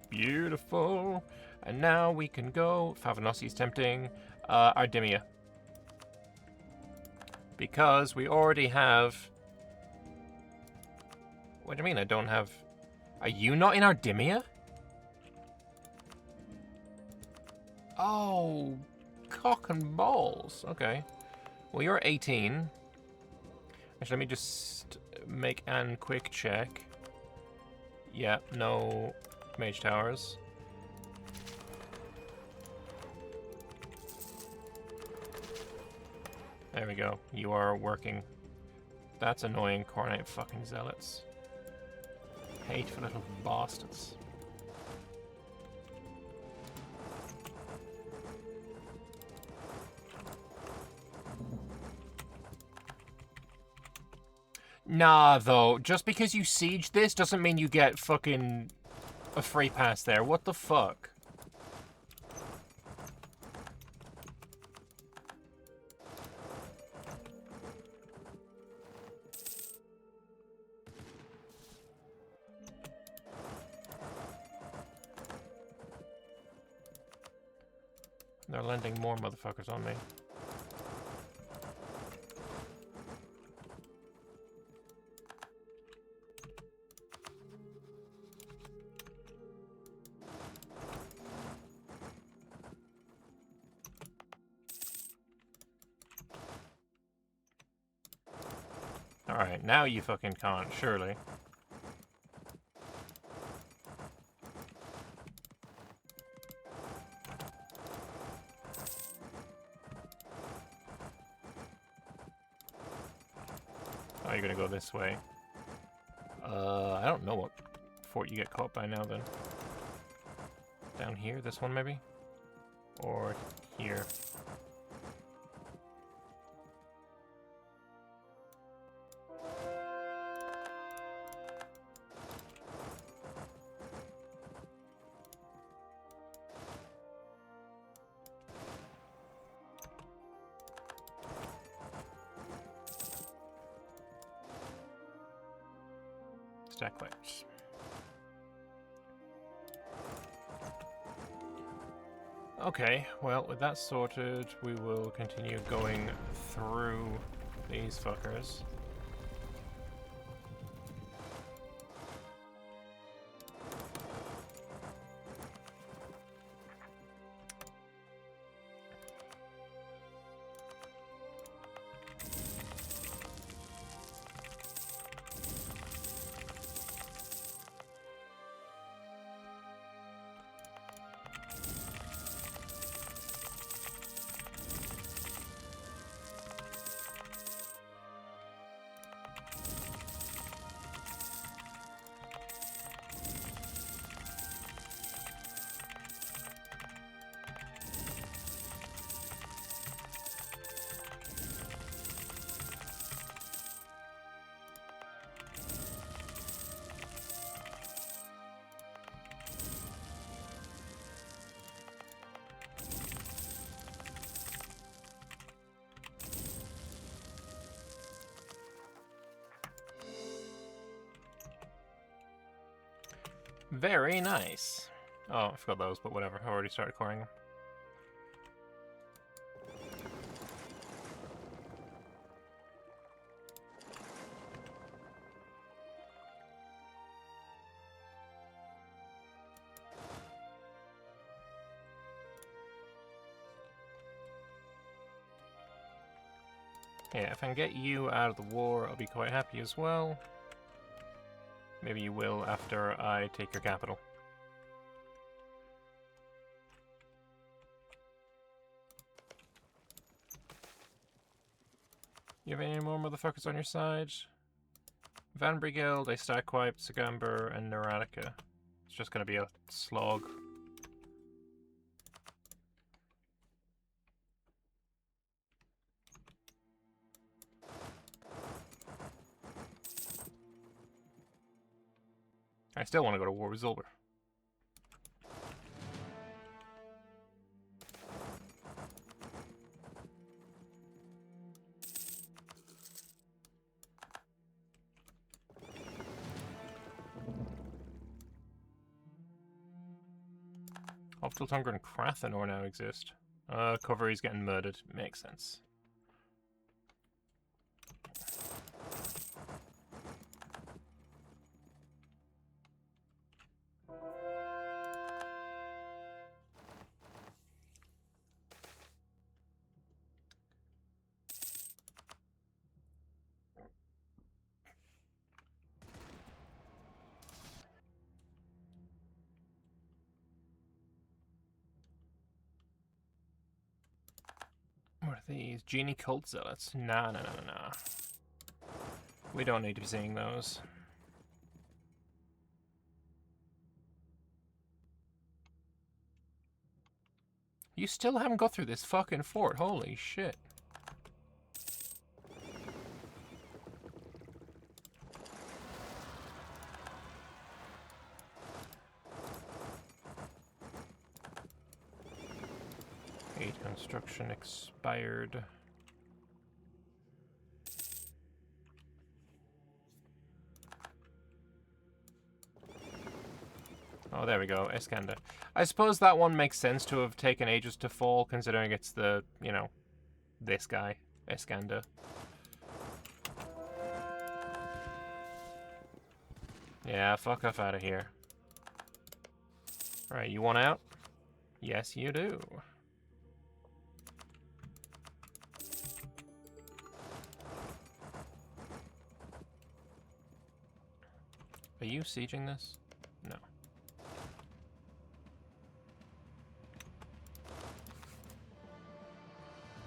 Beautiful. And now we can go. Favanosi is tempting. Ardimia. Because we already have... What do you mean I don't have... Are you not in Ardimia? Oh, cock and balls. Okay. Well, you're 18. Actually, let me just make an quick check. Yeah, no mage towers. There we go. You are working. That's annoying, Cornate fucking zealots. Hateful little bastards. Nah, though. Just because you siege this doesn't mean you get fucking a free pass there. What the fuck? They're landing more motherfuckers on me. Alright, now you fucking can't, surely. Oh, you're gonna go this way. I don't know what fort you get caught by now, then. Down here? This one, maybe? Or here. Stack layers. Okay, well, with that sorted, we will continue going through these fuckers. Very nice. Oh, I forgot those, but whatever. I already started coring them. Yeah, if I can get you out of the war, I'll be quite happy as well. Maybe you will after I take your capital. You have any more motherfuckers on your side? Van Brigeld, a Stackwipe, Sagamber, and Neurotica. It's just gonna be a slog. I still want to go to war with Zolber. Optiltunger and Krathenor now exist. Covery's getting murdered. Makes sense. What are these? Genie Cult Zealots. Nah. We don't need to be seeing those. You still haven't got through this fucking fort. Holy shit. Construction expired. Oh, there we go, Iskander. I suppose that one makes sense to have taken ages to fall, considering it's the, you know, this guy, Iskander. Yeah, fuck off out of here. Alright, you want out? Yes, you do. Are you sieging this? No.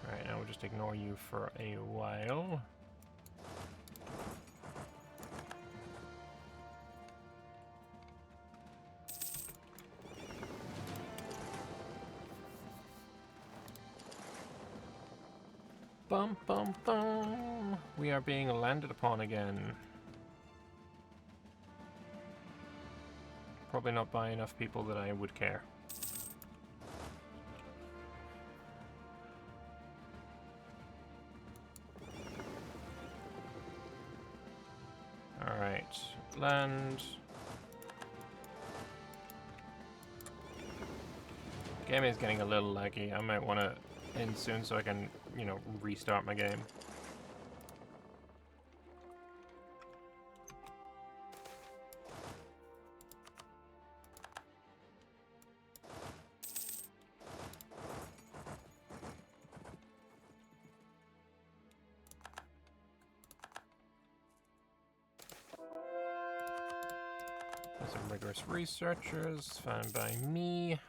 Alright, now we'll just ignore you for a while. Bum bum bum! We are being landed upon again. Probably not by enough people that I would care. Alright, land. Game is getting a little laggy. I might want to end soon so I can, you know, restart my game. Some rigorous researchers, found by me.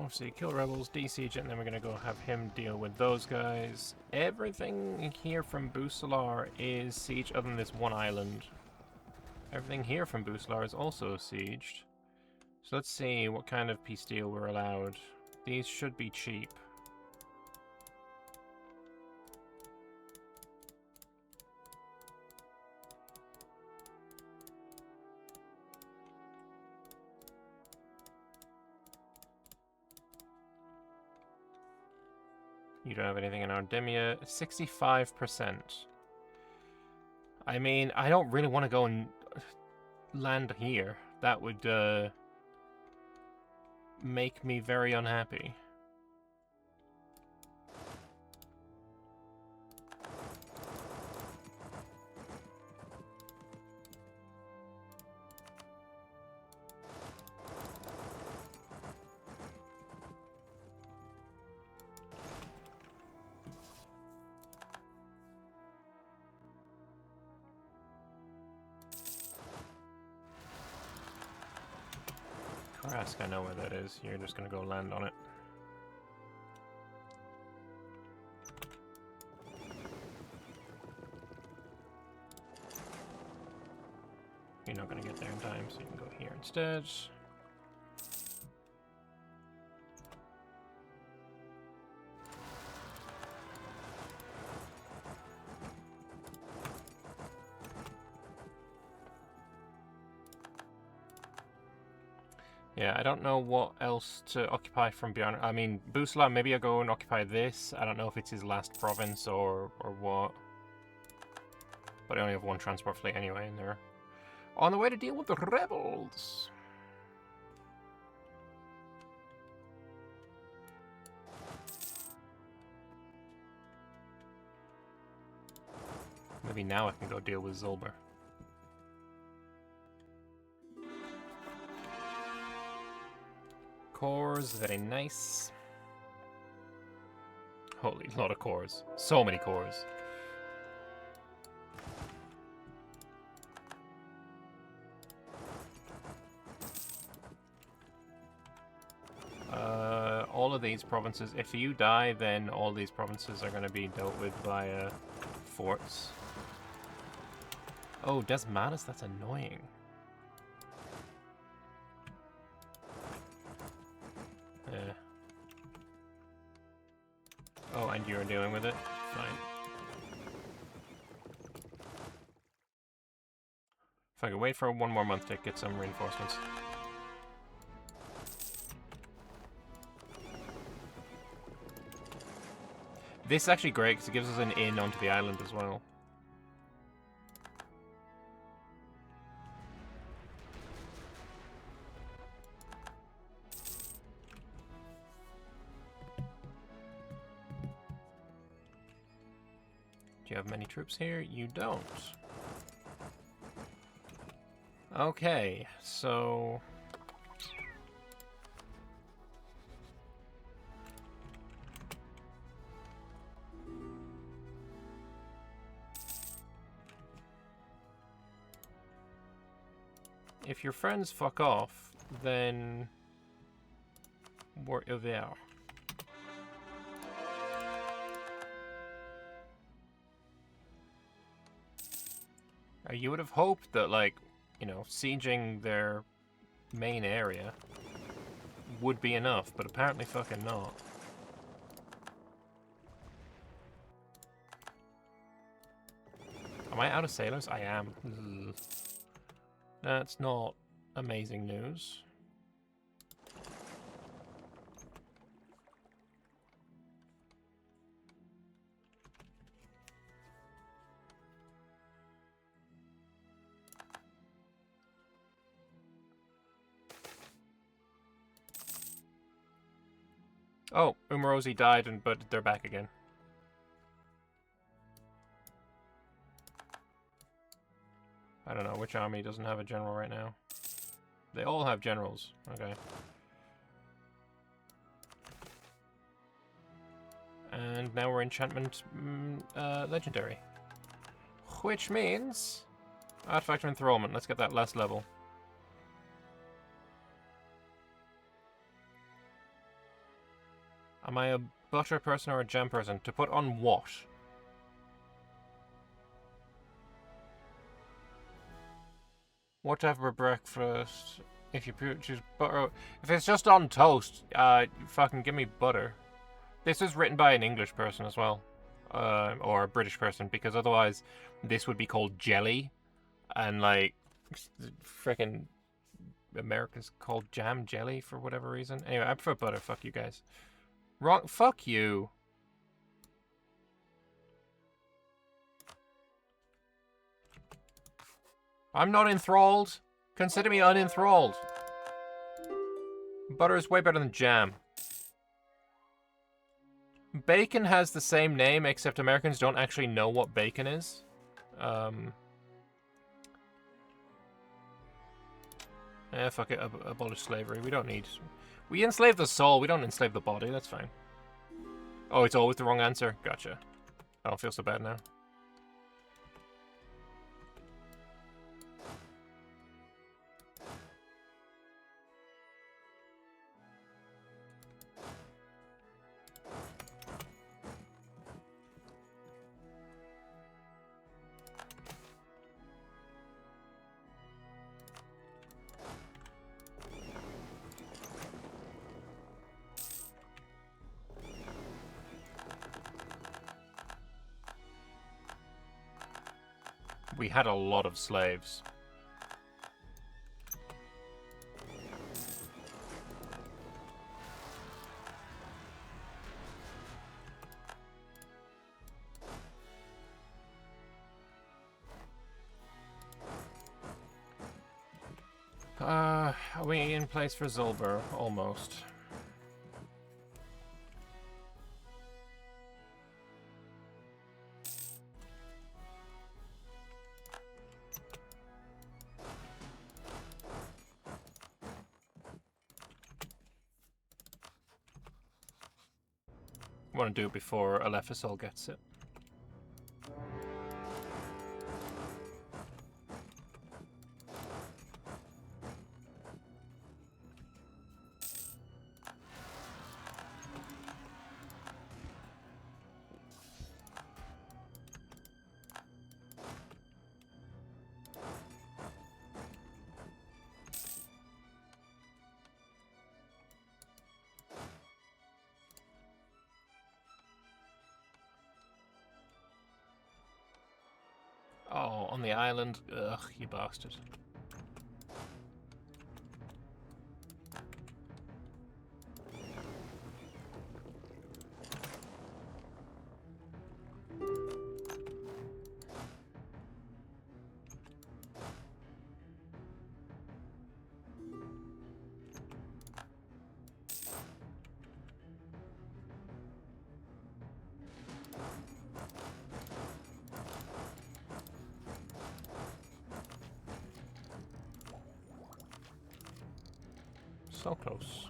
Obviously, kill rebels, de-siege it, and then we're gonna go have him deal with those guys. Everything here from Busalar is siege other than this one island. Everything here from Busalar is also sieged. So let's see what kind of peace deal we're allowed. These should be cheap. You don't have anything in Ardemia. 65%. I mean, I don't really want to go and land here. That would make me very unhappy. Krask, I know where that is. You're just gonna go land on it. You're not gonna get there in time, so you can go here instead. Yeah, I don't know what else to occupy from beyond. I mean, Busla, maybe I'll go and occupy this. I don't know if it's his last province or what. But I only have one transport fleet anyway, and they're on the way to deal with the rebels. Maybe now I can go deal with Zolber. Cores, very nice. Holy lot of cores. So many cores. All of these provinces, if you die, then all these provinces are going to be dealt with by forts. Oh, Desmanus, that's annoying. Yeah. Oh, and you're dealing with it? Fine. If I could wait for one more month to get some reinforcements. This is actually great because it gives us an in onto the island as well. Do you have many troops here? You don't. Okay, so... if your friends fuck off, then... we're over. You would have hoped that, like, you know, sieging their main area would be enough, but apparently fucking not. Am I out of sailors? I am. Ugh. That's not amazing news. Oh, Umarosi died, but they're back again. I don't know, which army doesn't have a general right now? They all have generals. Okay. And now we're enchantment legendary. Which means... artifact of enthrallment. Let's get that last level. Am I a butter person or a jam person? To put on what? What to have for breakfast? If you choose butter... If it's just on toast, fucking give me butter. This is written by an English person as well. Or a British person, because otherwise this would be called jelly. And, like, frickin' Americans called jam jelly for whatever reason. Anyway, I prefer butter. Fuck you guys. Wrong. Fuck you. I'm not enthralled. Consider me unenthralled. Butter is way better than jam. Bacon has the same name, except Americans don't actually know what bacon is. Fuck it. Abolish slavery. We don't need... We enslave the soul. We don't enslave the body. That's fine. Oh, it's always the wrong answer. Gotcha. I don't feel so bad now. We had a lot of slaves. Are we in place for Zolber? Almost. Want to do it before Alephasol gets it. Oh, on the island. Ugh, you bastard. So close.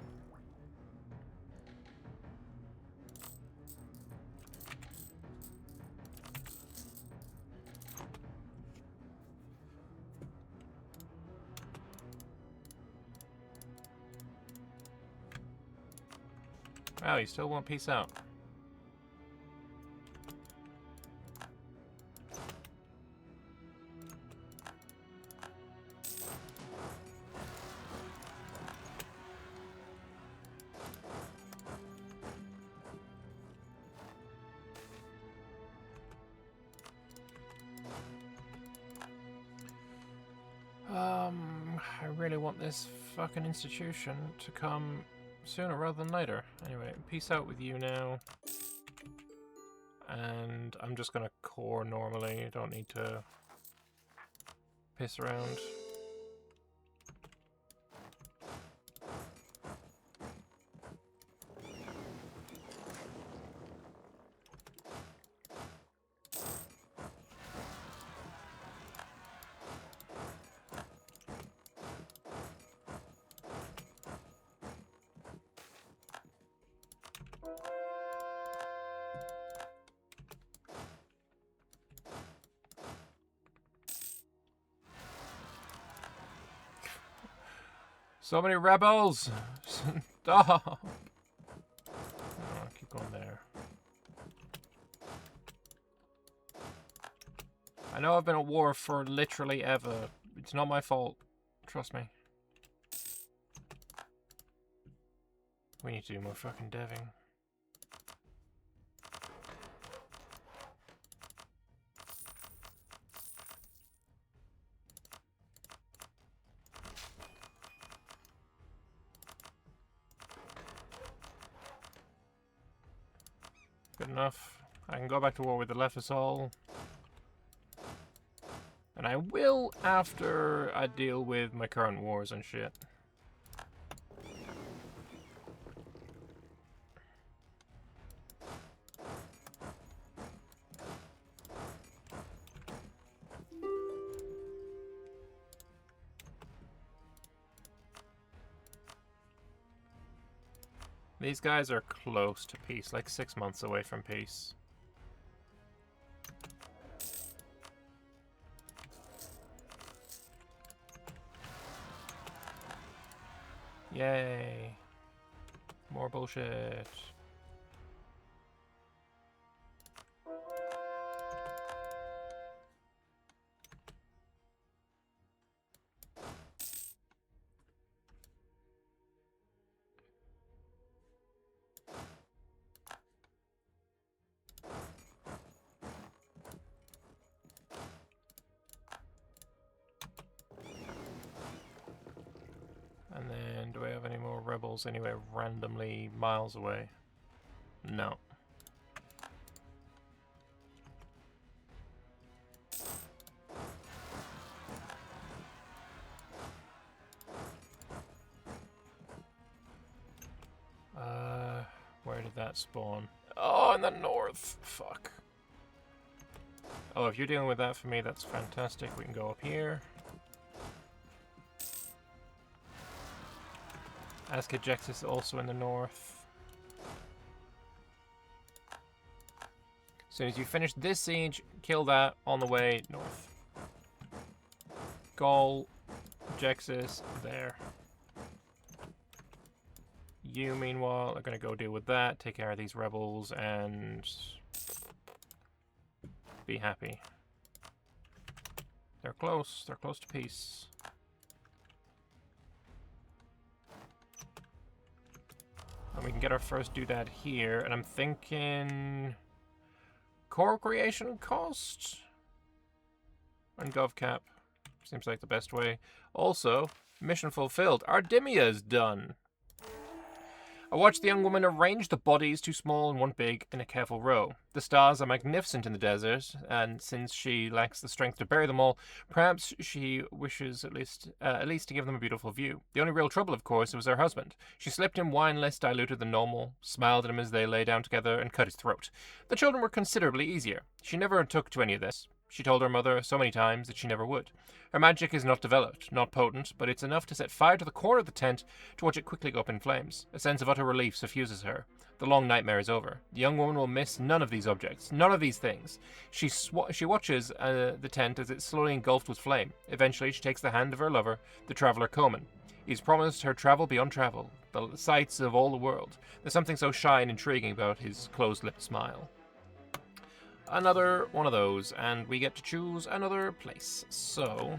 Wow, you still won't peace out. I really want this fucking institution to come sooner rather than later. Anyway, peace out with you now. And I'm just gonna core normally. I don't need to piss around. So many rebels! Stop! I know I've been at war for literally ever. It's not my fault. Trust me. We need to do more fucking deving. Good enough. I can go back to war with the leftist all. And I will after I deal with my current wars and shit. These guys are close to peace, like 6 months away from peace. Yay. More bullshit. And then, do I have any more rebels anywhere randomly miles away? No. Where did that spawn? Oh, in the north! Fuck. Oh, if you're dealing with that for me, that's fantastic. We can go up here. Ascajexis is also in the north. As soon as you finish this siege, kill that on the way north. Gaul, Jexis, there. You, meanwhile, are going to go deal with that, take care of these rebels, and be happy. They're close to peace. And we can get our first doodad here, and I'm thinking core creation cost and govcap seems like the best way. Also, mission fulfilled. Ardimia's done. I watched the young woman arrange the bodies, two small and one big, in a careful row. The stars are magnificent in the desert, and since she lacks the strength to bury them all, perhaps she wishes at least to give them a beautiful view. The only real trouble, of course, was her husband. She slipped him wine less diluted than normal, smiled at him as they lay down together, and cut his throat. The children were considerably easier. She never took to any of this. She told her mother so many times that she never would. Her magic is not developed, not potent, but it's enough to set fire to the core of the tent to watch it quickly go up in flames. A sense of utter relief suffuses her. The long nightmare is over. The young woman will miss none of these objects, none of these things. She watches the tent as it's slowly engulfed with flame. Eventually, she takes the hand of her lover, the traveller Coman. He's promised her travel beyond travel, the sights of all the world. There's something so shy and intriguing about his closed-lipped smile. Another one of those, and we get to choose another place. So,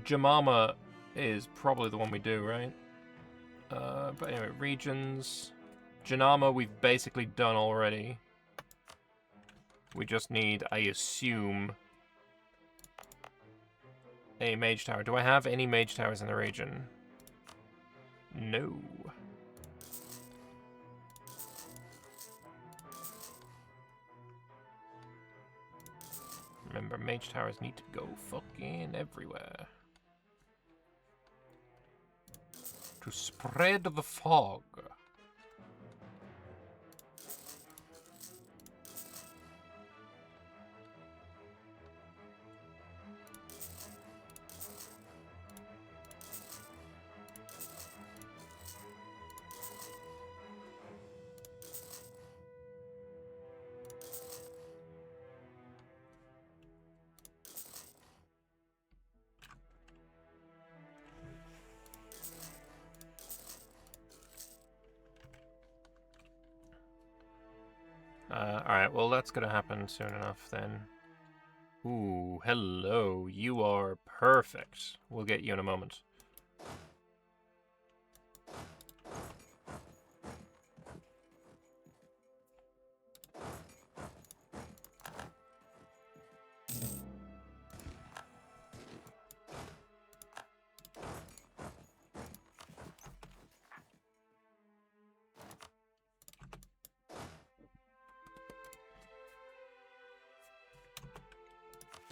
Jamama is probably the one we do, right? But anyway, regions. Janama we've basically done already. We just need, I assume, a mage tower. Do I have any mage towers in the region? No. Remember, mage towers need to go fucking everywhere. To spread the fog. Alright, well that's gonna happen soon enough then. Ooh, hello. You are perfect. We'll get you in a moment.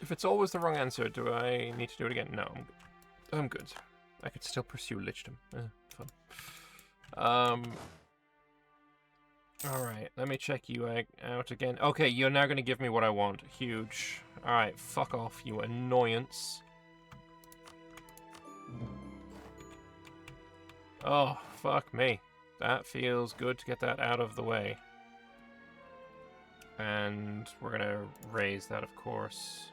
If it's always the wrong answer, do I need to do it again? No, I'm good. I could still pursue lichdom. Fun. Alright, let me check you out again. Okay, you're now going to give me what I want. Huge. Alright, fuck off, you annoyance. Oh, fuck me. That feels good to get that out of the way. And we're going to raise that, of course.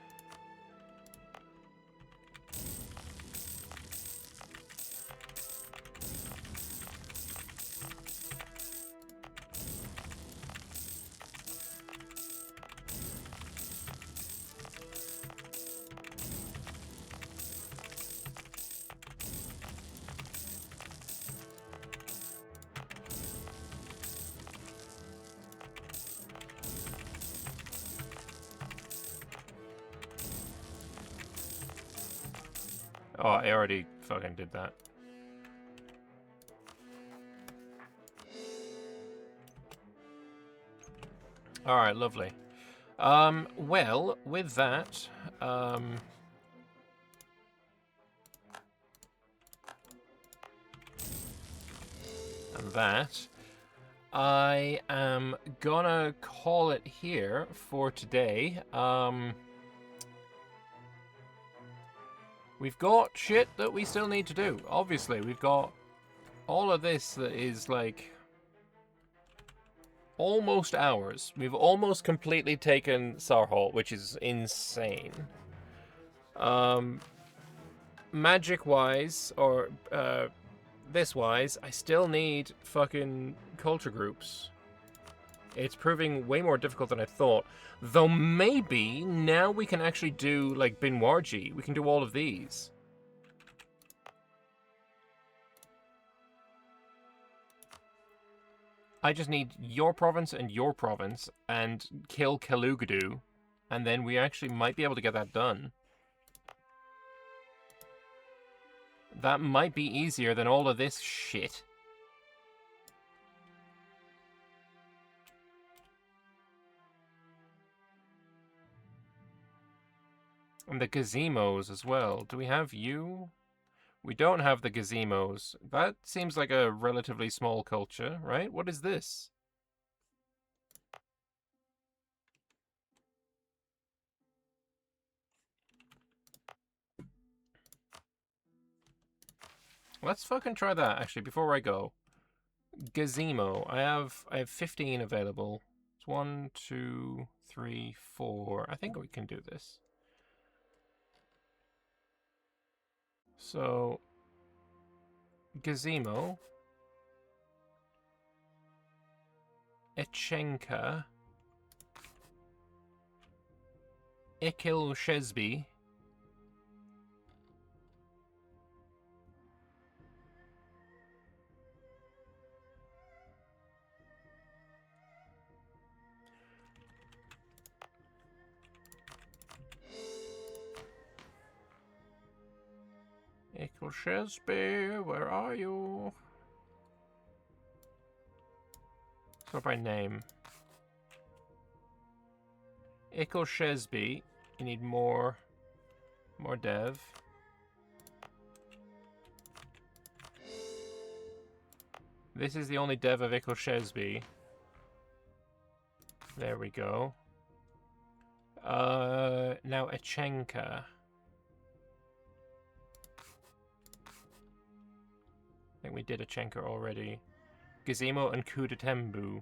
Oh, I already fucking did that. Alright, lovely. Well, with that, and that, I am gonna call it here for today. We've got shit that we still need to do. Obviously, we've got all of this that is, like, almost ours. We've almost completely taken Sarhali, which is insane. Magic-wise, or, this-wise, I still need fucking culture groups. It's proving way more difficult than I thought. Though maybe now we can actually do, like, Binwarji. We can do all of these. I just need your province and kill Kalugadu, and then we actually might be able to get that done. That might be easier than all of this shit. And the gazemos as well. Do we have you? We don't have the gazemos. That seems like a relatively small culture, right? What is this? Let's fucking try that, actually, before I go. Gazemo. I have 15 available. It's 1, 2, 3, 4. I think we can do this. So, Gazemo, Echenka, Ekil Shesby, Ekil Shesby, where are you? Sort by name. Ekil Shesby, you need more dev. This is the only dev of Ekil Shesby. There we go. Now Echenka. I think we did Echenka already. Gazemo and Kudatembu.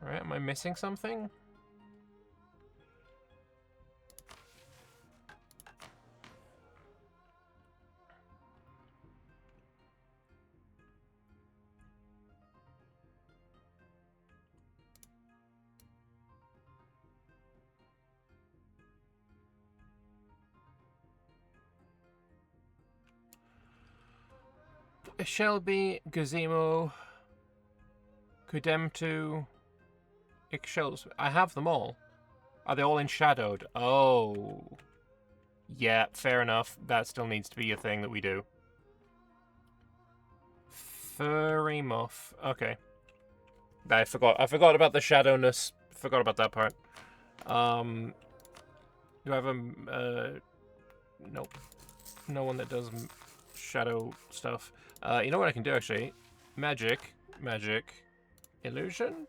Alright, am I missing something? Shelby, Gazemo, Kudemtu, Ixchels. I have them all. Are they all enshadowed? Oh. Yeah, fair enough. That still needs to be a thing that we do. Furry muff. Okay. I forgot about the shadowness. Forgot about that part. Do I have a... nope. No one that does shadow stuff. You know what I can do, actually? Magic. Illusion?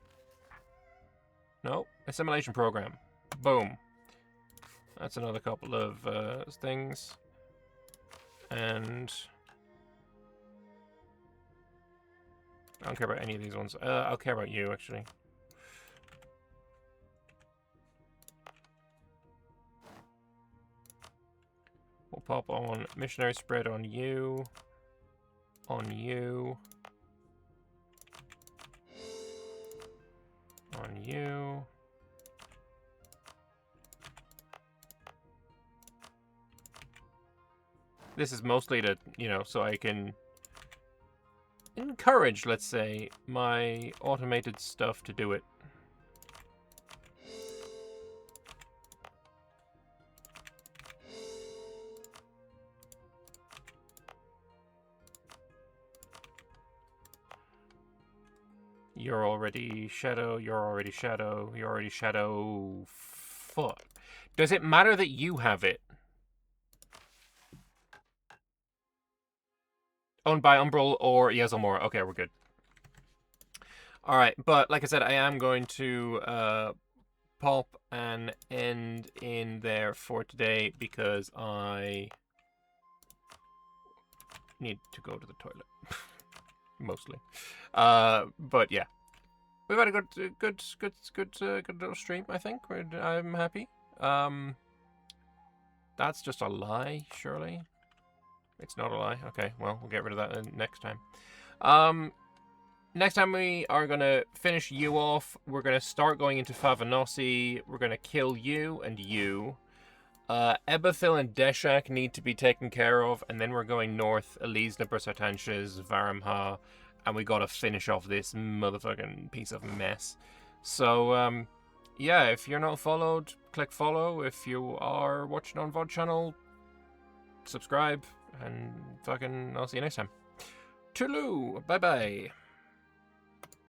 No. Assimilation program. Boom. That's another couple of things. And... I don't care about any of these ones. I'll care about you, actually. We'll pop on missionary spread on you. On you. On you. This is mostly to, you know, so I can encourage, let's say, my automated stuff to do it. You're already shadow, you're already shadow, you're already shadow. Fuck. Does it matter that you have it? Owned by Umbral or Yezelmore. Okay, we're good. Alright, but like I said, I am going to pop an end in there for today because I need to go to the toilet. Mostly. But yeah. We've had a good little stream, I think. I'm happy. That's just a lie, surely. It's not a lie. Okay, well, we'll get rid of that next time. Next time we are going to finish you off. We're going to start going into Favanossi. We're going to kill you and you. Eberthil and Deshak need to be taken care of. And then we're going north. Elizna, Bersatanches, Varamha. And we got to finish off this motherfucking piece of mess. So, yeah, if you're not followed, click follow. If you are watching on VOD channel, subscribe. And fucking, I'll see you next time. Toodaloo! Bye-bye.